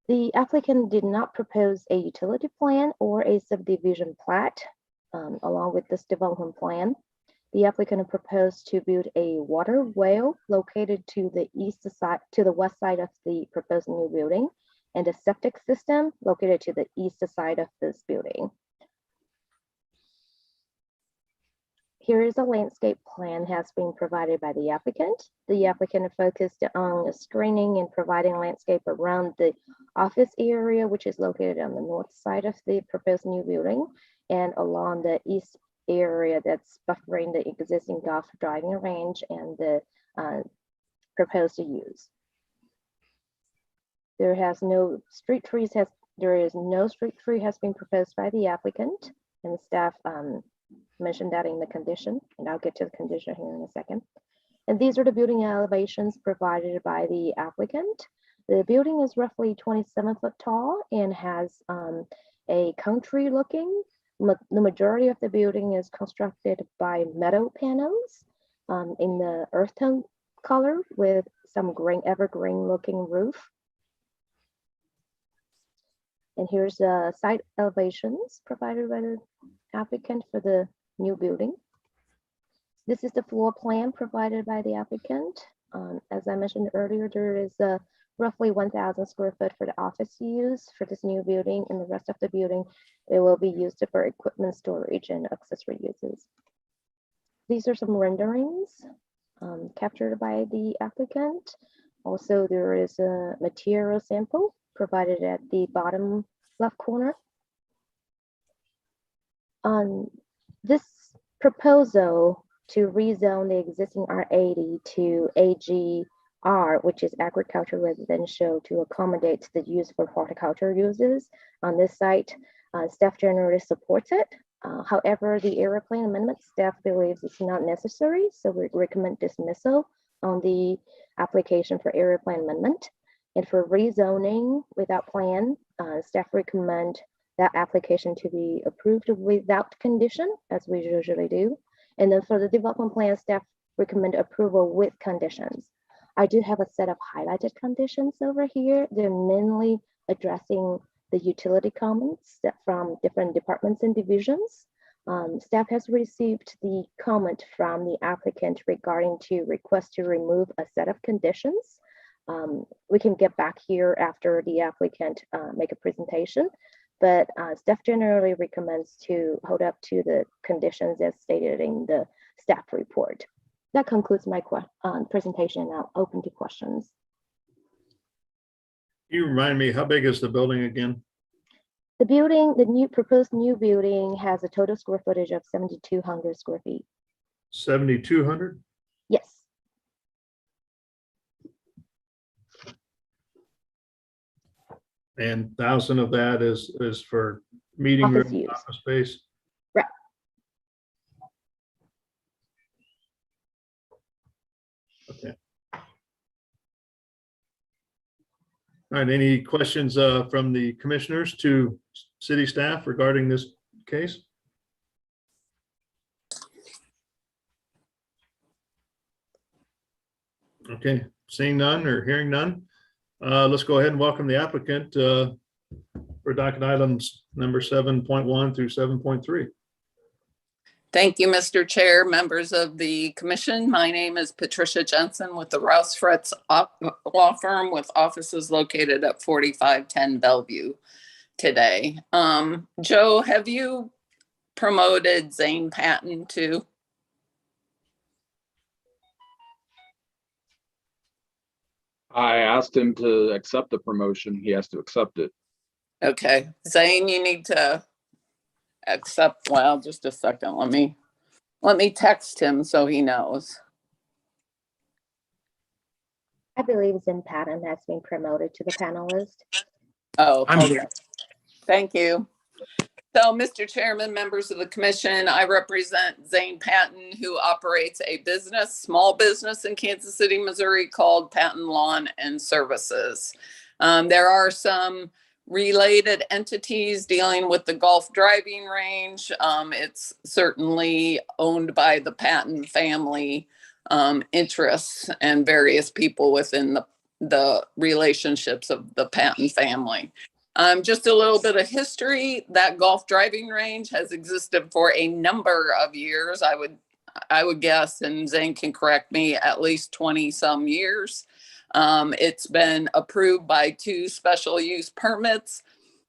The applicant did not propose a utility plan or a subdivision plat along with this development plan. The applicant proposed to build a water well located to the west side of the proposed new building, and a septic system located to the east side of this building. Here is a landscape plan has been provided by the applicant. The applicant focused on screening and providing landscape around the office area, which is located on the north side of the proposed new building, and along the east area that's buffering the existing golf driving range and the proposed use. There is no street tree has been proposed by the applicant, and staff mentioned that in the condition, and I'll get to the condition here in a second. And these are the building elevations provided by the applicant. The building is roughly 27 foot tall and has a country looking. The majority of the building is constructed by metal panels in the earth tone color with some evergreen looking roof. And here's the site elevations provided by the applicant for the new building. This is the floor plan provided by the applicant. As I mentioned earlier, there is roughly 1,000 square foot for the office use for this new building, and the rest of the building, it will be used for equipment storage and accessory uses. These are some renderings captured by the applicant. Also, there is a material sample provided at the bottom left corner. This proposal to rezone the existing R80 to AGR, which is agriculture residential, to accommodate the use for horticulture uses on this site, staff generally supports it. However, the area plan amendment, staff believes it's not necessary, so we recommend dismissal on the application for area plan amendment. And for rezoning without plan, staff recommend that application to be approved without condition, as we usually do. And then for the development plan, staff recommend approval with conditions. I do have a set of highlighted conditions over here. They're mainly addressing the utility comments from different departments and divisions. Staff has received the comment from the applicant regarding to request to remove a set of conditions. We can get back here after the applicant make a presentation, but staff generally recommends to hold up to the conditions as stated in the staff report. That concludes my presentation. Now open to questions. You remind me, how big is the building again? The building, the proposed new building has a total square footage of 7,200 square feet. 7,200? Yes. And 1,000 of that is for meeting Office room, use. office space? Right. Okay. All right, any questions from the commissioners to city staff regarding this case? Okay, seeing none or hearing none, let's go ahead and welcome the applicant for docket items number 7.1 through 7.3. Thank you, Mr. Chair, members of the commission. My name is Patricia Jensen with the Rouse Fretz Law Firm with offices located at 4510 Bellevue today. Joe, have you promoted Zane Patton to? I asked him to accept the promotion. He has to accept it. Okay, Zane, you need to accept, well, just a second. Let me text him so he knows. I believe Zane Patton has been promoted to the panelist. Oh, I'm okay. here. Thank you. So, Mr. Chairman, members of the commission, I represent Zane Patton, who operates a small business in Kansas City, Missouri called Patton Lawn and Services. There are some related entities dealing with the golf driving range. It's certainly owned by the Patton family interests and various people within the relationships of the Patton family. Just a little bit of history. That golf driving range has existed for a number of years. I would guess, and Zane can correct me, at least 20 some years. It's been approved by 2 special use permits,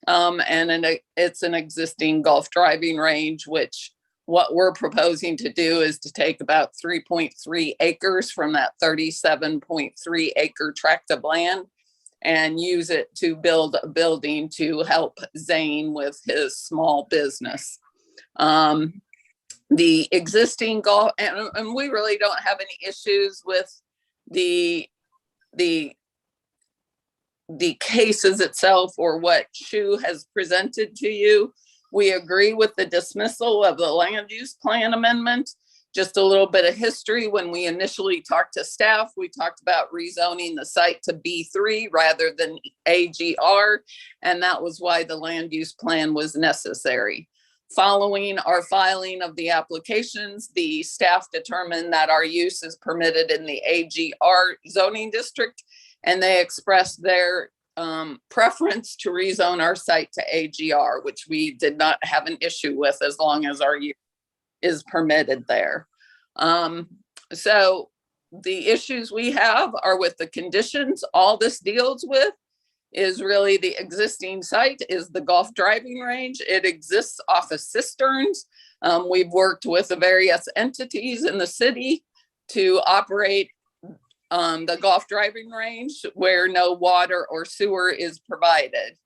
it's an existing golf driving range, which what we're proposing to do is to take about 3.3 acres from that 37.3 acre tract of land and use it to build a building to help Zane with his small business. The existing golf, and we really don't have any issues with the cases itself or what Shoe has presented to you. We agree with the dismissal of the land use plan amendment. Just a little bit of history. When we initially talked to staff, we talked about rezoning the site to B3 rather than AGR, and that was why the land use plan was necessary. Following our filing of the applications, the staff determined that our use is permitted in the AGR zoning district, and they expressed their preference to rezone our site to AGR, which we did not have an issue with as long as our use is permitted there. So the issues we have are with the conditions. All this deals with is really the existing site is the golf driving range. It exists off of cisterns. We've worked with the various entities in the city to operate the golf driving range where no water or sewer is provided.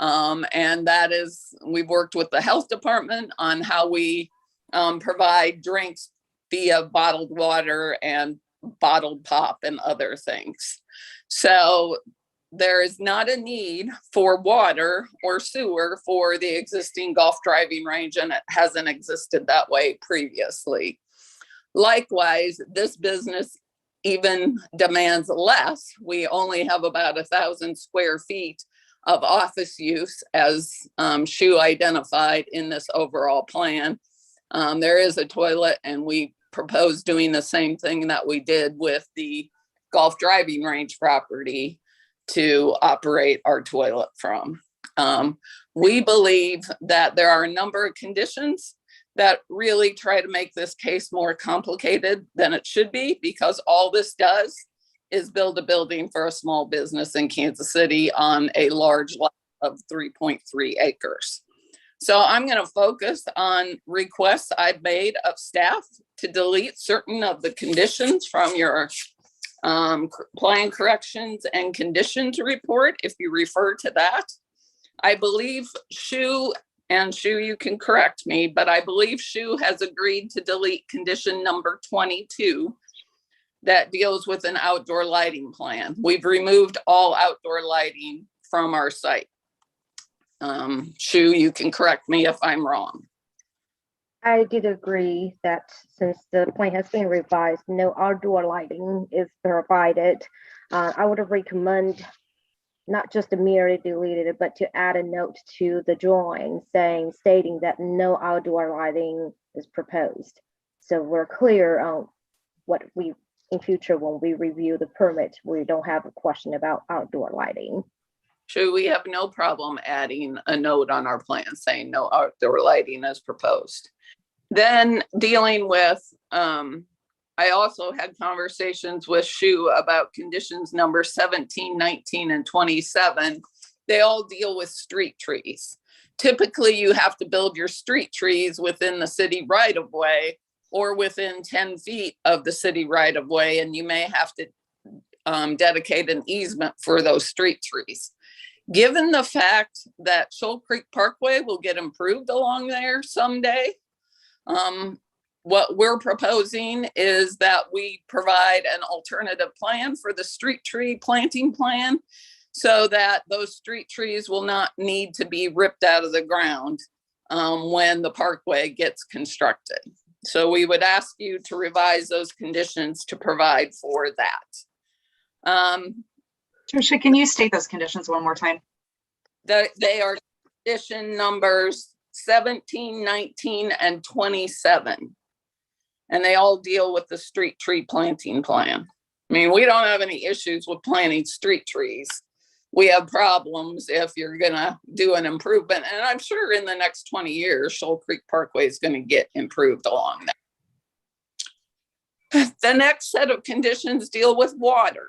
And that is, we've worked with the health department on how we provide drinks via bottled water and bottled pop and other things. So there is not a need for water or sewer for the existing golf driving range, and it hasn't existed that way previously. Likewise, this business even demands less. We only have about 1,000 square feet of office use as Shu identified in this overall plan. There is a toilet, and we propose doing the same thing that we did with the golf driving range property to operate our toilet from. We believe that there are a number of conditions that really try to make this case more complicated than it should be, because all this does is build a building for a small business in Kansas City on a large lot of 3.3 acres. So I'm going to focus on requests I've made of staff to delete certain of the conditions from your plan corrections and conditions report, if you refer to that. I believe Shu, you can correct me, but I believe Shu has agreed to delete condition number 22 that deals with an outdoor lighting plan. We've removed all outdoor lighting from our site. Shu, you can correct me if I'm wrong. I did agree that since the plan has been revised, no outdoor lighting is provided. I would recommend not just to merely delete it, but to add a note to the drawing stating that no outdoor lighting is proposed. So we're clear on what we, in future, when we review the permit, we don't have a question about outdoor lighting. Sure, we have no problem adding a note on our plan saying no outdoor lighting is proposed. Then dealing with, I also had conversations with Shu about conditions number 17, 19, and 27. They all deal with street trees. Typically, you have to build your street trees within the city right of way or within 10 feet of the city right of way, and you may have to dedicate an easement for those street trees. Given the fact that Shoal Creek Parkway will get improved along there someday, what we're proposing is that we provide an alternative plan for the street tree planting plan so that those street trees will not need to be ripped out of the ground when the parkway gets constructed. So we would ask you to revise those conditions to provide for that. Tricia, can you state those conditions one more time? They are condition numbers 17, 19, and 27. And they all deal with the street tree planting plan. I mean, we don't have any issues with planting street trees. We have problems if you're gonna do an improvement. And I'm sure in the next 20 years, Shoal Creek Parkway is gonna get improved along that. The next set of conditions deal with water.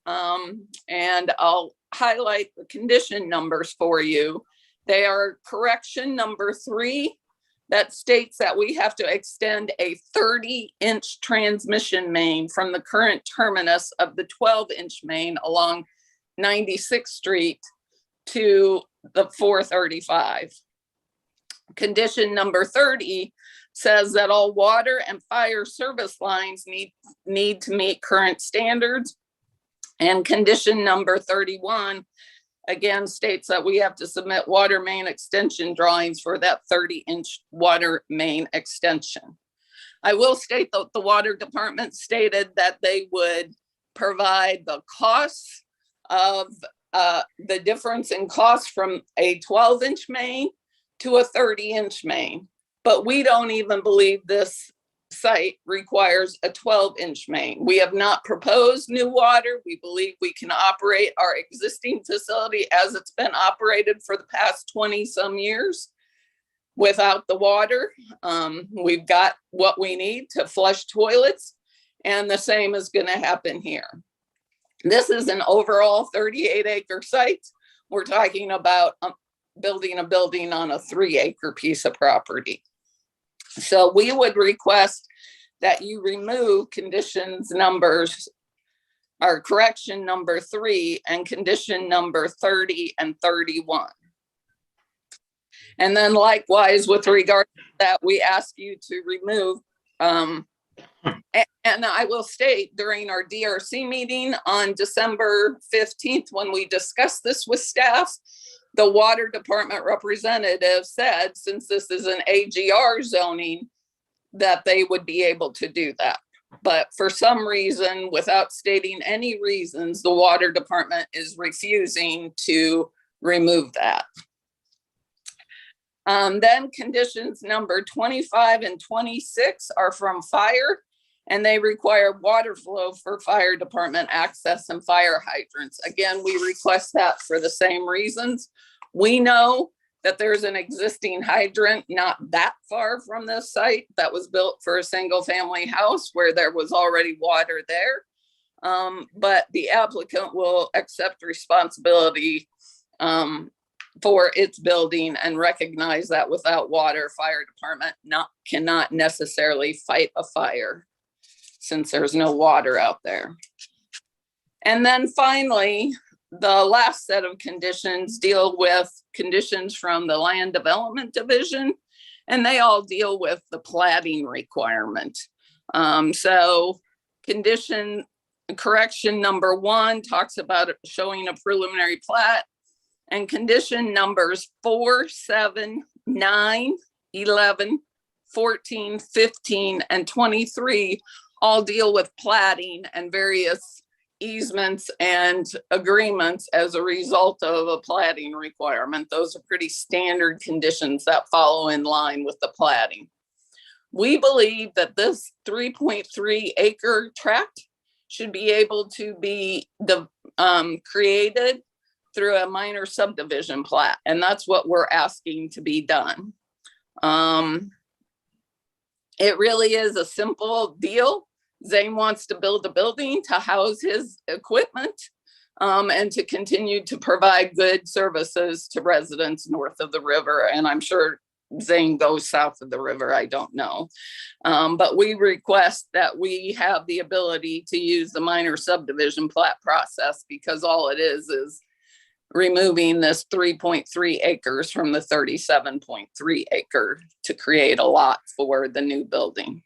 And I'll highlight the condition numbers for you. They are correction number 3 that states that we have to extend a 30-inch transmission main from the current terminus of the 12-inch main along 96th Street to the 435. Condition number 30 says that all water and fire service lines need to meet current standards. And condition number 31 again states that we have to submit water main extension drawings for that 30-inch water main extension. I will state that the water department stated that they would provide the costs of the difference in cost from a 12-inch main to a 30-inch main. But we don't even believe this site requires a 12-inch main. We have not proposed new water. We believe we can operate our existing facility as it's been operated for the past 20 some years without the water. We've got what we need to flush toilets, and the same is going to happen here. This is an overall 38-acre site. We're talking about building a building on a 3-acre piece of property. So we would request that you remove conditions numbers or correction number 3 and condition number 30 and 31. And then likewise, with regard to that, we ask you to remove, and I will state during our DRC meeting on December 15th, when we discussed this with staff, the water department representative said, since this is an AGR zoning, that they would be able to do that. But for some reason, without stating any reasons, the water department is refusing to remove that. Then conditions number 25 and 26 are from fire, and they require water flow for fire department access and fire hydrants. Again, we request that for the same reasons. We know that there's an existing hydrant not that far from this site that was built for a single family house where there was already water there. But the applicant will accept responsibility for its building and recognize that without water, fire department cannot necessarily fight a fire since there's no water out there. And then finally, the last set of conditions deal with conditions from the Land Development Division, and they all deal with the platting requirement. So condition correction number 1 talks about showing a preliminary plat, and condition numbers 4, 7, 9, 11, 14, 15, and 23 all deal with platting and various easements and agreements as a result of a platting requirement. Those are pretty standard conditions that follow in line with the platting. We believe that this 3.3 acre tract should be able to be created through a minor subdivision plat, and that's what we're asking to be done. It really is a simple deal. Zane wants to build a building to house his equipment and to continue to provide good services to residents north of the river. And I'm sure Zane goes south of the river, I don't know. But we request that we have the ability to use the minor subdivision plat process, because all it is removing this 3.3 acres from the 37.3 acre to create a lot for the new building.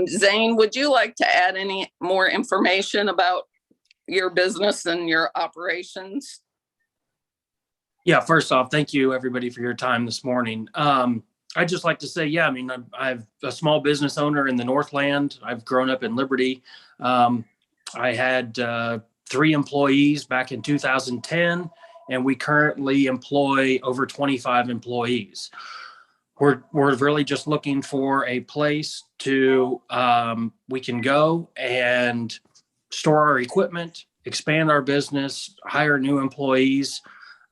Zane, would you like to add any more information about your business and your operations? Yeah, first off, thank you everybody for your time this morning. I'd just like to say, yeah, I mean, I'm a small business owner in the Northland. I've grown up in Liberty. I had 3 employees back in 2010, and we currently employ over 25 employees. We're really just looking for a place to we can go and store our equipment, expand our business, hire new employees.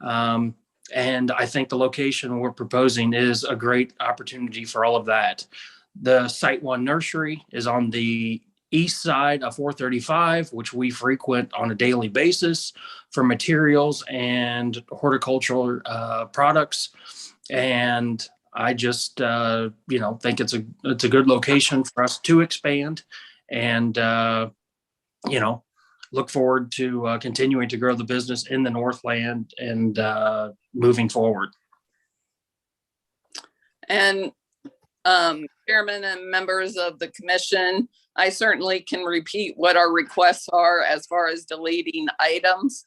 And I think the location we're proposing is a great opportunity for all of that. The Site 1 nursery is on the east side of 435, which we frequent on a daily basis for materials and horticultural products. And I just, think it's a good location for us to expand and, look forward to continuing to grow the business in the Northland and moving forward. And Chairman and members of the commission, I certainly can repeat what our requests are as far as deleting items.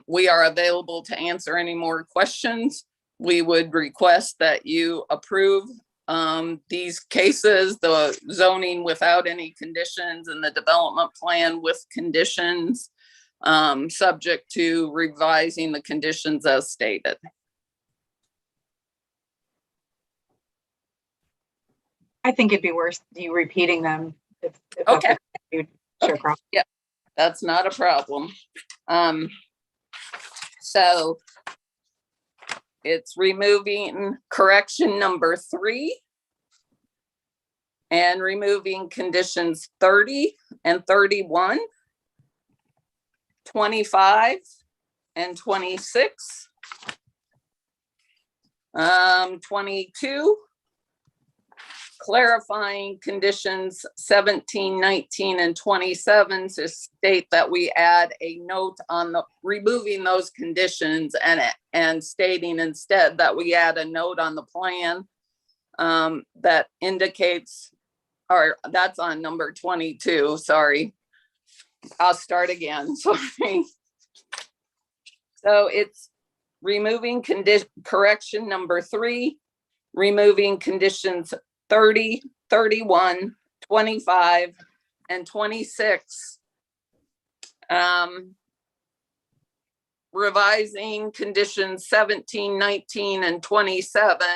We are available to answer any more questions. We would request that you approve these cases, the zoning without any conditions and the development plan with conditions, subject to revising the conditions as stated. I think it'd be worth you repeating them. If Okay. Sure, Carl. Yeah, that's not a problem. So it's removing correction number 3 and removing conditions 30 and 31, 25 and 26, 22, clarifying conditions 17, 19, and 27 to state that we add a note on the removing those conditions and stating instead that we add a note on the plan that indicates, or that's on number 22, sorry. I'll start again, sorry. So it's removing correction number 3, removing conditions 30, 31, 25, and 26. Revising conditions 17, 19, and 27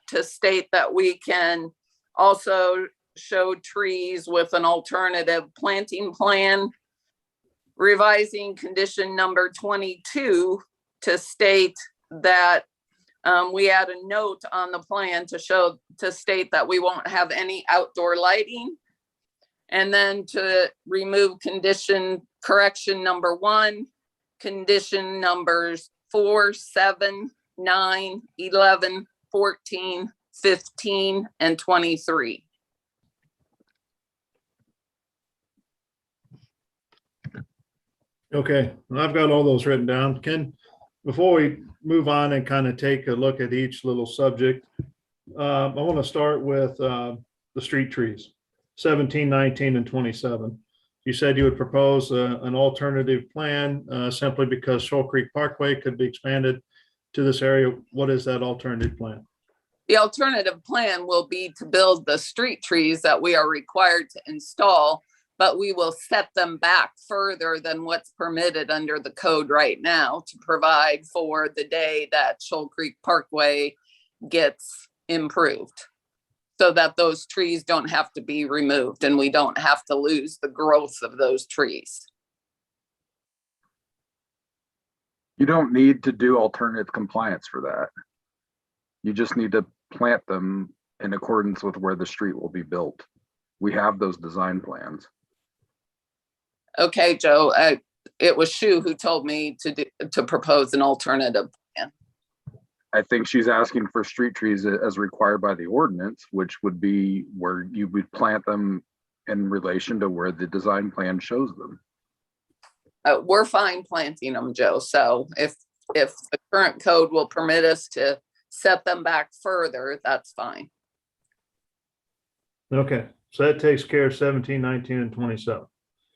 to state that we can also show trees with an alternative planting plan. Revising condition number 22 to state that we add a note on the plan to state that we won't have any outdoor lighting. And then to remove correction number 1, condition numbers 4, 7, 9, 11, 14, 15, and 23. Okay, I've got all those written down. Ken, before we move on and kind of take a look at each little subject, I want to start with the street trees, 17, 19, and 27. You said you would propose an alternative plan simply because Shoal Creek Parkway could be expanded to this area. What is that alternative plan? The alternative plan will be to build the street trees that we are required to install, but we will set them back further than what's permitted under the code right now to provide for the day that Shoal Creek Parkway gets improved, so that those trees don't have to be removed and we don't have to lose the growth of those trees. You don't need to do alternative compliance for that. You just need to plant them in accordance with where the street will be built. We have those design plans. Okay, Joe, it was Shu who told me to propose an alternative plan. I think she's asking for street trees as required by the ordinance, which would be where you would plant them in relation to where the design plan shows them. We're fine planting them, Joe. So if the current code will permit us to set them back further, that's fine. Okay, so that takes care of 17, 19, and 27.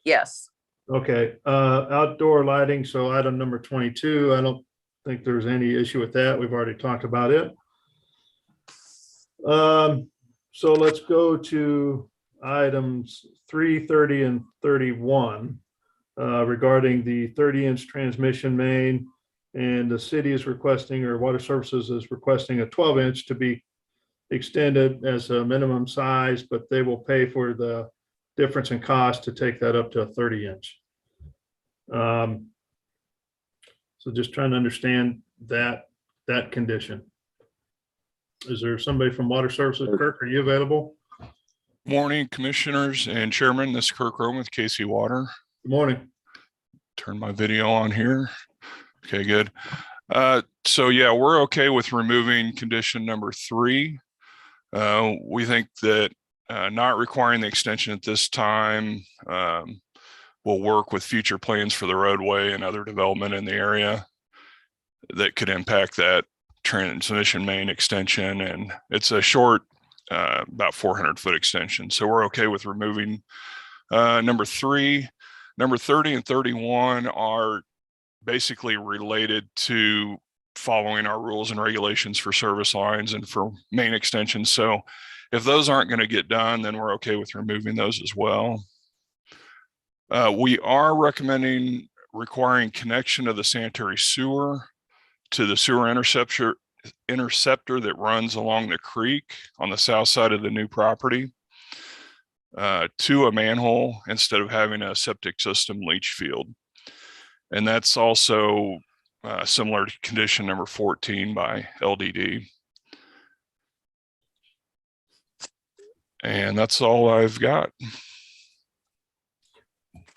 Yes. Okay, outdoor lighting. So item number 22, I don't think there's any issue with that. We've already talked about it. So let's go to items 3, 30, and 31 regarding the 30-inch transmission main. And the city is requesting, or Water Services is requesting, a 12-inch to be extended as a minimum size, but they will pay for the difference in cost to take that up to a 30-inch. So just trying to understand that condition. Is there somebody from Water Services? Kirk, are you available? Morning, commissioners and chairman. This is Kirk Rome with KC Water. Good morning. Turn my video on here. Okay, good. So yeah, we're okay with removing condition number 3. We think that not requiring the extension at this time will work with future plans for the roadway and other development in the area that could impact that transmission main extension. And it's a short, about 400-foot extension. So we're okay with removing number 3. Number 30 and 31 are basically related to following our rules and regulations for service lines and for main extensions. So if those aren't going to get done, then we're okay with removing those as well. We are recommending requiring connection of the sanitary sewer to the sewer interceptor that runs along the creek on the south side of the new property to a manhole instead of having a septic system leach field. And that's also similar to condition number 14 by LDD. And that's all I've got.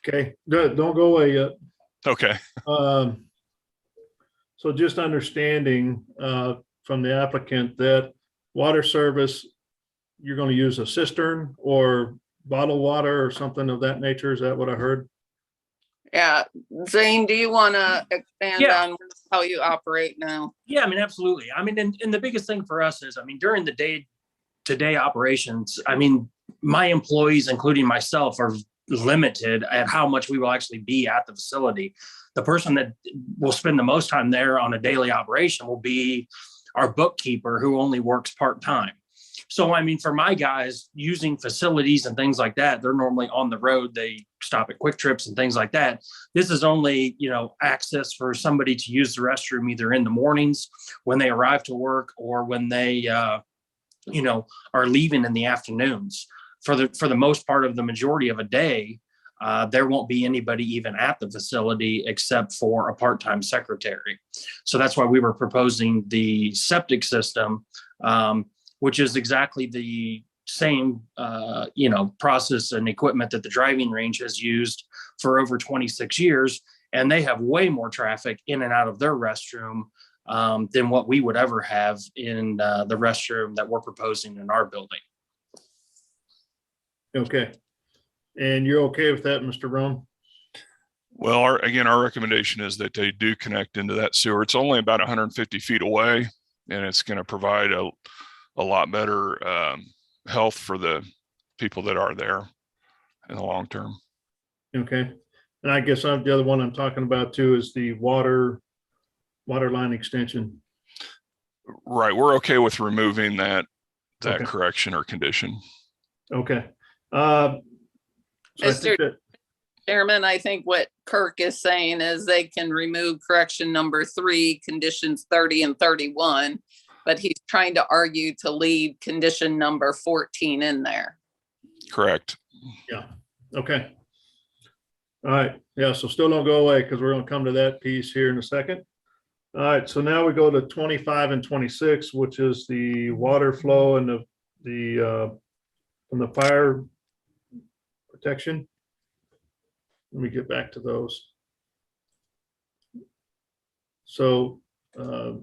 Okay, good. Don't go away yet. Okay. So just understanding from the applicant that water service, you're going to use a cistern or bottled water or something of that nature. Is that what I heard? Yeah. Zane, do you want to expand on how you operate now? Yeah, I mean, absolutely. I mean, and the biggest thing for us is, I mean, during the day-to-day operations, I mean, my employees, including myself, are limited at how much we will actually be at the facility. The person that will spend the most time there on a daily operation will be our bookkeeper, who only works part-time. So, I mean, for my guys using facilities and things like that, they're normally on the road. They stop at Quick Trips and things like that. This is only, access for somebody to use the restroom either in the mornings when they arrive to work or when they, are leaving in the afternoons. For the most part of the majority of a day, there won't be anybody even at the facility except for a part-time secretary. So that's why we were proposing the septic system, which is exactly the same, process and equipment that the driving range has used for over 26 years. And they have way more traffic in and out of their restroom than what we would ever have in the restroom that we're proposing in our building. Okay. And you're okay with that, Mr. Rome? Well, our recommendation is that they do connect into that sewer. It's only about 150 feet away, and it's going to provide a lot better health for the people that are there in the long term. Okay. And I guess the other one I'm talking about too is the water line extension. Right. We're okay with removing that Okay. correction or condition. Okay. So Mr. Chairman, I think what Kirk is saying is they can remove correction number 3, conditions 30 and 31, but he's trying to argue to leave condition number 14 in there. Correct. Yeah. Okay. All right. Yeah. So still don't go away because we're going to come to that piece here in a second. All right. So now we go to 25 and 26, which is the water flow and from the fire protection. Let me get back to those. So,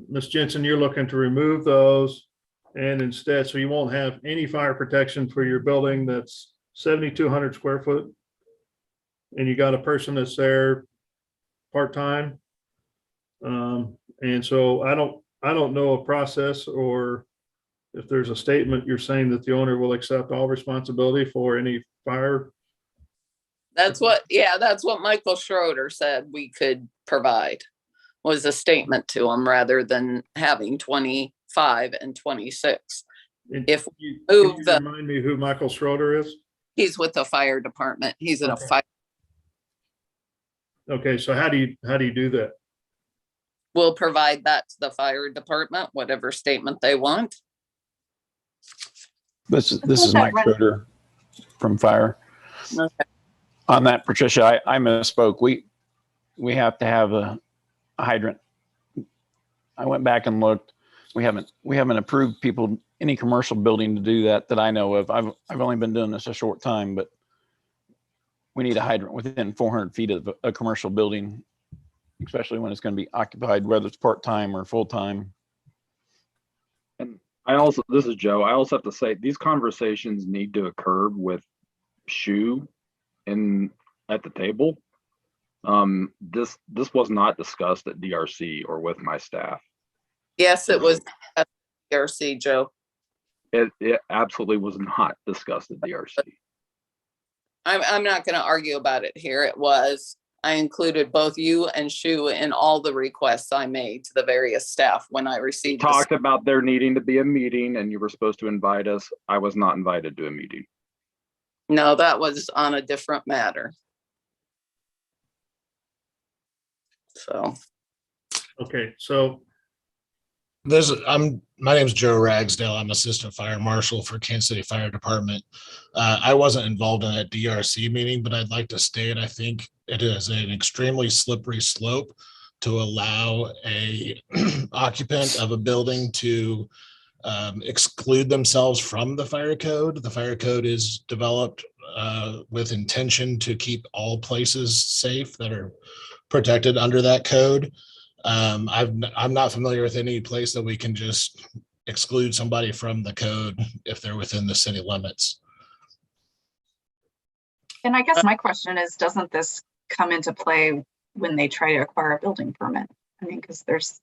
Ms. Jensen, you're looking to remove those and instead, so you won't have any fire protection for your building that's 7,200 square foot. And you got a person that's there part-time. And so I don't know a process or if there's a statement you're saying that the owner will accept all responsibility for any fire. That's what Michael Schroeder said we could provide, was a statement to him rather than having 25 and 26. If we move Can you remind me who Michael Schroeder is? He's with the fire department. He's in a fire. Okay, so how do you do that? We'll provide that to the fire department, whatever statement they want. This is Mike Schroeder from fire. Okay. On that, Patricia, I misspoke. We have to have a hydrant. I went back and looked. We haven't approved people, any commercial building to do that I know of. I've only been doing this a short time, but we need a hydrant within 400 feet of a commercial building, especially when it's going to be occupied, whether it's part-time or full-time. And this is Joe. I also have to say these conversations need to occur with Shoe at the table. This was not discussed at DRC or with my staff. Yes, it was at DRC, Joe. It absolutely was not discussed at DRC. I'm not going to argue about it here. It was. I included both you and Shu in all the requests I made to the various staff when I received. Talked about there needing to be a meeting and you were supposed to invite us. I was not invited to a meeting. No, that was on a different matter. So. Okay, so. My name is Joe Ragsdale. I'm Assistant Fire Marshal for Kansas City Fire Department. I wasn't involved in that DRC meeting, but I'd like to state, I think it is an extremely slippery slope to allow a occupant of a building to exclude themselves from the fire code. The fire code is developed with intention to keep all places safe that are protected under that code. I'm not familiar with any place that we can just exclude somebody from the code if they're within the city limits. And I guess my question is, doesn't this come into play when they try to acquire a building permit? I mean, because this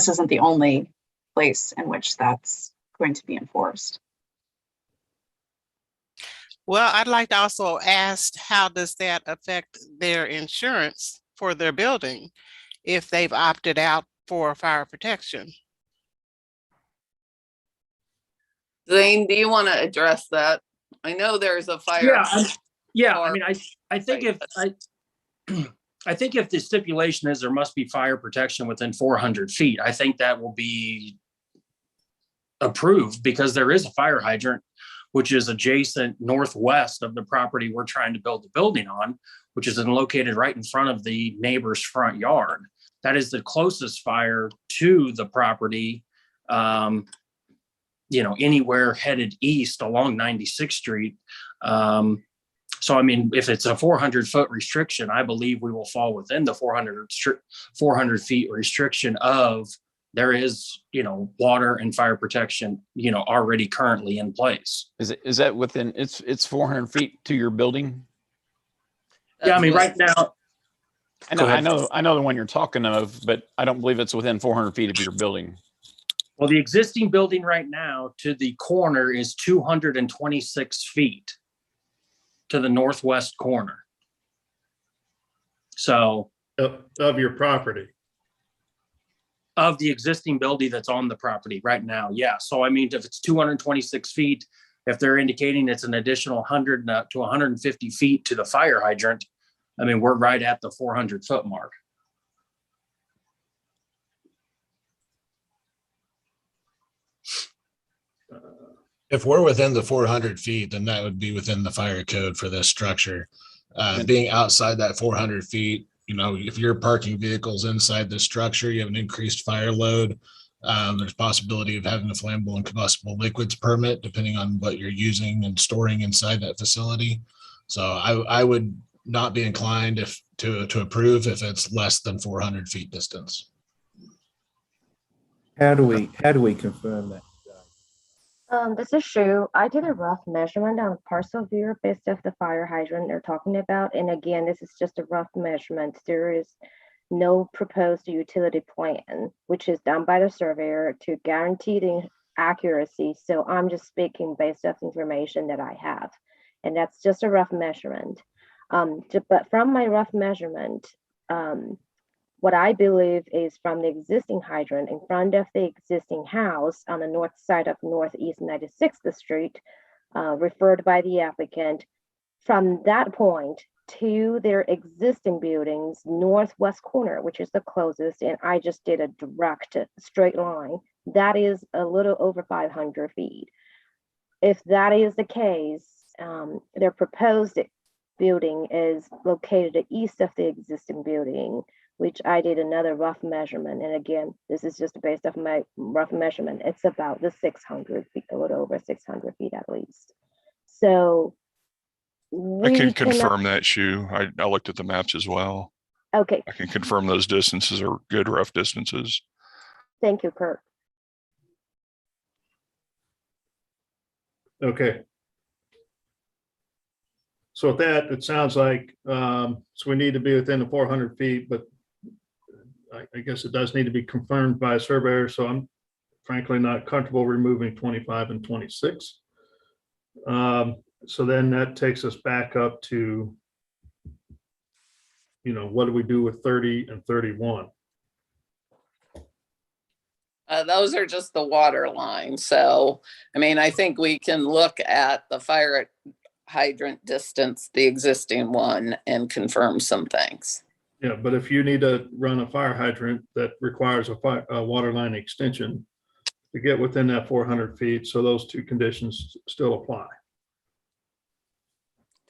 isn't the only place in which that's going to be enforced. Well, I'd like to also ask, how does that affect their insurance for their building if they've opted out for fire protection? Zane, do you want to address that? I know there's a fire. Yeah, I mean, I think if I think if the stipulation is there must be fire protection within 400 feet, I think that will be approved because there is a fire hydrant, which is adjacent northwest of the property we're trying to build the building on, which is located right in front of the neighbor's front yard. That is the closest fire to the property, anywhere headed east along 96th Street. So, I mean, if it's a 400-foot restriction, I believe we will fall within the 400 feet restriction of there is, water and fire protection, already currently in place. Is that within, it's 400 feet to your building? Yeah, I mean, right now. I know the one you're talking of, but I don't believe it's within 400 feet of your building. Well, the existing building right now to the corner is 226 feet to the northwest corner. So of your property. Of the existing building that's on the property right now, yeah. So I mean, if it's 226 feet, if they're indicating it's an additional 100 to 150 feet to the fire hydrant, I mean, we're right at the 400-foot mark. If we're within the 400 feet, then that would be within the fire code for this structure. Being outside that 400 feet, if you're parking vehicles inside the structure, you have an increased fire load. There's possibility of having a flammable and combustible liquids permit, depending on what you're using and storing inside that facility. So I would not be inclined to approve if it's less than 400 feet distance. How do we confirm that? This is Shoal. I did a rough measurement on parcel viewer based off the fire hydrant they're talking about. And again, this is just a rough measurement. There is no proposed utility plan, which is done by the surveyor to guarantee the accuracy. So I'm just speaking based off information that I have. And that's just a rough measurement. But from my rough measurement, what I believe is from the existing hydrant in front of the existing house on the north side of Northeast 96th Street, referred by the applicant, from that point to their existing buildings, northwest corner, which is the closest, and I just did a direct straight line, that is a little over 500 feet. If that is the case, their proposed building is located east of the existing building, which I did another rough measurement. And again, this is just based off my rough measurement. It's about the 600 feet, a little over 600 feet at least. So I can confirm that, Shoe. I looked at the maps as well. Okay. I can confirm those distances are good rough distances. Thank you, Kurt. Okay. So with that, it sounds like, so we need to be within the 400 feet, but I guess it does need to be confirmed by a surveyor. So I'm frankly not comfortable removing 25 and 26. So then that takes us back up to, what do we do with 30 and 31? Those are just the water lines. So, I mean, I think we can look at the fire hydrant distance, the existing one, and confirm some things. Yeah, but if you need to run a fire hydrant that requires a water line extension to get within that 400 feet, so those two conditions still apply.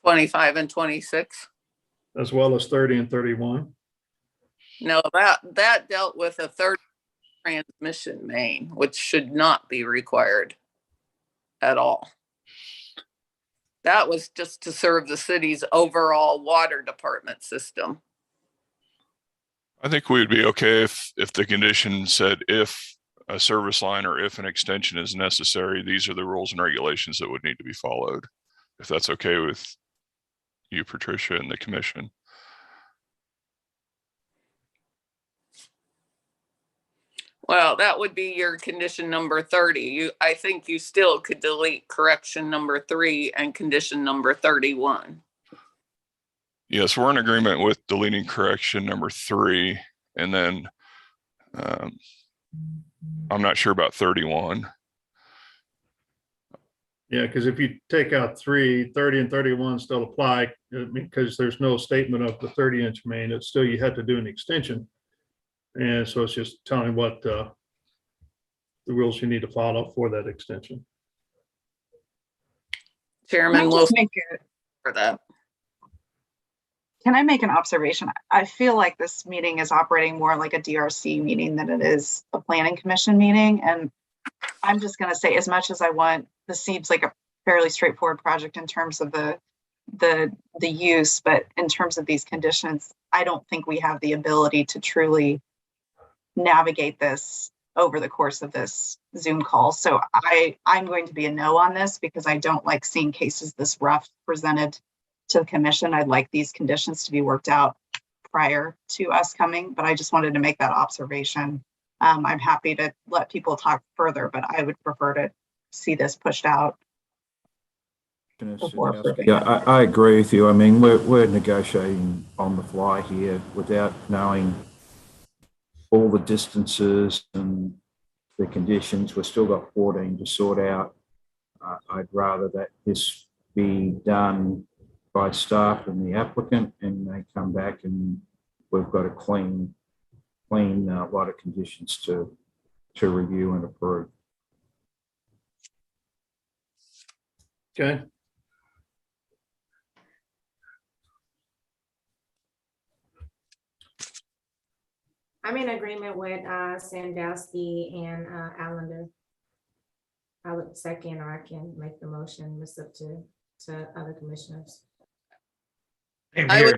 25 and 26. As well as 30 and 31. No, that dealt with a third transmission main, which should not be required at all. That was just to serve the city's overall water department system. I think we would be okay if the condition said if a service line or if an extension is necessary, these are the rules and regulations that would need to be followed. If that's okay with you, Patricia, and the commission. Well, that would be your condition number 30. I think you still could delete correction number 3 and condition number 31. Yes, we're in agreement with deleting correction number 3, and then I'm not sure about 31. Yeah, because if you take out 3, 30 and 31 still apply because there's no statement of the 30-inch main. It's still, you had to do an extension. And so it's just telling what the rules you need to follow for that extension. Chairman Wilson for that. Can I make an observation? I feel like this meeting is operating more like a DRC meeting than it is a planning commission meeting. And I'm just going to say, as much as I want, this seems like a fairly straightforward project in terms of the use, but in terms of these conditions, I don't think we have the ability to truly navigate this over the course of this Zoom call. So I'm going to be a no on this because I don't like seeing cases this rough presented to the commission. I'd like these conditions to be worked out prior to us coming, but I just wanted to make that observation. I'm happy to let people talk further, but I would prefer to see this pushed out. Yeah, I agree with you. I mean, we're negotiating on the fly here without knowing all the distances and the conditions. We've still got 14 to sort out. I'd rather that this be done by staff and the applicant, and they come back and we've got a clean lot of conditions to review and approve. Okay. I'm in agreement with Sandowski and Allender. I would second, or I can make the motion. It's up to other commissioners. I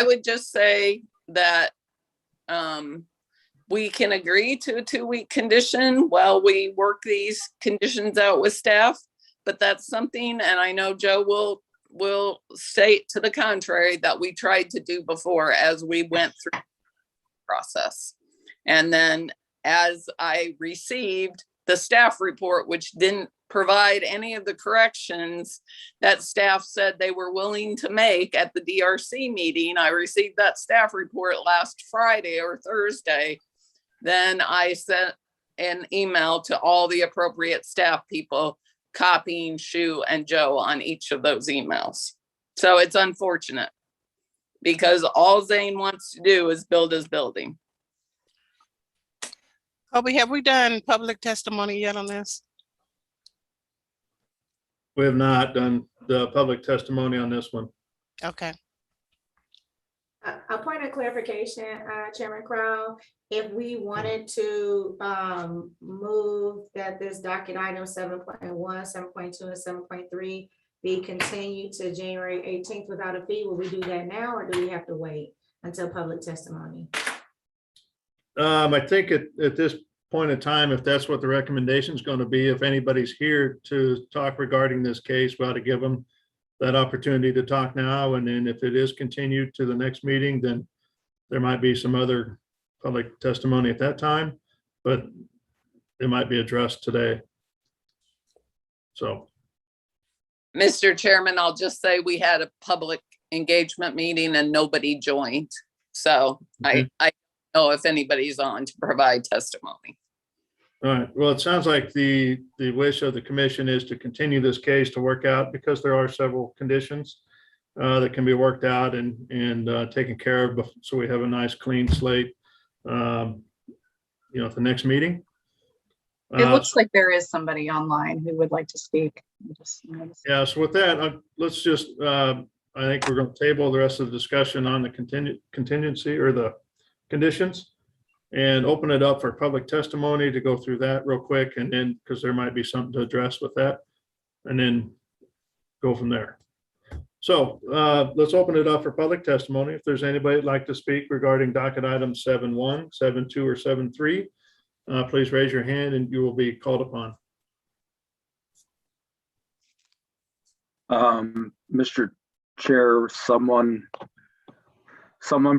would just say that we can agree to a 2-week condition while we work these conditions out with staff, but that's something, and I know Joe will state to the contrary, that we tried to do before as we went through the process. And then as I received the staff report, which didn't provide any of the corrections that staff said they were willing to make at the DRC meeting, I received that staff report last Friday or Thursday. Then I sent an email to all the appropriate staff people, copying Shu and Joe on each of those emails. So it's unfortunate because all Zane wants to do is build his building. Kobe, have we done public testimony yet on this? We have not done the public testimony on this one. Okay. A point of clarification, Chairman Crow, if we wanted to move that this docket item 7.1, 7.2, and 7.3 be continued to January 18th without a fee, will we do that now, or do we have to wait until public testimony? I think at this point in time, if that's what the recommendation is going to be, if anybody's here to talk regarding this case, we ought to give them that opportunity to talk now. And then if it is continued to the next meeting, then there might be some other public testimony at that time, but it might be addressed today. So. Mr. Chairman, I'll just say we had a public engagement meeting and nobody joined. So okay. I don't know if anybody's on to provide testimony. All right. Well, it sounds like the wish of the commission is to continue this case to work out, because there are several conditions that can be worked out and taken care of, so we have a nice clean slate, at the next meeting. It looks like there is somebody online who would like to speak. Yeah. So with that, let's just. I think we're going to table the rest of the discussion on the contingency or the conditions, and open it up for public testimony to go through that real quick, and then because there might be something to address with that, and then go from there. So let's open it up for public testimony. If there's anybody that'd like to speak regarding docket items 7.1, 7.2, or 7.3, please raise your hand and you will be called upon. Mr. Chair, someone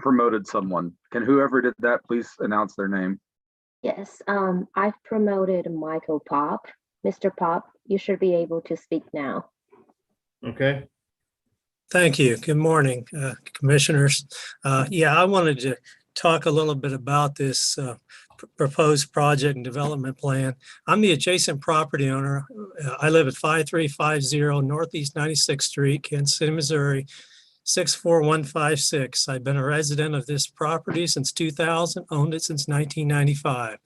promoted someone. Can whoever did that please announce their name? Yes, I've promoted Michael Pop. Mr. Pop, you should be able to speak now. Okay. Thank you. Good morning, commissioners. Yeah, I wanted to talk a little bit about this proposed project and development plan. I'm the adjacent property owner. I live at 5350 Northeast 96th Street, Kansas City, Missouri, 64156. I've been a resident of this property since 2000, owned it since 1995.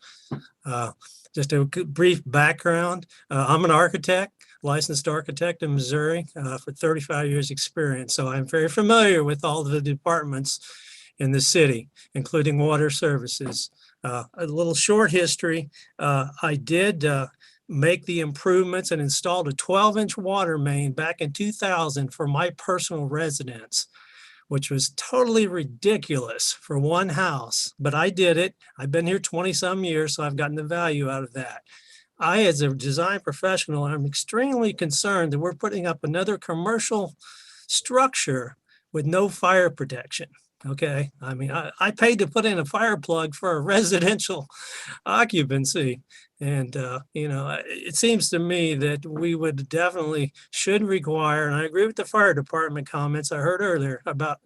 Just a brief background. I'm an architect, licensed architect in Missouri for 35 years experience. So I'm very familiar with all the departments in the city, including water services. A little short history. I did make the improvements and installed a 12-inch water main back in 2000 for my personal residence, which was totally ridiculous for one house, but I did it. I've been here 20 some years, so I've gotten the value out of that. I, as a design professional, I'm extremely concerned that we're putting up another commercial structure with no fire protection. Okay, I mean, I paid to put in a fire plug for a residential occupancy. And, it seems to me that we would definitely should require, and I agree with the fire department comments I heard earlier about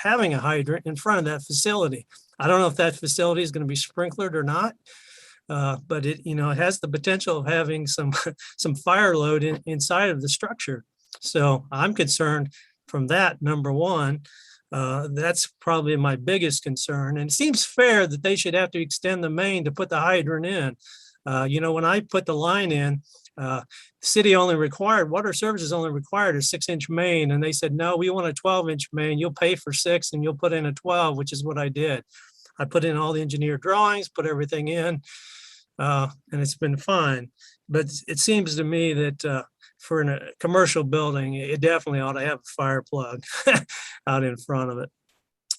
having a hydrant in front of that facility. I don't know if that facility is going to be sprinklered or not, but it has the potential of having some fire load inside of the structure. So I'm concerned from that, number one. That's probably my biggest concern. And it seems fair that they should have to extend the main to put the hydrant in. When I put the line in, city only required, water services only required a 6-inch main. And they said, no, we want a 12-inch main. You'll pay for 6 and you'll put in a 12, which is what I did. I put in all the engineer drawings, put everything in, and it's been fine. But it seems to me that for a commercial building, it definitely ought to have a fire plug out in front of it.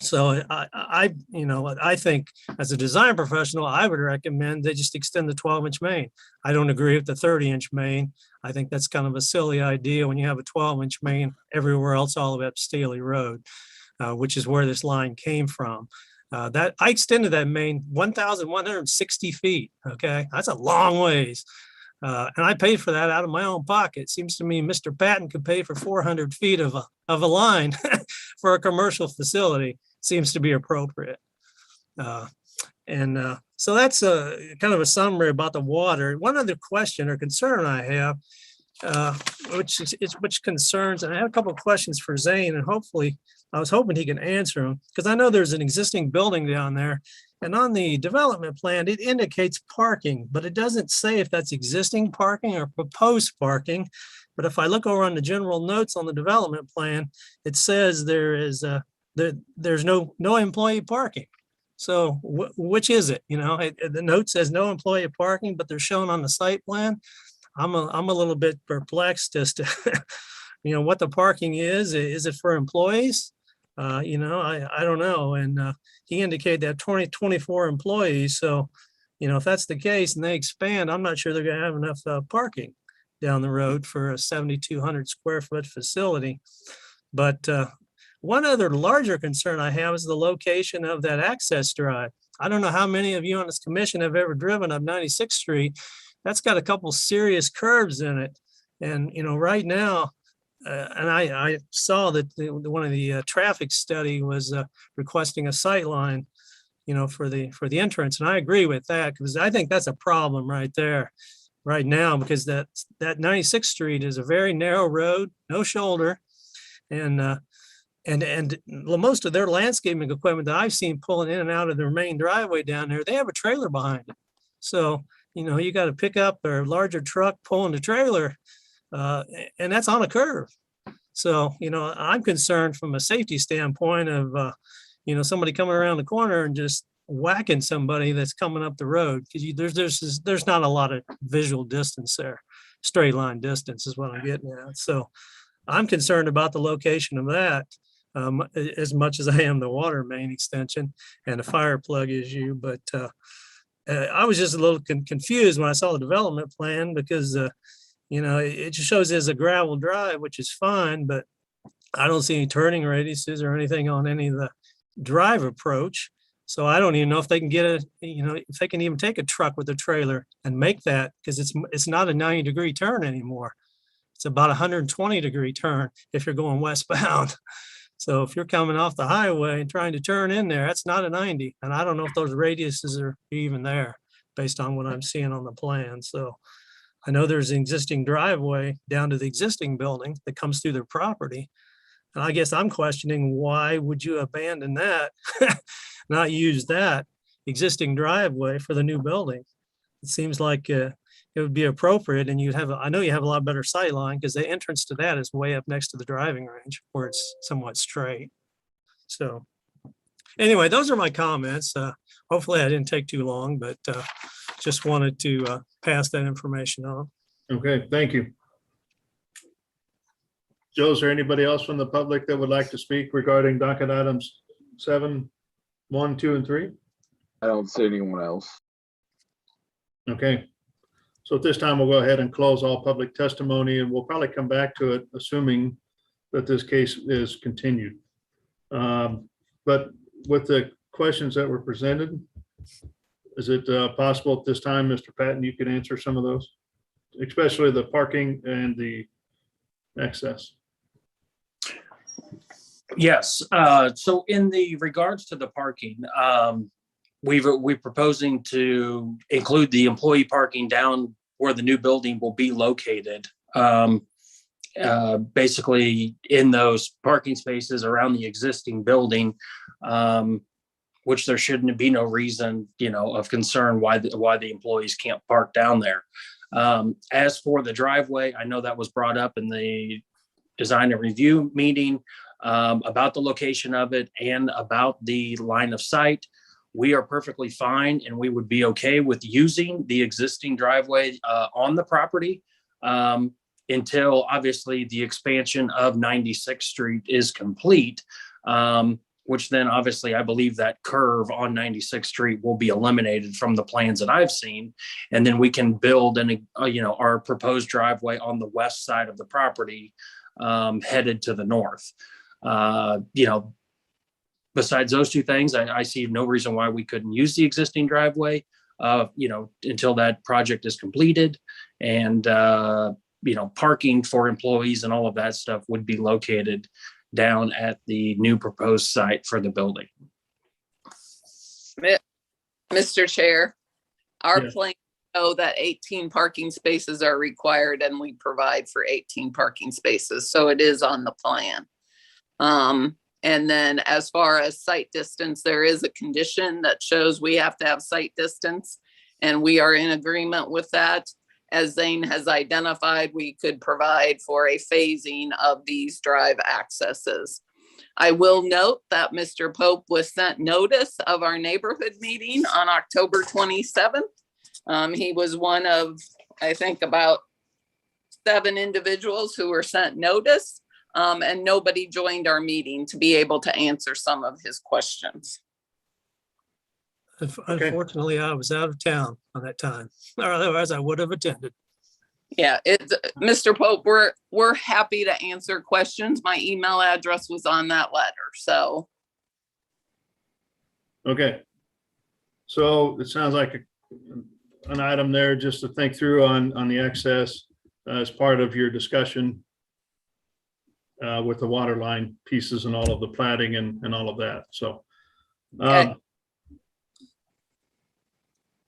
So I think as a design professional, I would recommend they just extend the 12-inch main. I don't agree with the 30-inch main. I think that's kind of a silly idea when you have a 12-inch main everywhere else all the way up Staley Road, which is where this line came from. That I extended that main 1,160 feet. Okay, that's a long ways. And I paid for that out of my own pocket. Seems to me Mr. Patton could pay for 400 feet of a line for a commercial facility. Seems to be appropriate. So that's kind of a summary about the water. One other question or concern I have, which concerns, and I have a couple of questions for Zane, and hopefully I was hoping he can answer them, because I know there's an existing building down there. And on the development plan, it indicates parking, but it doesn't say if that's existing parking or proposed parking. But if I look over on the general notes on the development plan, it says there's no employee parking. So which is it? The note says no employee parking, but they're shown on the site plan. I'm a little bit perplexed as to what the parking is. Is it for employees? I don't know. And he indicated that 24 employees. So, if that's the case and they expand, I'm not sure they're going to have enough parking down the road for a 7,200 square foot facility. But one other larger concern I have is the location of that access drive. I don't know how many of you on this commission have ever driven up 96th Street. That's got a couple serious curves in it. And, right now, and I saw that one of the traffic study was requesting a sight line, for the entrance. And I agree with that, because I think that's a problem right there right now, because that 96th Street is a very narrow road, no shoulder. And most of their landscaping equipment that I've seen pulling in and out of their main driveway down there, they have a trailer behind it. So, you got to pick up a larger truck pulling the trailer. And that's on a curve. So, I'm concerned from a safety standpoint of, somebody coming around the corner and just whacking somebody that's coming up the road, because there's not a lot of visual distance there. Straight line distance is what I'm getting at. So I'm concerned about the location of that as much as I am the water main extension and the fire plug issue. But I was just a little confused when I saw the development plan, because it just shows there's a gravel drive, which is fine, but I don't see any turning radiuses or anything on any of the drive approach. So I don't even know if they can get if they can even take a truck with a trailer and make that, because it's not a 90-degree turn anymore. It's about a 120-degree turn if you're going westbound. So if you're coming off the highway and trying to turn in there, that's not a 90. And I don't know if those radiuses are even there based on what I'm seeing on the plan. So I know there's an existing driveway down to the existing building that comes through their property. And I guess I'm questioning, why would you abandon that, not use that existing driveway for the new building? It seems like it would be appropriate, and you'd have, I know you have a lot better sight line because the entrance to that is way up next to the driving range where it's somewhat straight. So anyway, those are my comments. Hopefully I didn't take too long, but just wanted to pass that information on. Okay, thank you. Joe, is there anybody else from the public that would like to speak regarding docket items 7, 1, 2, and 3? I don't see anyone else. Okay. So at this time, we'll go ahead and close all public testimony, and we'll probably come back to it, assuming that this case is continued. But with the questions that were presented, is it possible at this time, Mr. Patton, you could answer some of those, especially the parking and the access? Yes. So in the regards to the parking, we're proposing to include the employee parking down where the new building will be located. Basically in those parking spaces around the existing building, which there shouldn't be no reason, of concern why the employees can't park down there. As for the driveway, I know that was brought up in the design and review meeting about the location of it and about the line of sight. We are perfectly fine, and we would be okay with using the existing driveway on the property until obviously the expansion of 96th Street is complete, which then obviously I believe that curve on 96th Street will be eliminated from the plans that I've seen. And then we can build our proposed driveway on the west side of the property headed to the north. Besides those two things, I see no reason why we couldn't use the existing driveway, until that project is completed. And, parking for employees and all of that stuff would be located down at the new proposed site for the building. Mr. Chair, our Yes. plan show that 18 parking spaces are required, and we provide for 18 parking spaces. So it is on the plan. And then as far as site distance, there is a condition that shows we have to have site distance, and we are in agreement with that. As Zane has identified, we could provide for a phasing of these drive accesses. I will note that Mr. Pope was sent notice of our neighborhood meeting on October 27th. He was one of, I think, about 7 individuals who were sent notice. And nobody joined our meeting to be able to answer some of his questions. Unfortunately, I was out of town on that time, or otherwise I would have attended. Yeah, Mr. Pope, we're happy to answer questions. My email address was on that letter, so. Okay. So it sounds like an item there just to think through on the access as part of your discussion with the water line pieces and all of the platting and all of that. So,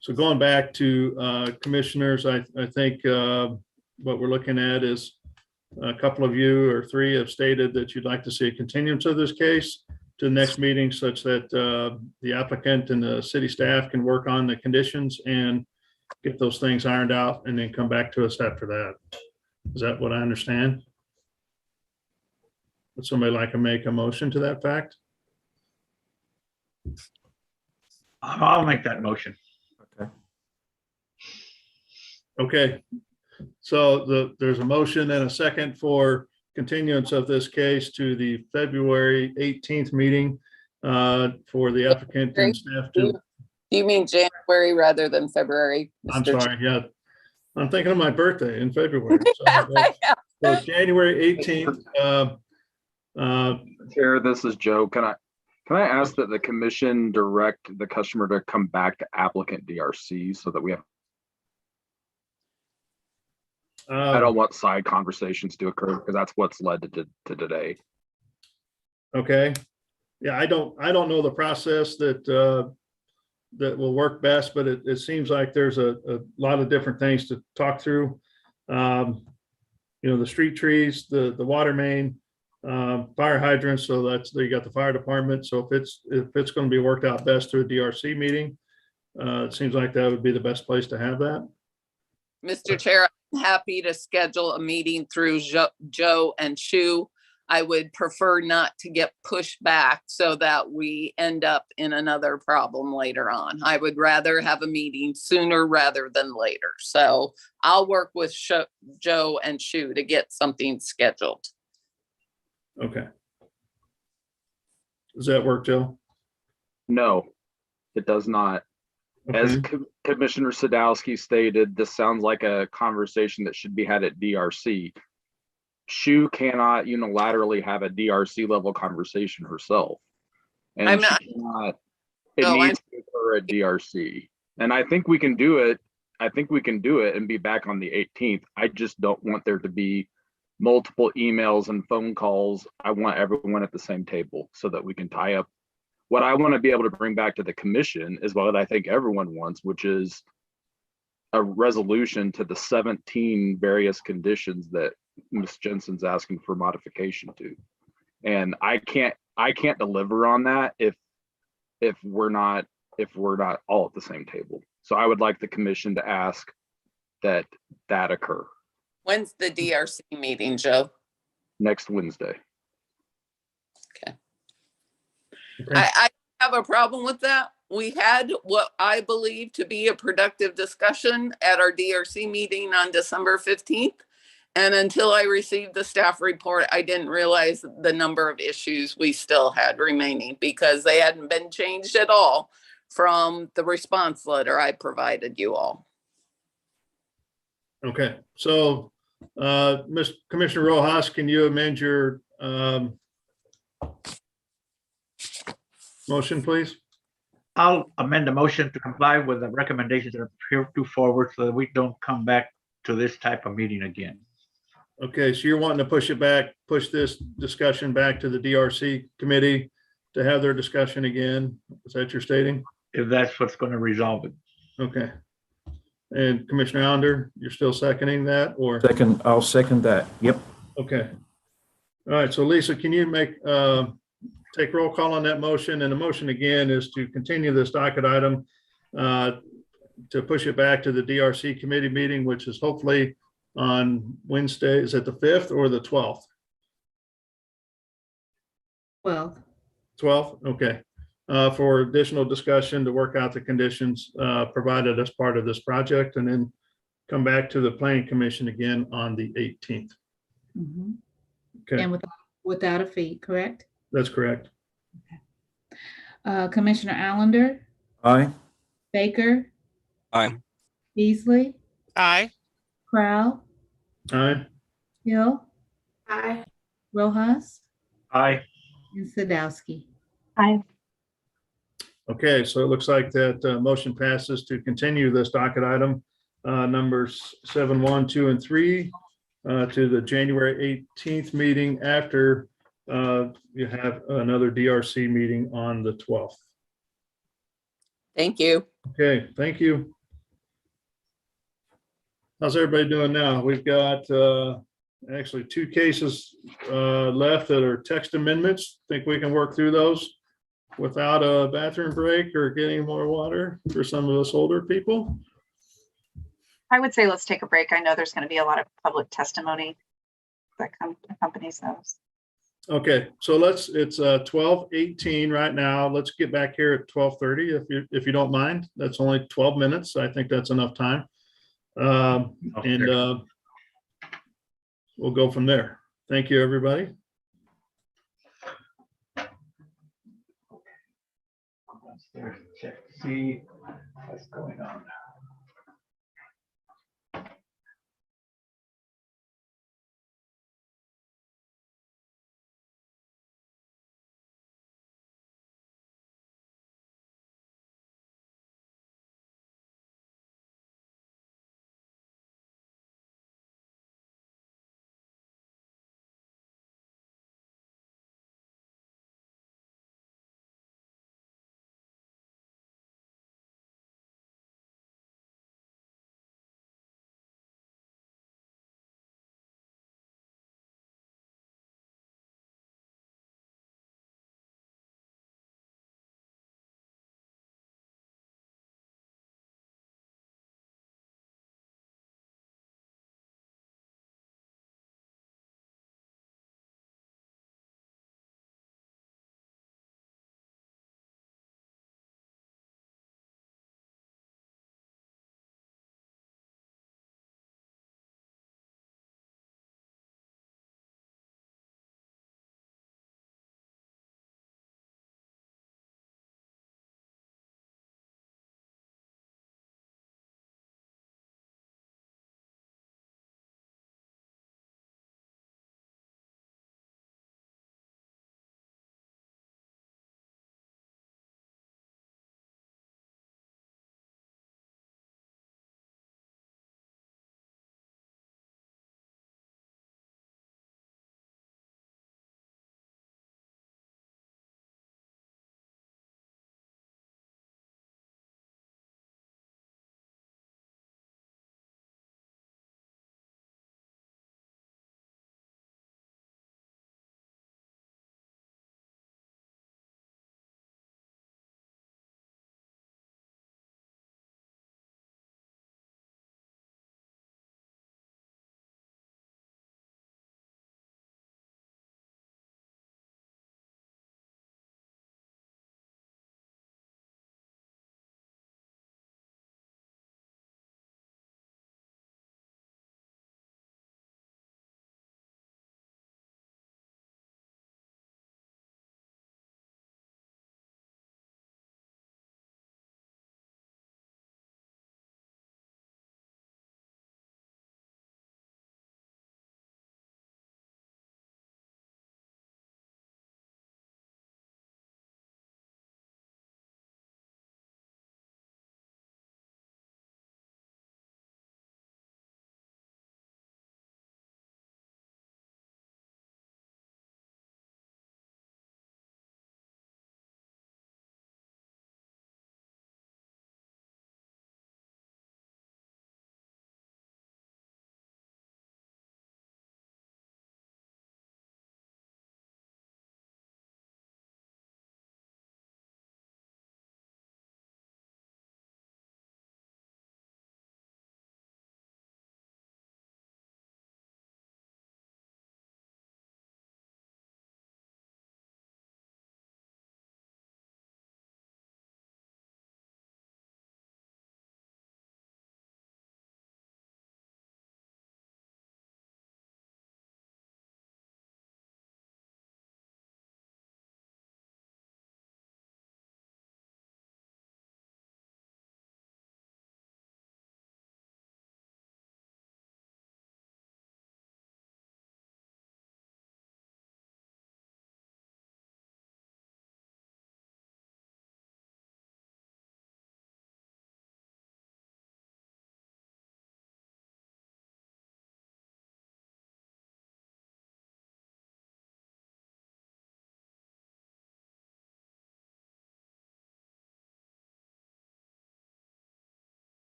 so going back to commissioners, I think what we're looking at is a couple of you or 3 have stated that you'd like to see a continuance of this case to the next meeting such that the applicant and the city staff can work on the conditions and get those things ironed out and then come back to us after that. Is that what I understand? Would somebody like to make a motion to that fact? I'll make that motion. Okay. So there's a motion and a second for continuance of this case to the February 18th meeting for the applicant and staff to. Do you mean January rather than February? I'm sorry. Yeah. I'm thinking of my birthday in February. So January 18th. Chair, this is Joe. Can I ask that the commission direct the customer to come back to applicant DRC so that we have. I don't want side conversations to occur because that's what's led to today. Okay. Yeah, I don't know the process that that will work best, but it seems like there's a lot of different things to talk through. You know, the street trees, the water main, fire hydrants. So you got the fire department. So if it's going to be worked out best through a DRC meeting, it seems like that would be the best place to have that. Mr. Chair, I'm happy to schedule a meeting through Joe and Shu. I would prefer not to get pushed back so that we end up in another problem later on. I would rather have a meeting sooner rather than later. So I'll work with Joe and Shu to get something scheduled. Okay. Does that work, Joe? No, it does not. As Commissioner Sadowski stated, this sounds like a conversation that should be had at DRC. Shu cannot unilaterally have a DRC level conversation herself. And I'm she not, cannot, No, needs to occur at DRC. And I think we can do it. I think we can do it and be back on the 18th. I just don't want there to be multiple emails and phone calls. I want everyone at the same table so that we can tie up. What I want to be able to bring back to the commission is what I think everyone wants, which is a resolution to the 17 various conditions that Ms. Jensen's asking for modification to. And I can't deliver on that if we're not all at the same table. So I would like the commission to ask that occur when's the DRC meeting, Joe? next Wednesday. Okay. I have a problem with that. We had what I believe to be a productive discussion at our DRC meeting on December 15th. And until I received the staff report, I didn't realize the number of issues we still had remaining because they hadn't been changed at all from the response letter I provided you all. Okay, so Commissioner Rojas, can you amend your motion, please? I'll amend the motion to comply with the recommendations that are heretofore so that we don't come back to this type of meeting again. Okay, so you're wanting to push this discussion back to the DRC committee to have their discussion again? Is that what you're stating? If that's what's going to resolve it. Okay. And Commissioner Allender, you're still seconding that or? I'll second that. Yep. Okay. All right, so Lisa, can you take roll call on that motion? And the motion again is to continue this docket item to push it back to the DRC committee meeting, which is hopefully on Wednesday. Is it the 5th or the 12th? 12th. 12th, okay. For additional discussion to work out the conditions provided as part of this project, and then come back to the planning commission again on the 18th. Mm-hmm. Okay. And without a fee, correct? That's correct. Okay. Commissioner Allender? Aye. Baker? Aye. Beasley? Aye. Crowell? Aye. Hill? Aye. Rojas? Aye. And Sadowski? Aye. Okay, so it looks like that motion passes to continue this docket item numbers 7, 1, 2, and 3 to the January 18th meeting after you have another DRC meeting on the 12th. Thank you. Okay, thank you. How's everybody doing now? We've got actually 2 cases left that are text amendments. Think we can work through those without a bathroom break or getting more water for some of us older people? I would say let's take a break. I know there's going to be a lot of public testimony that accompanies those. Okay, so it's 12:18 right now. Let's get back here at 12:30 if you don't mind. That's only 12 minutes. I think that's enough time. And we'll go from there. Thank you, everybody. Check, see what's going on.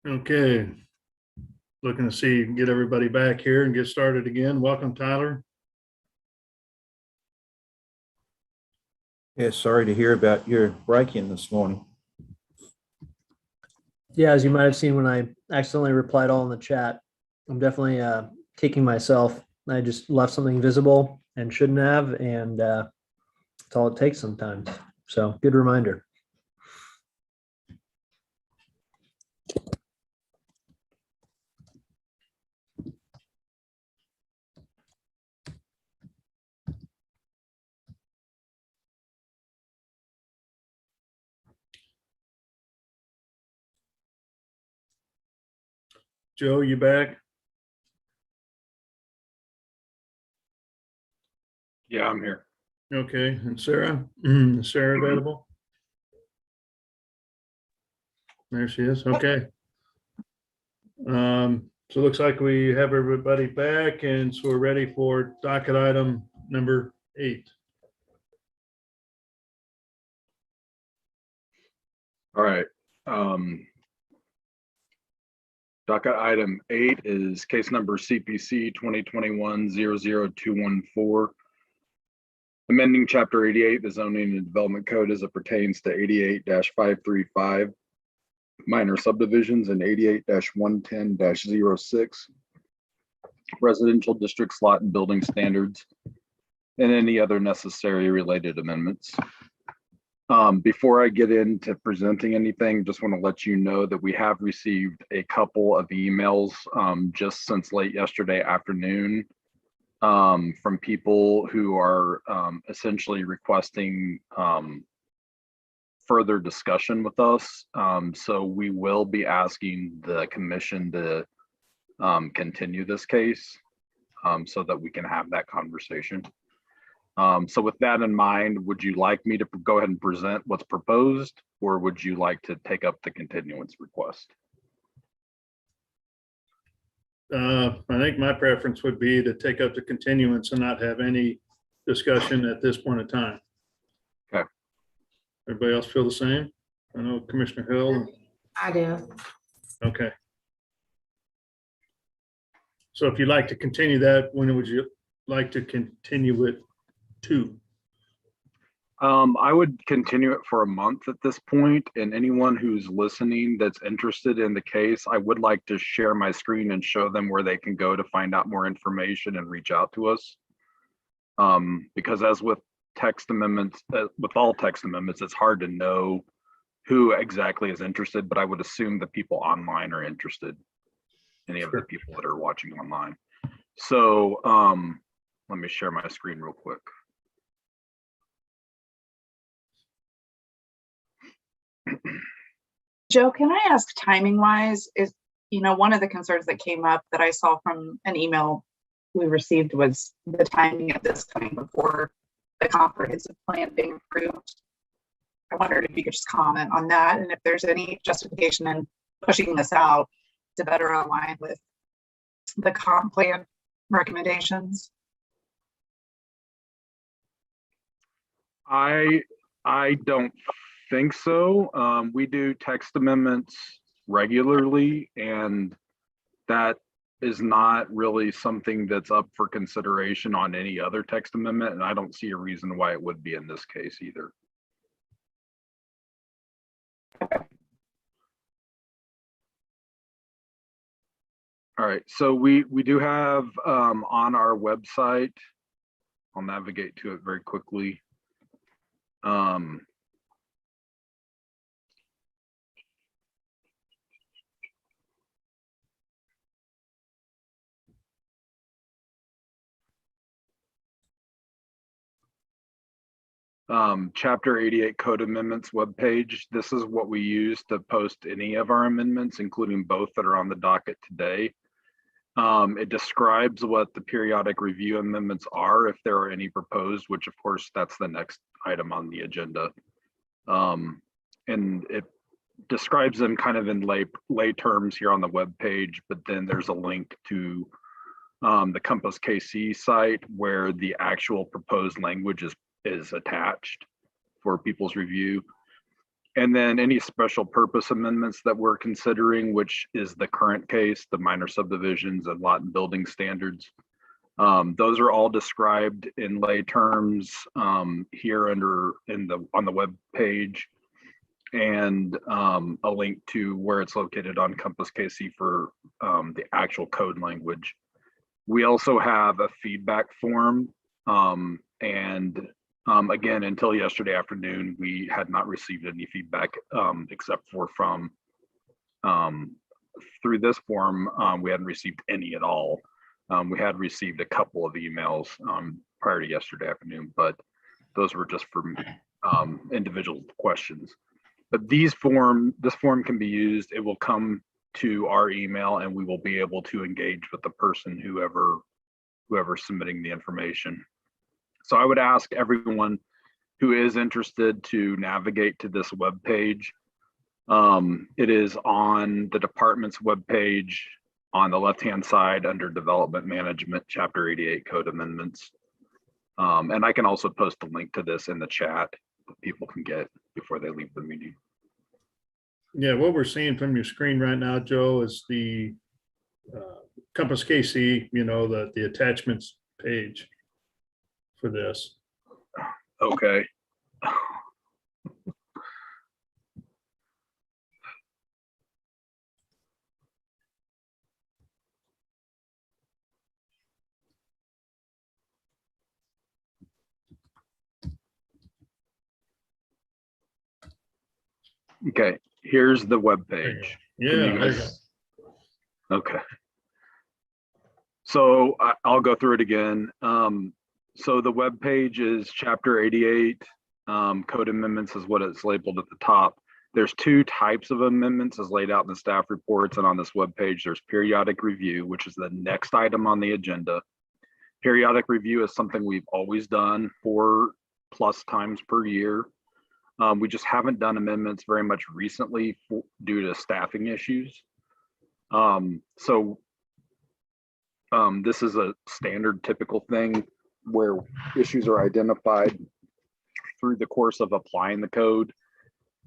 Okay. Looking to see, get everybody back here and get started again. Welcome, Tyler. Yeah, sorry to hear about your break-in this morning. Yeah, as you might have seen when I accidentally replied all in the chat, I'm definitely kicking myself. I just left something visible and shouldn't have, and that's all it takes sometimes. So good reminder. Joe, you back? Yeah, I'm here. Okay, and Sarah? Is Sarah available? There she is. Okay. So it looks like we have everybody back, and so we're ready for docket item number 8. All right. Docket item 8 is case number CPC 2021-00214. Amending chapter 88, the zoning and development code as it pertains to 88-535 minor subdivisions and 88-110-06 residential district slot and building standards and any other necessary related amendments. Before I get into presenting anything, just want to let you know that we have received a couple of emails just since late yesterday afternoon from people who are essentially requesting further discussion with us. So we will be asking the commission to continue this case so that we can have that conversation. So with that in mind, would you like me to go ahead and present what's proposed, or would you like to take up the continuance request? I think my preference would be to take up the continuance and not have any discussion at this point in time. Okay. Everybody else feel the same? I know Commissioner Hill. I do. Okay. So if you'd like to continue that, when would you like to continue it to? I would continue it for a month at this point, and anyone who's listening that's interested in the case, I would like to share my screen and show them where they can go to find out more information and reach out to us. Because as with text amendments, with all text amendments, it's hard to know who exactly is interested, but I would assume the people online are interested, any of the people that are watching online. So let me share my screen real quick. Joe, can I ask timing wise, is, one of the concerns that came up that I saw from an email we received was the timing of this coming before the comprehensive plan being approved. I wondered if you could just comment on that and if there's any justification in pushing this out to better align with the comp plan recommendations. I don't think so. We do text amendments regularly, and that is not really something that's up for consideration on any other text amendment, and I don't see a reason why it would be in this case either. All right, so we do have on our website, I'll navigate to it very quickly. Chapter 88 Code Amendments webpage. This is what we use to post any of our amendments, including both that are on the docket today. It describes what the periodic review amendments are, if there are any proposed, which of course that's the next item on the agenda. And it describes them kind of in lay terms here on the web page, but then there's a link to the Compass KC site where the actual proposed language is attached for people's review. And then any special purpose amendments that we're considering, which is the current case, the minor subdivisions and lot and building standards. Those are all described in lay terms here on the web page, and a link to where it's located on Compass KC for the actual code language. We also have a feedback form, and again, until yesterday afternoon, we had not received any feedback except for from through this form. We hadn't received any at all. We had received a couple of emails prior to yesterday afternoon, but those were just for individual questions. But this form can be used. It will come to our email, and we will be able to engage with the person, whoever's submitting the information. So I would ask everyone who is interested to navigate to this web page. It is on the department's web page on the left-hand side under Development Management, Chapter 88 Code Amendments. And I can also post a link to this in the chat that people can get before they leave the meeting. Yeah, what we're seeing from your screen right now, Joe, is the Compass KC, the attachments page for this. Okay. Okay, here's the web page. Yeah. Okay. So I'll go through it again. So the web page is Chapter 88. Code amendments is what it's labeled at the top. There's two types of amendments as laid out in the staff reports and on this web page. There's periodic review, which is the next item on the agenda. Periodic review is something we've always done 4+ times per year. We just haven't done amendments very much recently due to staffing issues. This is a standard typical thing where issues are identified through the course of applying the code.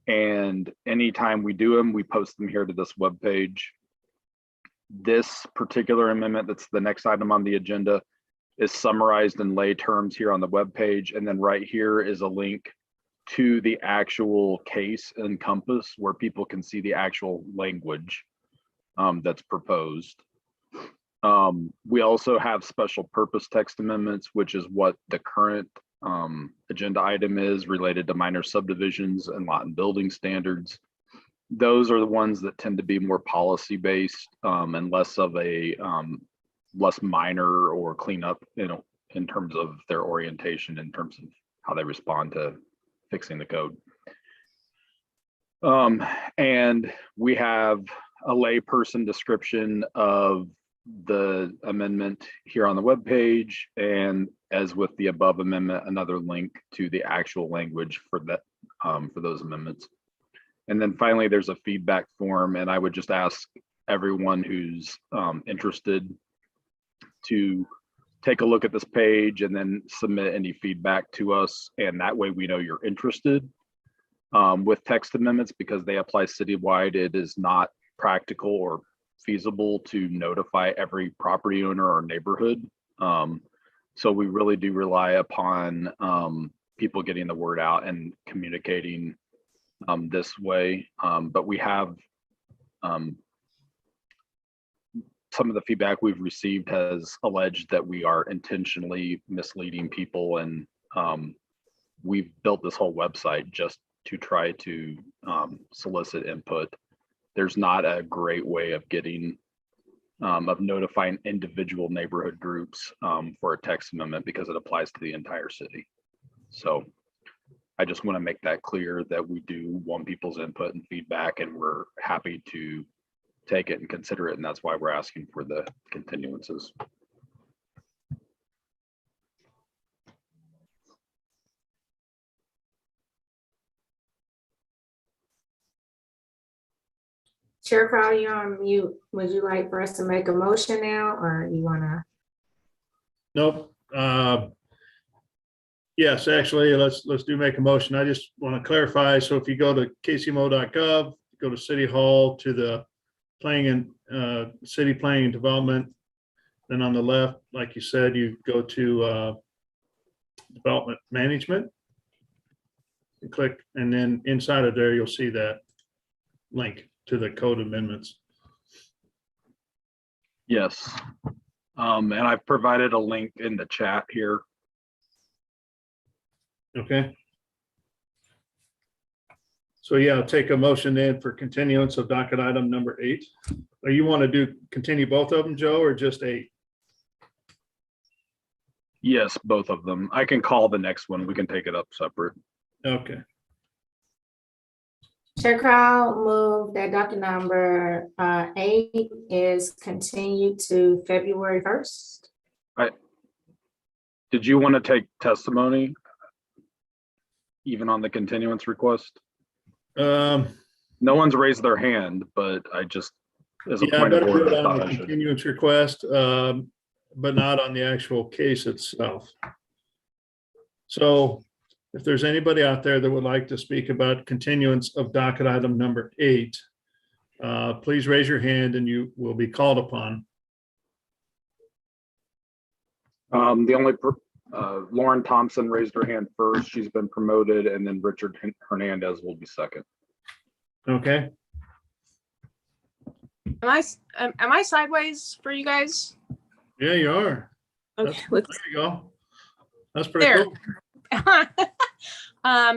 And anytime we do them, we post them here to this web page. This particular amendment, that's the next item on the agenda, is summarized in lay terms here on the web page. And then right here is a link to the actual case in Compass where people can see the actual language that's proposed. We also have special purpose text amendments, which is what the current agenda item is related to minor subdivisions and lot and building standards. Those are the ones that tend to be more policy based and less of a less minor or cleanup, in terms of their orientation, in terms of how they respond to fixing the code. And we have a layperson description of the amendment here on the web page, and as with the above amendment, another link to the actual language for that for those amendments. And then finally, there's a feedback form, and I would just ask everyone who's interested to take a look at this page and then submit any feedback to us, and that way we know you're interested. With text amendments, because they apply citywide, it is not practical or feasible to notify every property owner or neighborhood. So we really do rely upon people getting the word out and communicating this way. But we have some of the feedback we've received has alleged that we are intentionally misleading people, and we've built this whole website just to try to solicit input. There's not a great way of getting of notifying individual neighborhood groups for a text amendment because it applies to the entire city. So I just want to make that clear that we do want people's input and feedback, and we're happy to take it and consider it. And that's why we're asking for the continuances. Chair Crowley, you're on mute. Would you like for us to make a motion now, or you wanna? Nope. Yes, actually, let's do make a motion. I just want to clarify. So if you go to kcmo.gov, go to City Hall to the planning and city planning and development. Then on the left, like you said, you go to development management. You click, and then inside of there, you'll see that link to the code amendments. Yes. And I've provided a link in the chat here. Okay. So yeah, I'll take a motion then for continuance of docket item number 8. Or you want to continue both of them, Joe, or just 8? Yes, both of them. I can call the next one. We can take it up separate. Okay. Chair Crow move that docket number 8 is continued to February 1st. Did you want to take testimony even on the continuance request? No one's raised their hand, but I just, as a Yeah, I point of better do order, it I on thought the I should. continuance request, but not on the actual case itself. So if there's anybody out there that would like to speak about continuance of docket item number 8, please raise your hand and you will be called upon. The only, Lauren Thompson raised her hand first. She's been promoted, and then Richard Hernandez will be second. Okay. Am I sideways for you guys? Yeah, you are. Okay, There you go. That's pretty there. cool.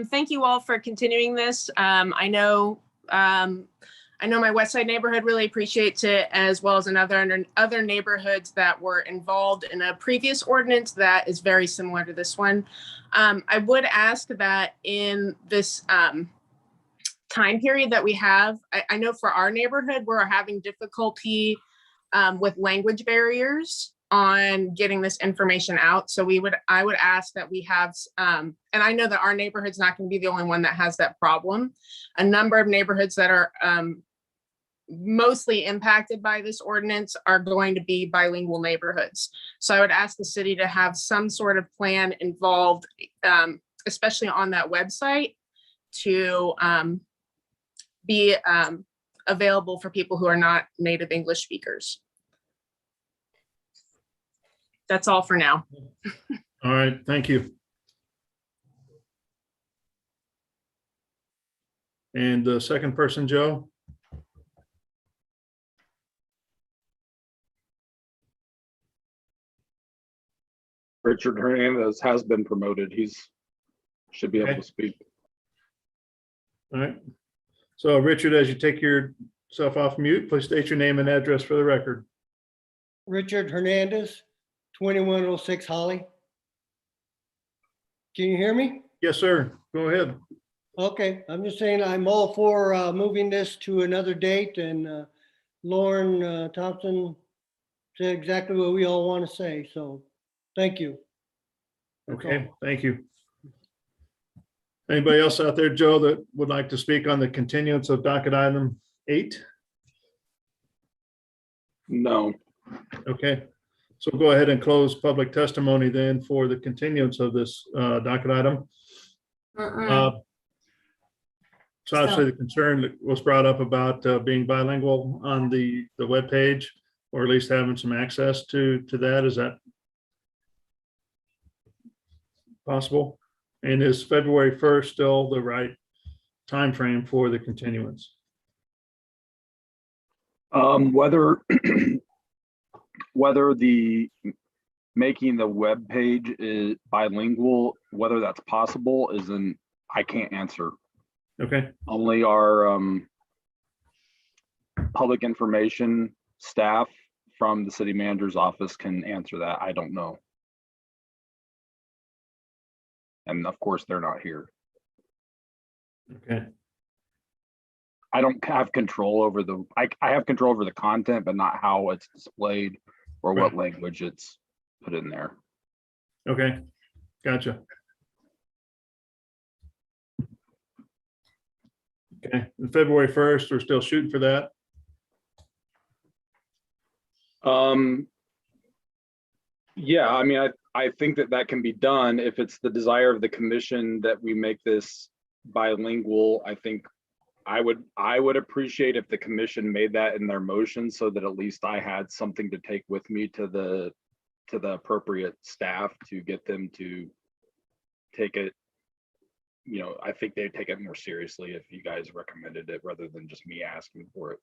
Thank you all for continuing this. I know my West Side neighborhood really appreciates it, as well as other neighborhoods that were involved in a previous ordinance that is very similar to this one. I would ask that in this time period that we have, I know for our neighborhood, we're having difficulty with language barriers on getting this information out. So I would ask that we have, and I know that our neighborhood's not going to be the only one that has that problem. A number of neighborhoods that are mostly impacted by this ordinance are going to be bilingual neighborhoods. So I would ask the city to have some sort of plan involved, especially on that website, to be available for people who are not native English speakers. That's all for now. All right, thank you. And the second person, Joe? Richard Hernandez has been promoted. Should be able to speak. All right. So Richard, as you take yourself off mute, please state your name and address for the record. Richard Hernandez, 2106 Holly. Can you hear me? Yes, sir. Go ahead. Okay, I'm just saying I'm all for moving this to another date, and Lauren Thompson said exactly what we all want to say, so thank you. Okay, thank you. Anybody else out there, Joe, that would like to speak on the continuance of docket item 8? No. Okay, so go ahead and close public testimony then for the continuance of this docket item. So obviously the concern that was brought up about being bilingual on the webpage, or at least having some access to that, is that possible? And is February 1st still the right time frame for the continuance? Whether the making the web page is bilingual, whether that's possible, I can't answer. Okay. Only our public information staff from the city manager's office can answer that. I don't know. And of course, they're not here. Okay. I don't have control over I have control over the content, but not how it's displayed or what language it's put in there. Okay, gotcha. Okay, and February 1st, we're still shooting for that. Yeah, I mean, I think that that can be done if it's the desire of the commission that we make this bilingual. I think I would appreciate if the commission made that in their motion so that at least I had something to take with me to the appropriate staff to get them to take it. You know, I think they'd take it more seriously if you guys recommended it rather than just me asking for it.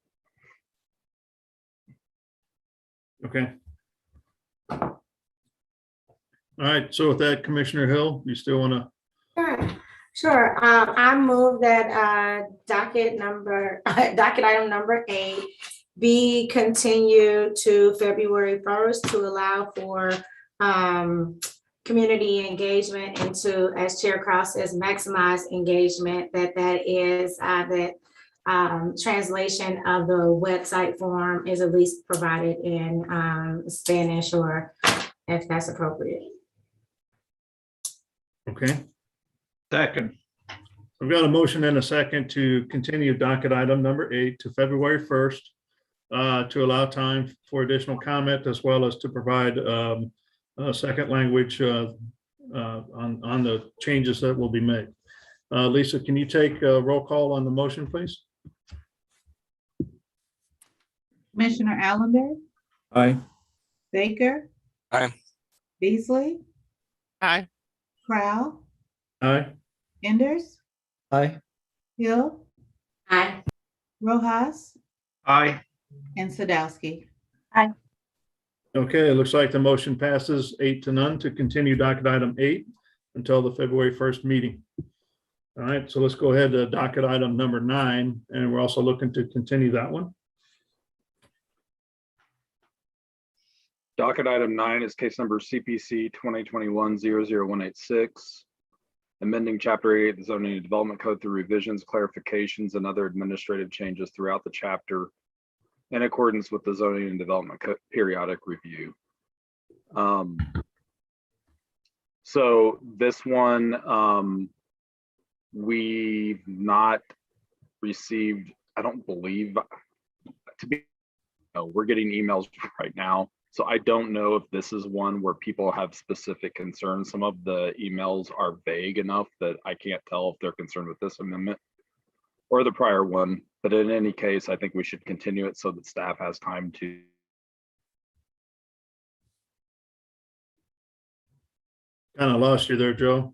Okay. All right, so with that, Commissioner Hill, you still want to? Sure. I move that docket item number 8 be continued to February 1st to allow for community engagement and to, as Chair Cross says, maximize engagement. That is that translation of the website form is at least provided in Spanish, or if that's appropriate. Okay. Second. We've got a motion and a second to continue docket item number 8 to February 1st to allow time for additional comment, as well as to provide a second language on the changes that will be made. Lisa, can you take a roll call on the motion, please? Commissioner Allender, Aye. Baker, Aye. Beasley, Aye. Crowell, Aye. Enders, Aye. Hill, Aye. Rojas, Aye. and Sadowski. Aye. Okay, it looks like the motion passes 8-0 to continue docket item 8 until the February 1st meeting. All right, so let's go ahead to docket item number 9, and we're also looking to continue that one. Docket item 9 is case number CPC 2021-00186, amending Chapter 8 of the Zoning and Development Code through revisions, clarifications, and other administrative changes throughout the chapter in accordance with the Zoning and Development Code periodic review. So this one, we've not received, I don't believe, we're getting emails right now. So I don't know if this is one where people have specific concerns. Some of the emails are vague enough that I can't tell if they're concerned with this amendment or the prior one. But in any case, I think we should continue it so that staff has time to. Kind of lost you there, Joe.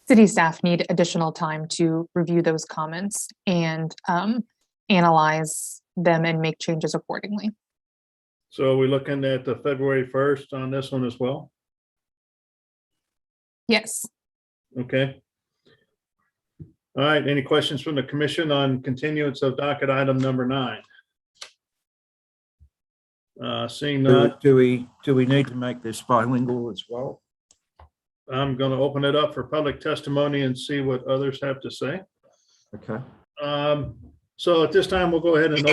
City staff need additional time to review those comments and analyze them and make changes accordingly. So are we looking at the February 1st on this one as well? Yes. Okay. All right, any questions from the commission on continuance of docket item number 9? Seeing none. Do we need to make this bilingual as well? I'm going to open it up for public testimony and see what others have to say. Okay. So at this time, we'll go ahead and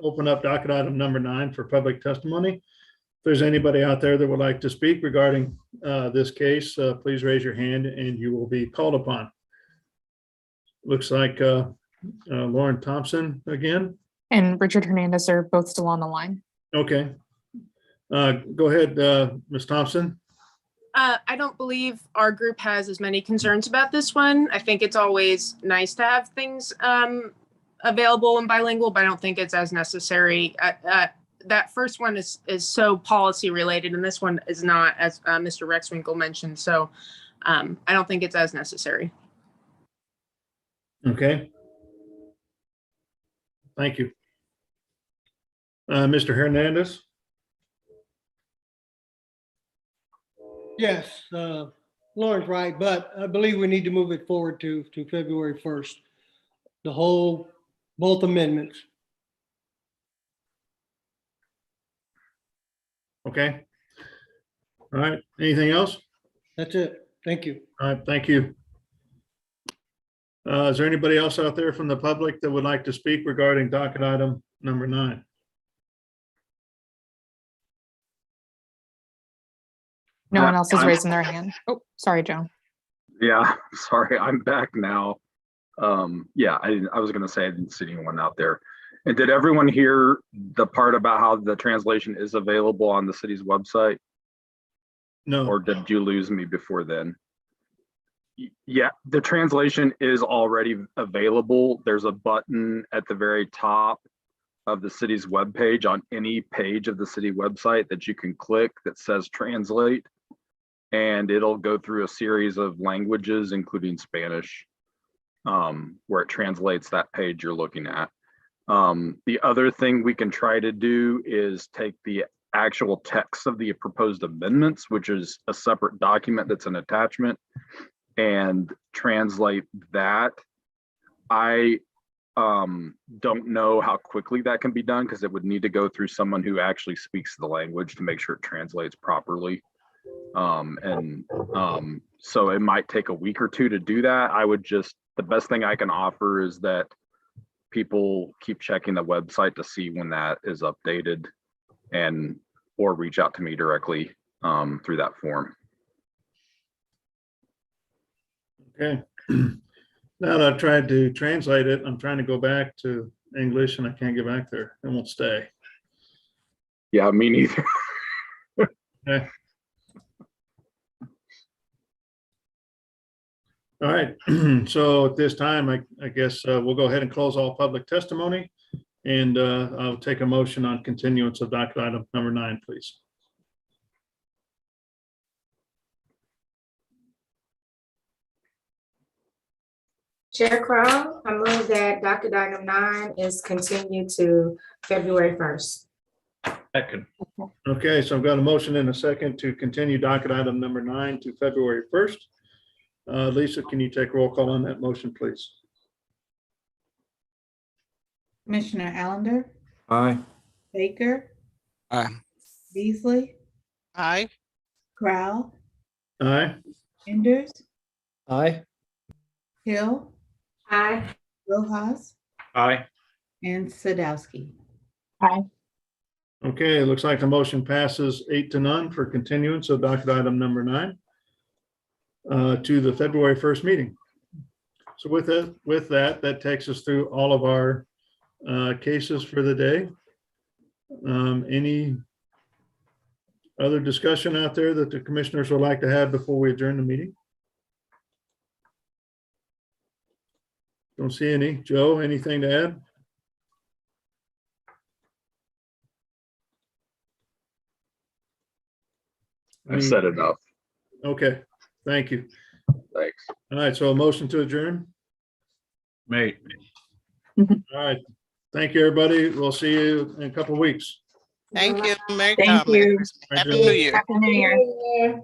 open up docket item number 9 for public testimony. If there's anybody out there that would like to speak regarding this case, please raise your hand and you will be called upon. Looks like Lauren Thompson again. And Richard Hernandez are both still on the line. Okay. Go ahead, Ms. Thompson. I don't believe our group has as many concerns about this one. I think it's always nice to have things available in bilingual, but I don't think it's as necessary. That first one is so policy related, and this one is not, as Mr. Rexwinkle mentioned. So I don't think it's as necessary. Okay. Thank you. Mr. Hernandez. Yes, Lauren's right, but I believe we need to move it forward to February 1st. Both amendments. Okay. All right. Anything else? That's it. Thank you. All right. Thank you. Is there anybody else out there from the public that would like to speak regarding docket item number 9? No one else is raising their hand. Oh, sorry, Joe. Yeah, sorry, I'm back now. Yeah, I was gonna say I didn't see anyone out there. And did everyone hear the part about how the translation is available on the city's website? No. Or did you lose me before then? Yeah, the translation is already available. There's a button at the very top of the city's webpage on any page of the city website that you can click that says translate. And it'll go through a series of languages, including Spanish, where it translates that page you're looking at. The other thing we can try to do is take the actual text of the proposed amendments, which is a separate document that's an attachment, and translate that. I don't know how quickly that can be done because it would need to go through someone who actually speaks the language to make sure it translates properly. So it might take a week or two to do that. The best thing I can offer is that people keep checking the website to see when that is updated, or reach out to me directly through that form. Okay. Now that I've tried to translate it, I'm trying to go back to English and I can't get back there. It won't stay. Yeah, me neither. Okay. All right. So at this time, I guess we'll go ahead and close all public testimony. And I'll take a motion on continuance of docket item number 9, please. Chair Crow, I move that docket item 9 is continued to February 1st. Second. Okay, so I've got a motion and a second to continue docket item number 9 to February 1st. Lisa, can you take roll call on that motion, please? Commissioner Allender, Aye. Baker, Aye. Beasley, Aye. Crowell, Aye. Enders, Aye. Hill, Aye. Rojas, Aye. and Sadowski. Aye. Okay, it looks like the motion passes 8-0 for continuance of docket item number 9 to the February 1st meeting. So with that takes us through all of our cases for the day. Any other discussion out there that the commissioners would like to have before we adjourn the meeting? Don't see any. Joe, anything to add? I've said enough. Okay, thank you. Thanks. All right, so a motion to adjourn. Mate. All right, thank you, everybody. We'll see you in a couple of weeks. Thank you. Merry Thank you. Happy New Year. Happy New Year.